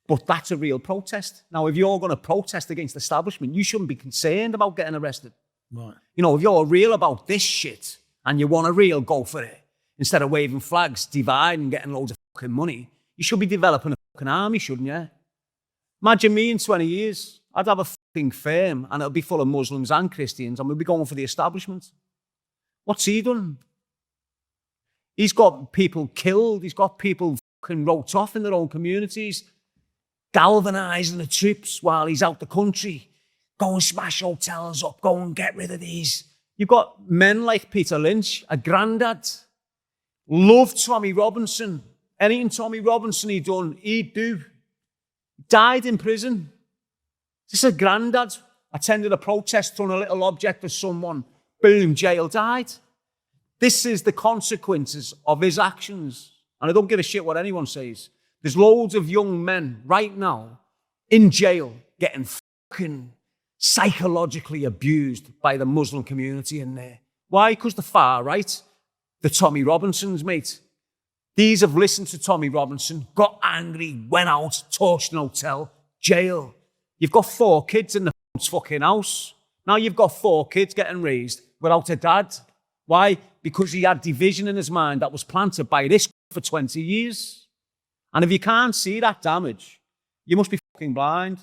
But that's a real protest. Now, if you're going to protest against the establishment, you shouldn't be concerned about getting arrested. Right. You know, if you're real about this shit and you want a real go for it, instead of waving flags, dividing and getting loads of fucking money, you should be developing a fucking army, shouldn't you? Imagine me in 20 years. I'd have a fucking firm and it'll be full of Muslims and Christians and we'll be going for the establishment. What's he done? He's got people killed. He's got people fucking wrote off in their own communities, galvanising the troops while he's out the country. Go and smash hotels up. Go and get rid of these, You've got men like Peter Lynch, a granddad, loved Tommy Robinson. Anything Tommy Robinson he'd done, he'd do. Died in prison. This is a granddad. Attended a protest, thrown a little object at someone. Boom, jail, died. This is the consequences of his actions. And I don't give a shit what anyone says. There's loads of young men right now in jail getting fucking psychologically abused by the Muslim community in there. Why? Because the far right, the Tommy Robinsons, mate. These have listened to Tommy Robinson, got angry, went out, torched an hotel, jail. You've got 4 kids in the fucking house. Now you've got 4 kids getting raised without a dad. Why? Because he had division in his mind that was planted by this for 20 years. And if you can't see that damage, you must be fucking blind.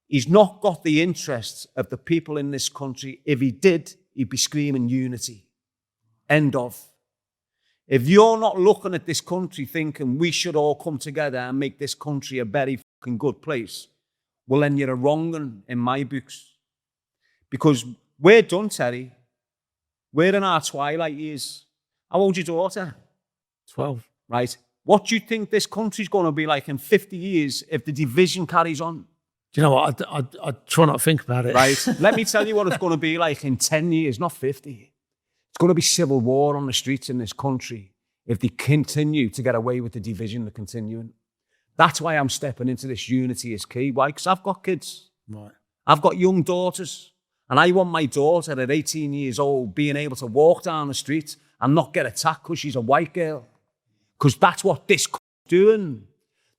He's not got the interests of the people in this country. If he did, he'd be screaming unity. End of. If you're not looking at this country thinking we should all come together and make this country a very fucking good place, well, then you're a wrong'un in my books. Because we're done, Terry. We're in our twilight years. How old's your daughter? 12. Right. What do you think this country's going to be like in 50 years if the division carries on? Do you know what? I try not to think about it. Right. Let me tell you what it's going to be like in 10 years, not 50. It's going to be civil war on the streets in this country if they continue to get away with the division they're continuing. That's why I'm stepping into this unity is key. Why? Because I've got kids. Right. I've got young daughters. And I want my daughter at 18 years old being able to walk down the street and not get attacked because she's a white girl. Because that's what this is doing.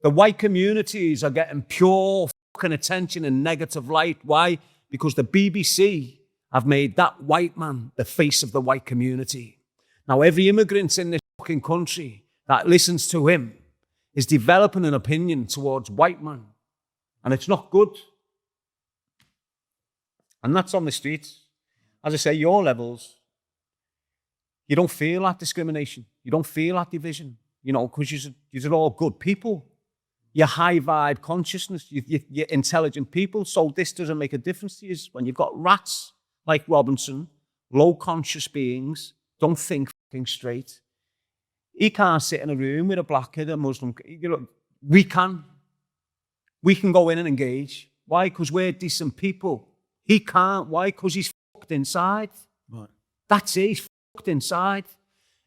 The white communities are getting pure fucking attention in negative light. Why? Because the BBC have made that white man the face of the white community. Now, every immigrant in this fucking country that listens to him is developing an opinion towards white man. And it's not good. And that's on the streets. As I say, your levels, you don't feel that discrimination. You don't feel that division, you know, because you're all good people. You're high vibe consciousness. You're intelligent people. So this doesn't make a difference to you. When you've got rats like Robinson, low conscious beings, don't think fucking straight. He can't sit in a room with a black kid, a Muslim. You know, we can. We can go in and engage. Why? Because we're decent people. He can't. Why? Because he's fucked inside. Right. That's it. He's fucked inside.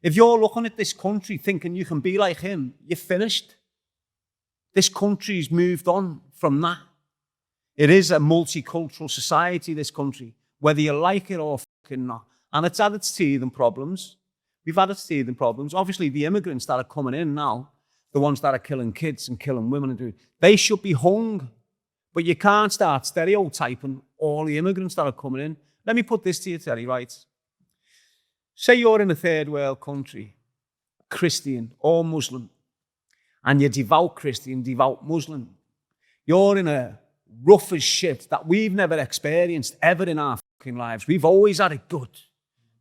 If you're looking at this country thinking you can be like him, you're finished. This country's moved on from that. It is a multicultural society, this country, whether you like it or fucking not. And it's had its teething problems. We've had its teething problems. Obviously, the immigrants that are coming in now, the ones that are killing kids and killing women, and doing, they should be hung. But you can't start stereotyping all the immigrants that are coming in. Let me put this to you, Terry, right? Say you're in a third world country, Christian or Muslim, and you're devout Christian, devout Muslim. You're in a rough as shit that we've never experienced ever in our fucking lives. We've always had it good.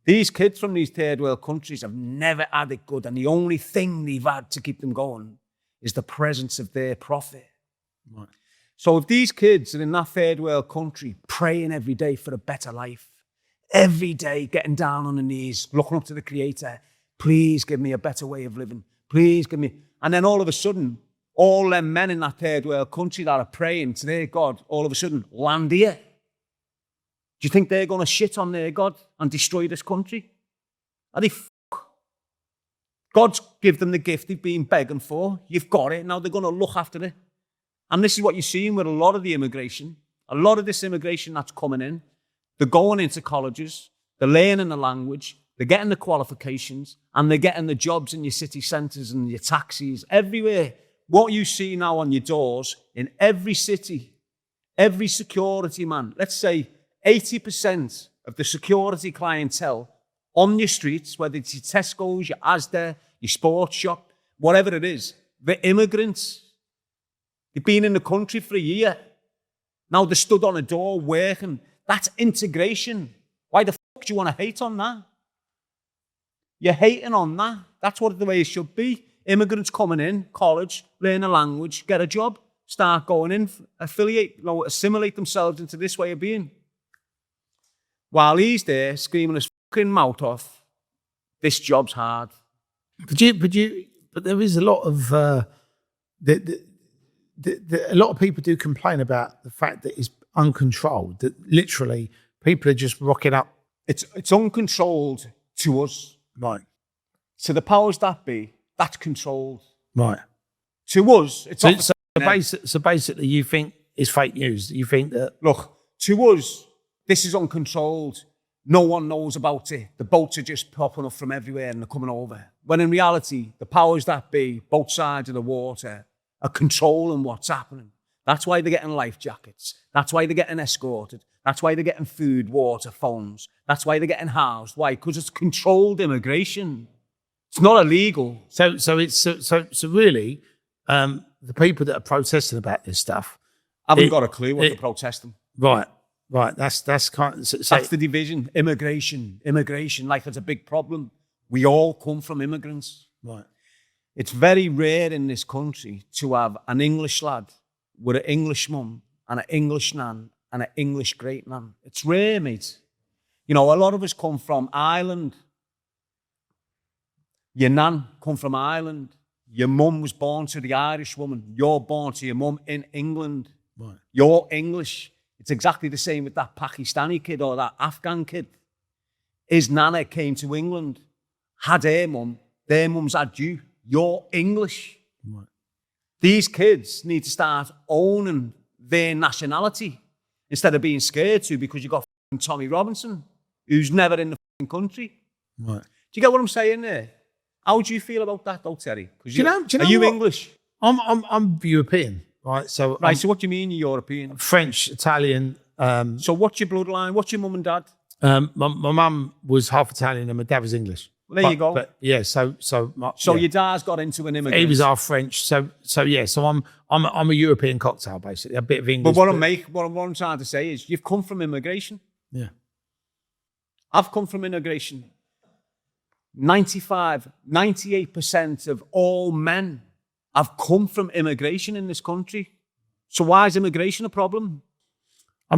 These kids from these third world countries have never had it good, and the only thing they've had to keep them going is the presence of their prophet. Right. So if these kids are in that third world country praying every day for a better life, every day getting down on the knees, looking up to the Creator, please give me a better way of living, please give me... And then all of a sudden, all them men in that third world country that are praying to their God, all of a sudden land here. Do you think they're going to shit on their God and destroy this country? Are they God's give them the gift they've been begging for. You've got it, now they're going to look after it. And this is what you're seeing with a lot of the immigration. A lot of this immigration that's coming in, they're going into colleges, they're learning the language, they're getting the qualifications, and they're getting the jobs in your city centres and your taxis, everywhere. What you see now on your doors, in every city, every security man, let's say 80% of the security clientele on your streets, whether it's your Tesco's, your Asda, your sports shop, whatever it is, they're immigrants. They've been in the country for a year. Now they're stood on a door working. That's integration. Why the fuck do you want to hate on that? You're hating on that. That's what the way it should be. Immigrants coming in, college, learn a language, get a job, start going in, assimilate themselves into this way of being. While he's there screaming his fucking mouth off. This job's hard. But there is a lot of a lot of people do complain about the fact that it's uncontrolled. That literally people are just rocking up. It's uncontrolled to us. Right. To the powers that be, that's controlled. Right. To us, it's so basically, you think it's fake news. You think that look, to us, this is uncontrolled. No one knows about it. The boats are just popping up from everywhere and they're coming over. When in reality, the powers that be, both sides of the water, are controlling what's happening. That's why they're getting life jackets. That's why they're getting escorted. That's why they're getting food, water, phones. That's why they're getting housed. Why? Because it's controlled immigration. It's not illegal. So really, the people that are protesting about this stuff haven't got a clue what they're protesting. Right. That's kind of, that's the division. Immigration. Like it's a big problem. We all come from immigrants. Right. It's very rare in this country to have an English lad with an English mum and an English nan and an English great nan. It's rare, mate. You know, a lot of us come from Ireland. Your nan come from Ireland. Your mum was born to the Irish woman. You're born to your mum in England. Right. You're English. It's exactly the same with that Pakistani kid or that Afghan kid. His nana came to England, had her mum, their mums had you. You're English. Right. These kids need to start owning their nationality instead of being scared to because you got Tommy Robinson, who's never in the country. Right. Do you get what I'm saying there? How do you feel about that, though, Terry? Do you know are you what? English? I'm European, right? So so what do you mean you're European? French, Italian. So what's your bloodline? What's your mum and dad? My mum was half Italian and my dad was English. Well, there you go. But yeah, so your dad's got into an immigrant. He was half French. So I'm a European cocktail basically, a bit of English. But what I'm trying to say is you've come from immigration. Yeah. I've come from immigration. 98% of all men have come from immigration in this country. So why is immigration a problem? I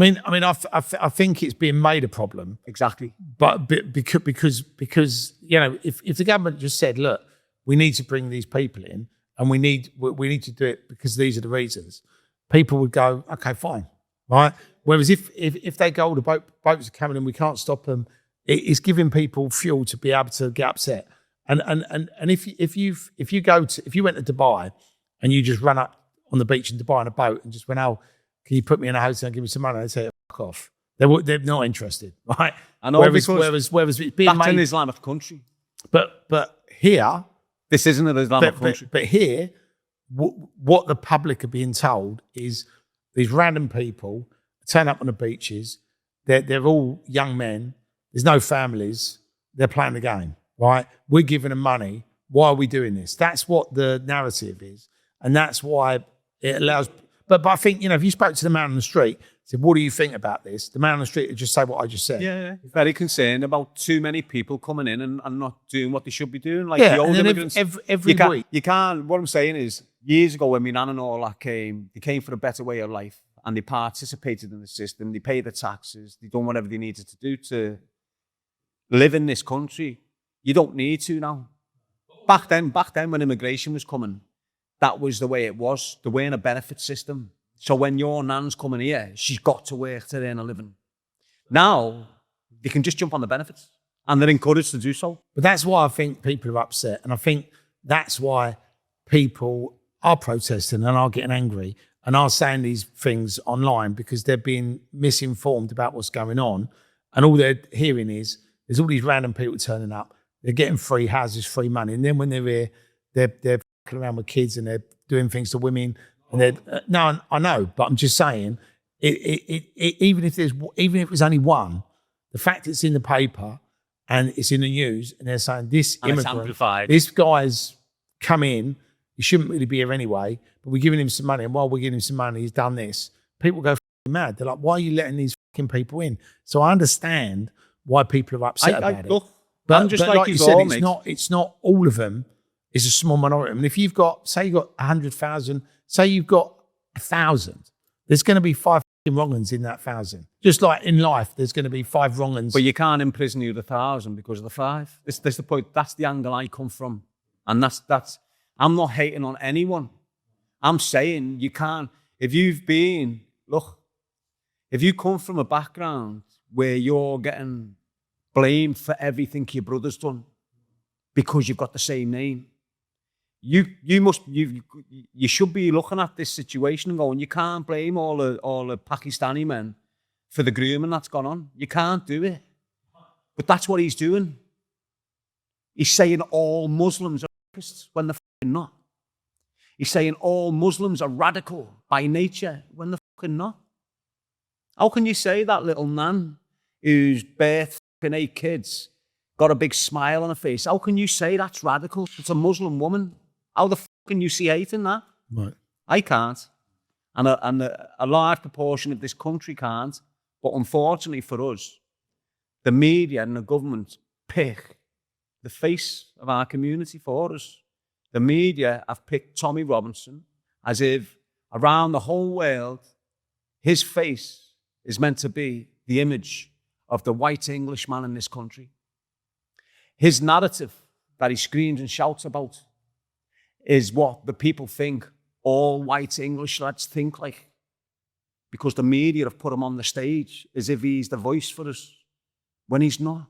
I think it's being made a problem. Exactly. But because you know, if the government just said, look, we need to bring these people in and we need to do it because these are the reasons, people would go, okay, fine, right? Whereas if they go, the boats are coming and we can't stop them, it's giving people fuel to be able to get upset. And if you went to Dubai and you just ran up on the beach in Dubai on a boat and just went, oh, can you put me in a hotel and give me some money? They'd say, fuck off. They're not interested, right? I know, whereas it's being that's made, an Islamic country. But here, this isn't an Islamic country. But here, what the public are being told is these random people turn up on the beaches. They're all young men. There's no families. They're playing the game, right? We're giving them money. Why are we doing this? That's what the narrative is. And that's why it allows... But I think, you know, if you spoke to the man on the street, said, what do you think about this? The man on the street would just say what I just said. Yeah. Very concerned about too many people coming in and not doing what they should be doing. Like the old immigrants. Every week. You can't... What I'm saying is, years ago when my nan and all that came, they came for a better way of life and they participated in the system. They paid the taxes. They done whatever they needed to do to live in this country. You don't need to now. Back then when immigration was coming, that was the way it was. There weren't a benefit system. So when your nan's coming here, she's got to work to earn a living. Now, they can just jump on the benefits and they're encouraged to do so. But that's why I think people are upset. And I think that's why people are protesting and are getting angry and are saying these things online because they're being misinformed about what's going on. And all they're hearing is there's all these random people turning up. They're getting free houses, free money. And then when they're here, they're fucking around with kids and they're doing things to women. And they're no, I know, but I'm just saying, even if it was only one, the fact it's in the paper and it's in the news and they're saying this immigrant, this guy's come in, he shouldn't really be here anyway, but we're giving him some money. And while we're giving him some money, he's done this. People go mad. They're like, why are you letting these fucking people in? So I understand why people are upset about it. Look, but, I'm just but like you you said, all, it's not all of them. It's a small minority. I mean, if you've got, say you've got 100,000, say you've got 1,000, there's going to be 5 wrong uns in that 1,000. Just like in life, there's going to be 5 wrong uns. But you can't imprison the other 1,000 because of the 5. That's the point. That's the angle I come from. And that's I'm not hating on anyone. I'm saying you can't, if you come from a background where you're getting blamed for everything your brother's done because you've got the same name, you should be looking at this situation and going, you can't blame all the Pakistani men for the grooming that's gone on. You can't do it. But that's what he's doing. He's saying all Muslims are rapists when they're fucking not. He's saying all Muslims are radical by nature when they're fucking not. How can you say that little nan who's birthed fucking 8 kids, got a big smile on her face, how can you say that's radical? It's a Muslim woman. How the fuck can you see hate in that? Right. I can't. And a large proportion of this country can't. But unfortunately for us, the media and the government pick the face of our community for us. The media have picked Tommy Robinson as if around the whole world, his face is meant to be the image of the white Englishman in this country. His narrative that he screams and shouts about is what the people think all white English lads think like. Because the media have put him on the stage as if he's the voice for us, when he's not.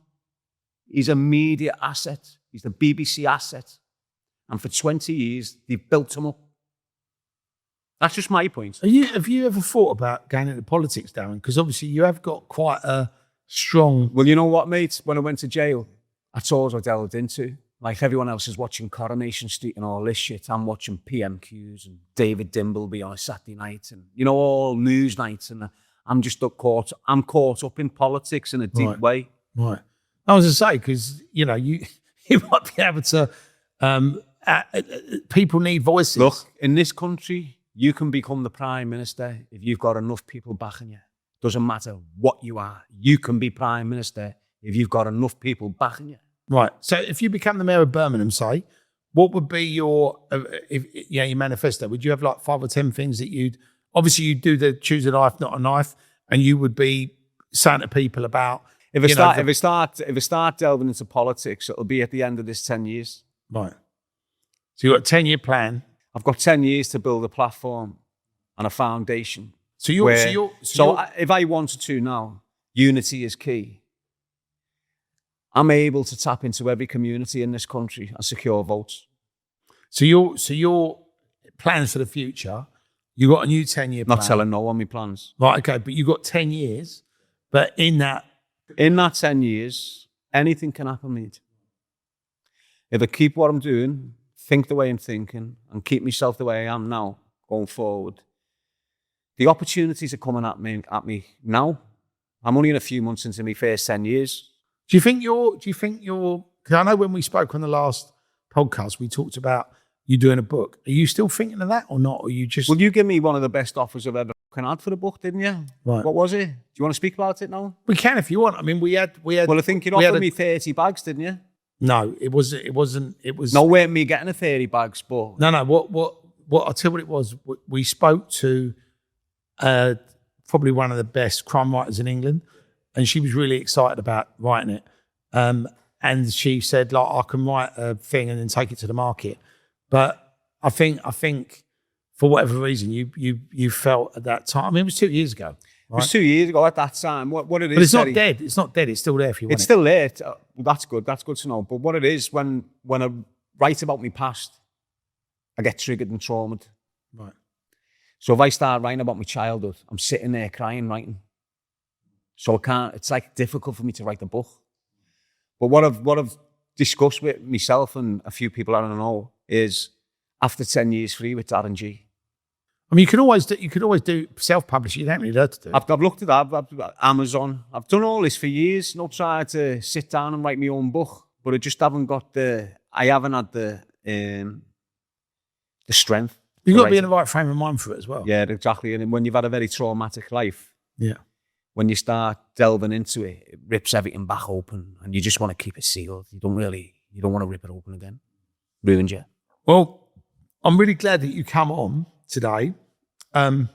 He's a media asset. He's the BBC asset. And for 20 years, they've built him up. That's just my point. Have you ever thought about going into politics, Darren? Because obviously you have got quite a strong... Well, you know what, mate? When I went to jail, that's all I delved into. Like everyone else is watching Coronation Street and all this shit, I'm watching PMQs and David Dimbleby on a Saturday night and, all news nights. And I'm just caught up in politics in a deep way. Right. I was going to say, because, you might be able to... people need voices. Look, in this country, you can become the Prime Minister if you've got enough people backing you. Doesn't matter what you are. You can be Prime Minister if you've got enough people backing you. Right. So if you become the mayor of Birmingham, say, what would be your manifesto? Would you have like 5 or 10 things that you'd do the choose a knife, not a knife, and you would be saying to people about? If I start delving into politics, it'll be at the end of this 10 years. Right. So you've got a 10-year plan. I've got 10 years to build a platform and a foundation. So if I wanted to now, unity is key. I'm able to tap into every community in this country and secure votes. So your plans for the future, you got a new 10-year plan. Not telling no one my plans. Right, okay, but you got 10 years, but in that 10 years, anything can happen, mate. If I keep what I'm doing, think the way I'm thinking, and keep myself the way I am now, going forward, the opportunities are coming at me now. I'm only in a few months into my first 10 years. Do you think you're, because I know when we spoke on the last podcast, we talked about you doing a book. Are you still thinking of that or not? Or you just... Well, you gave me one of the best offers I've ever had for the book, didn't you? Right. What was it? Do you want to speak about it now? We can if you want. I mean, we had. Well, I think you offered me 30 bags, didn't you? No, it wasn't. No, weren't me getting a 30 bags, but... No, what I'll tell you what it was. We spoke to probably one of the best crime writers in England, and she was really excited about writing it. And she said, like, I can write a thing and then take it to the market. But I think for whatever reason, you felt at that time. I mean, it was 2 years ago. Right? It was 2 years ago at that time. What it is, but it's not dead. It's not dead. It's still there if you want it. It's still there. That's good. That's good to know. But what it is, when I write about my past, I get triggered and traumatized. Right. So if I start writing about my childhood, I'm sitting there crying, writing. So I can't. It's like difficult for me to write a book. But what I've discussed with myself and a few people I don't know is after 10 years free with Darren Gee. I mean, you could always do self-publishing. You don't really have to do. I've looked at that. I've Amazon. I've done all this for years. Not tried to sit down and write my own book, but I just haven't got I haven't had the strength. You've got to be in the right frame of mind for it as well. Yeah, exactly. And when you've had a very traumatic life, yeah, when you start delving into it, it rips everything back open, and you just want to keep it sealed. You don't want to rip it open again. Ruined you. Well, I'm really glad that you come on today. And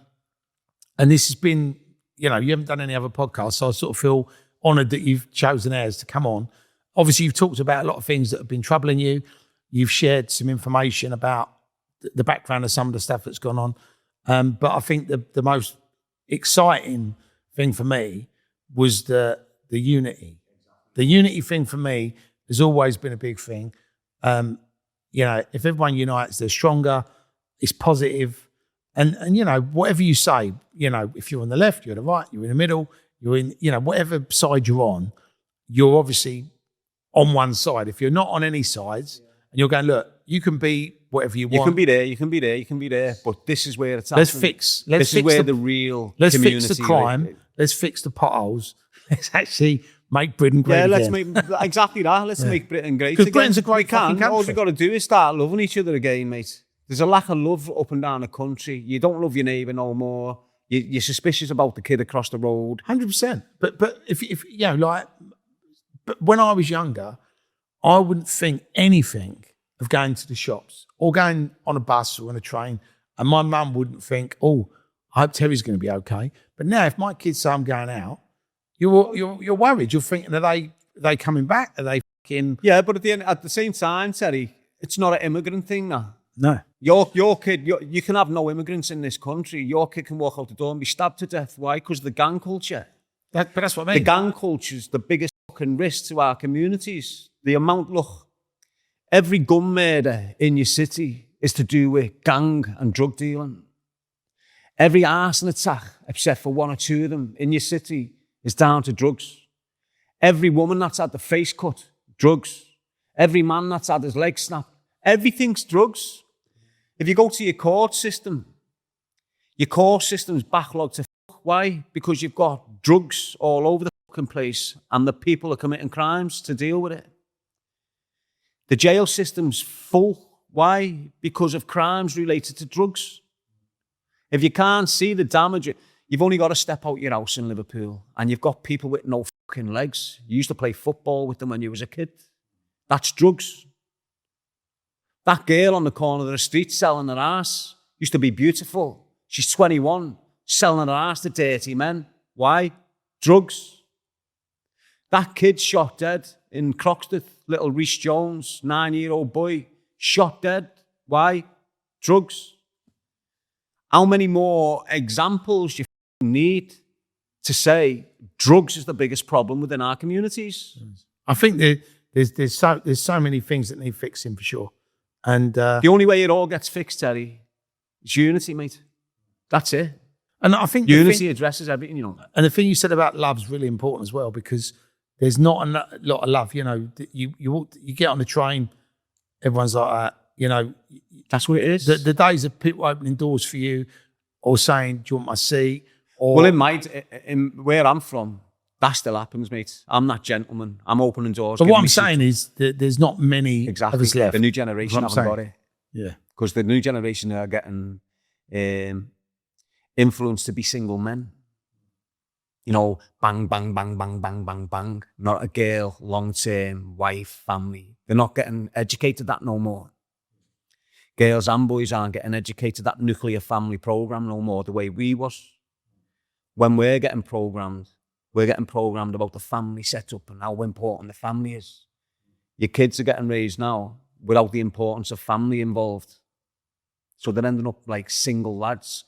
this has been you haven't done any other podcasts, so I sort of feel honoured that you've chosen ours to come on. Obviously, you've talked about a lot of things that have been troubling you. You've shared some information about the background of some of the stuff that's gone on. But I think the most exciting thing for me was the unity. The unity thing for me has always been a big thing. If everyone unites, they're stronger, it's positive. And whatever you say, if you're on the left, you're on the right, you're in the middle, you're in, whatever side you're on, you're obviously on one side. If you're not on any sides and you're going, look, you can be whatever you want. You can be there, but this is where it's happening. This is where the real community... Let's fix the crime. Let's fix the potholes. Let's actually make Britain great again. Let's make... Exactly that. Let's make Britain great again. Because Britain's a great fucking country. All we've got to do is start loving each other again, mate. There's a lack of love up and down the country. You don't love your neighbour no more. You're suspicious about the kid across the road. 100%. But but when I was younger, I wouldn't think anything of going to the shops or going on a bus or on a train, and my mum wouldn't think, oh, I hope Terry's going to be okay. But now, if my kids say I'm going out, you're worried. You're thinking, are they coming back? Are they fucking... Yeah, but at the same time, Terry, it's not an immigrant thing now. No. Your kid, you can have no immigrants in this country. Your kid can walk out the door and be stabbed to death. Why? Because of the gang culture. But that's what I mean. The gang culture is the biggest fucking risk to our communities. The amount, look, every gun murder in your city is to do with gang and drug dealing. Every arson attack, except for one or two of them in your city, is down to drugs. Every woman that's had the face cut, drugs. Every man that's had his leg snapped, everything's drugs. If you go to your court system's backlogged to fuck. Why? Because you've got drugs all over the fucking place and the people are committing crimes to deal with it. The jail system's full. Why? Because of crimes related to drugs. If you can't see the damage, you've only got to step out your house in Liverpool and you've got people with no fucking legs. You used to play football with them when you was a kid. That's drugs. That girl on the corner of the street selling her ass used to be beautiful. She's 21, selling her ass to dirty men. Why? Drugs. That kid shot dead in Croxteth, little Rhys Jones, 9-year-old boy, shot dead. Why? Drugs. How many more examples you need to say drugs is the biggest problem within our communities? I think there's so many things that need fixing for sure. And the only way it all gets fixed, Terry, is unity, mate. That's it. And I think unity addresses everything, And the thing you said about love is really important as well, because there's not a lot of love. You get on the train, everyone's like that. That's what it is. The days of people opening doors for you, or saying, "Do you want my seat?" Or in where I'm from, that still happens, mate. I'm that gentleman. I'm opening doors. But what I'm saying is that there's not many of us left. The new generation haven't got it. Yeah. Because the new generation are getting influenced to be single men. Bang, bang, bang, bang, bang, bang, bang. Not a girl, long-term, wife, family. They're not getting educated that no more. Girls and boys aren't getting educated that nuclear family program no more the way we was. When we're getting programmed about the family setup and how important the family is. Your kids are getting raised now without the importance of family involved. So they're ending up like single lads,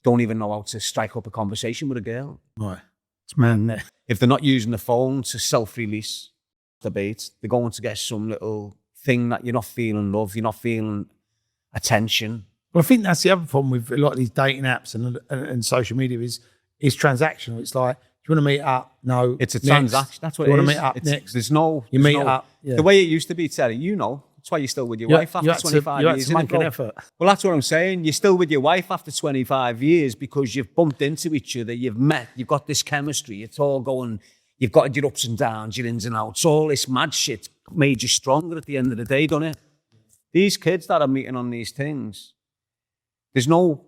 don't even know how to strike up a conversation with a girl. Right. It's man. If they're not using the phone to self-release debate, they're going to get some little thing that you're not feeling love, you're not feeling attention. Well, I think that's the other problem with a lot of these dating apps and social media is transactional. It's like, do you want to meet up? No. It's a transaction. That's what it is. You want to meet up next? There's no... You meet up. Yeah. The way it used to be, Terry, that's why you're still with your wife after 25 years. You had to make an effort. Well, that's what I'm saying. You're still with your wife after 25 years because you've bumped into each other, you've met, you've got this chemistry, it's all going... You've got your ups and downs, your ins and outs. All this mad shit made you stronger at the end of the day, doesn't it? These kids that are meeting on these things, there's no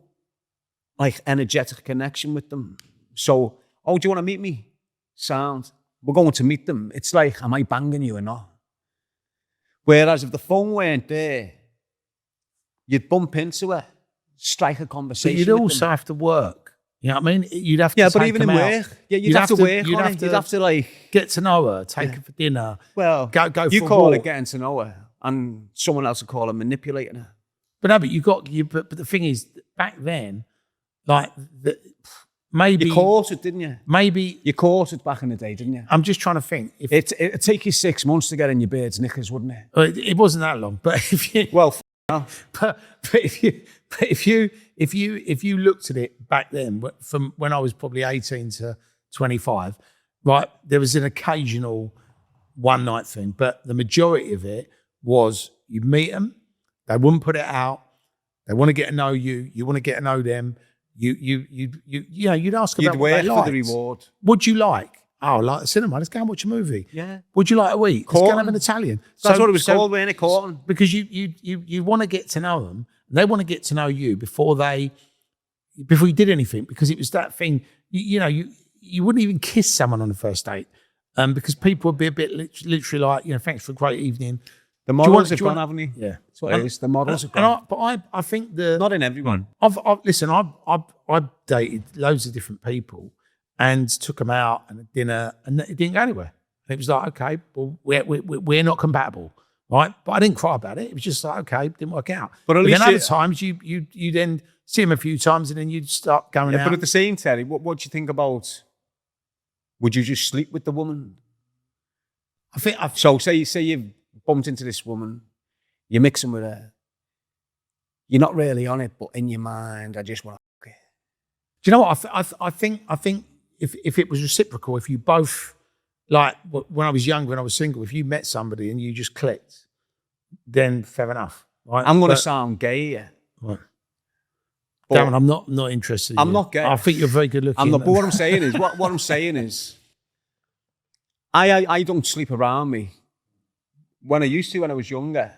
energetic connection with them. So, do you want to meet me? Sound. We're going to meet them. It's like, am I banging you or not? Whereas if the phone weren't there, you'd bump into her, strike a conversation. But you'd also have to work. You know what I mean? You'd have to Yeah, but take even in them out. work, you'd have to work on it. You'd have to like get to know her, take her for dinner. Well, go you for a call walk. it getting to know her, and someone else will call it manipulating her. But no, but the thing is, back then, like maybe You courted, didn't you? Maybe You courted back in the day, didn't you? I'm just trying to think. If It'd take you 6 months to get in your bird's knickers, wouldn't it? it wasn't that long, but if you Well, but if you looked at it back then, from when I was probably 18 to 25, right, there was an occasional one night thing, but the majority of it was you'd meet them, they wouldn't put it out, they want to get to know you, you want to get to know them, you'd ask about you'd what they work for liked. the reward. What'd you like? Oh, I like the cinema. Let's go and watch a movie. Yeah. Would you like to eat? Let's go and have an Courting. Italian. That's what it was called, weren't it? Courting. Because you want to get to know them. And they want to get to know you before you did anything. Because it was that thing. You wouldn't even kiss someone on the first date, because people would be a bit literally like, thanks for a great evening. The models have gone, haven't they? Yeah, That's what it is. The models have gone. But I think Not in everyone. I've dated loads of different people and took them out and a dinner, and it didn't go anywhere. And it was like, okay, well, we're not compatible, right? But I didn't cry about it. It was just like, okay, didn't work out. But at least then other times you then see them a few times and then you'd start going out. But at the same, Terry, what do you think about? Would you just sleep with the woman? I think So say you've bumped into this woman, you're mixing with her. You're not really on it, but in your mind, I just want to fuck it. Do you know what? I think if it was reciprocal, if you both, like when I was younger, when I was single, if you met somebody and you just clicked, then fair enough. Right? I'm going to sound gay, yeah. Right. Darren, I'm not interested. I'm not gay. I think you're very good looking. I'm not. But what I'm saying is, what I'm saying is, I don't sleep around me. When I used to, when I was younger,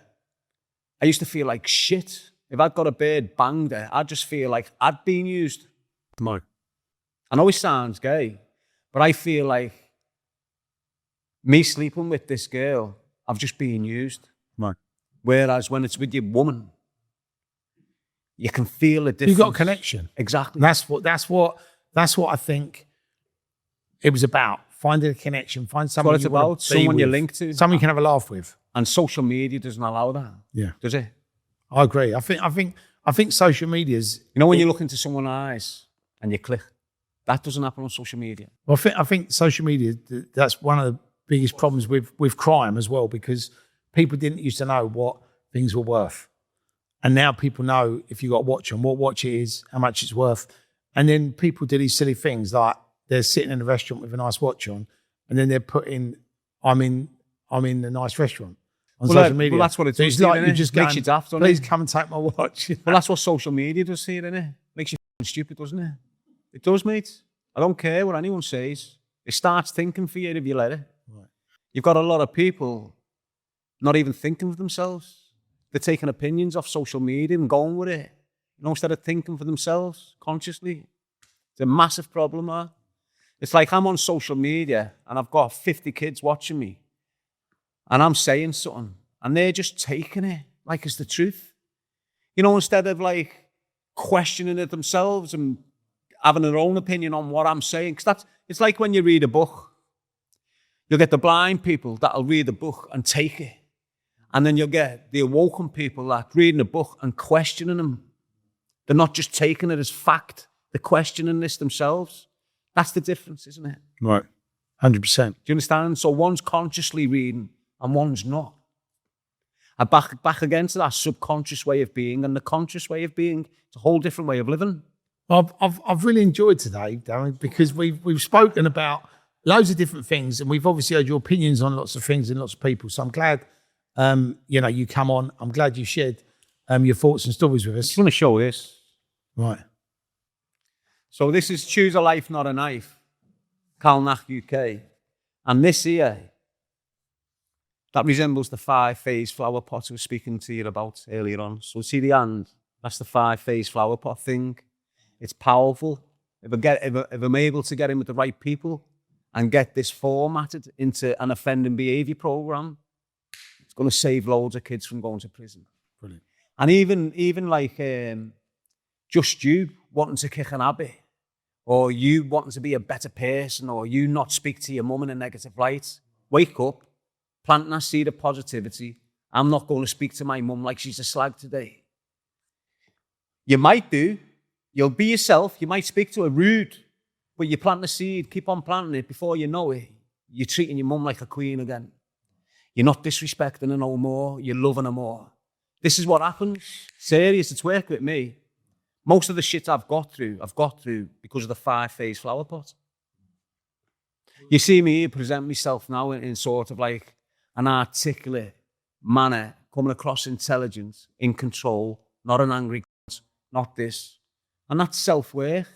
I used to feel like shit. If I'd got a bird banged her, I'd just feel like I'd been used. No. I know it sounds gay, but I feel like me sleeping with this girl, I've just been used. Right. Whereas when it's with your woman, you can feel a difference. You've got a connection. Exactly. That's what I think it was about. Finding a connection, find someone what it's about. Someone you're linked to. Someone you can have a laugh with. And social media doesn't allow that. Yeah. Does it? I agree. I think social media's, when you look into someone's eyes and you click, that doesn't happen on social media. Well, I think social media, that's one of the biggest problems with crime as well, because people didn't used to know what things were worth. And now people know if you got a watch on, what watch it is, how much it's worth. And then people do these silly things like they're sitting in a restaurant with a nice watch on, and then they're putting, I'm in a nice restaurant on social media. Well, that's what it does. It's like you just makes you daft, doesn't please it? come and take my watch. Well, that's what social media does here, isn't it? Makes you stupid, doesn't it? It does, mate. I don't care what anyone says. It starts thinking for you if you let it. Right. You've got a lot of people not even thinking for themselves. They're taking opinions off social media and going with it, instead of thinking for themselves consciously. It's a massive problem, man. It's like I'm on social media and I've got 50 kids watching me and I'm saying something and they're just taking it like it's the truth. Instead of like questioning it themselves and having their own opinion on what I'm saying. Because it's like when you read a book, you'll get the blind people that'll read the book and take it. And then you'll get the awoken people that reading the book and questioning them. They're not just taking it as fact, they're questioning this themselves. That's the difference, isn't it? Right. 100%. Do you understand? So one's consciously reading and one's not. And back again to that subconscious way of being and the conscious way of being. It's a whole different way of living. I've really enjoyed today, Darren, because we've spoken about loads of different things, and we've obviously heard your opinions on lots of things and lots of people. So I'm glad, you come on. I'm glad you shared your thoughts and stories with us. I just want to show this. Right. So this is Choose a Life, Not a Knife, Calnach, UK. And this here, that resembles the 5-phase flower pot I was speaking to you about earlier on. So see the hand? That's the 5-phase flower pot thing. It's powerful. If I'm able to get in with the right people and get this formatted into an offending behaviour program, it's going to save loads of kids from going to prison. Brilliant. And even like just you wanting to kick an habit, or you wanting to be a better person, or you not speak to your mum in a negative light. Wake up, planting that seed of positivity. I'm not going to speak to my mum like she's a slag today. You might do. You'll be yourself. You might speak to her rude, but you plant the seed, keep on planting it. Before you know it, you're treating your mum like a queen again. You're not disrespecting her no more. You're loving her more. This is what happens. Serious, it's worked with me. Most of the shit I've got through because of the 5-phase flower pot. You see me here present myself now in sort of like an articulate manner, coming across intelligent, in control, not an angry, not this. And that's self-work.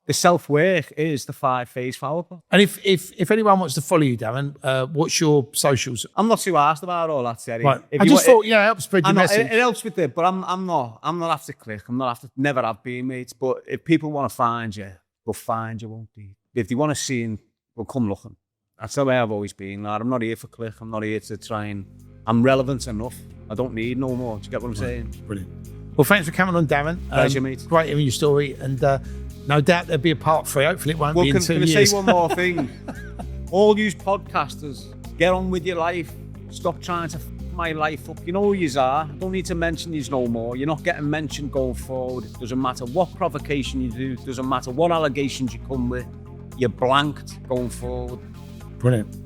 The self-work is the 5-phase flower pot. And if anyone wants to follow you, Darren, what's your socials? I'm not too asked about all that, Terry. Right. I just thought, help spread your message. It helps with it, but I'm not after click. I'm not after, never have been, mate. But if people want to find you, they'll find you, won't they? If they want to see you, they'll come looking. That's the way I've always been, lad. I'm not here for click. I'm not here to try and... I'm relevant enough. I don't need no more. Do you get what I'm saying? Brilliant. Well, thanks for coming on, Darren. Pleasure, mate. Great hearing your story. And no doubt there'll be a part 3. Hopefully it won't be in 2 years. Can I say one more thing? All you podcasters, get on with your life. Stop trying to f*** my life up. You know who yous are. I don't need to mention yous no more. You're not getting mentioned going forward. It doesn't matter what provocation you do. It doesn't matter what allegations you come with. You're blanked going forward. Brilliant.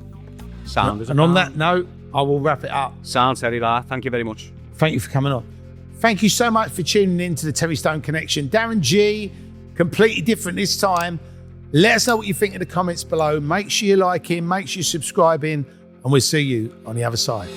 Sound. And on that note, I will wrap it up. Sound, Terry. Thank you very much. Thank you for coming on. Thank you so much for tuning in to the Terry Stone Connection. Darren Gee, completely different this time. Let us know what you think in the comments below. Make sure you like him, make sure you subscribe in, and we'll see you on the other side.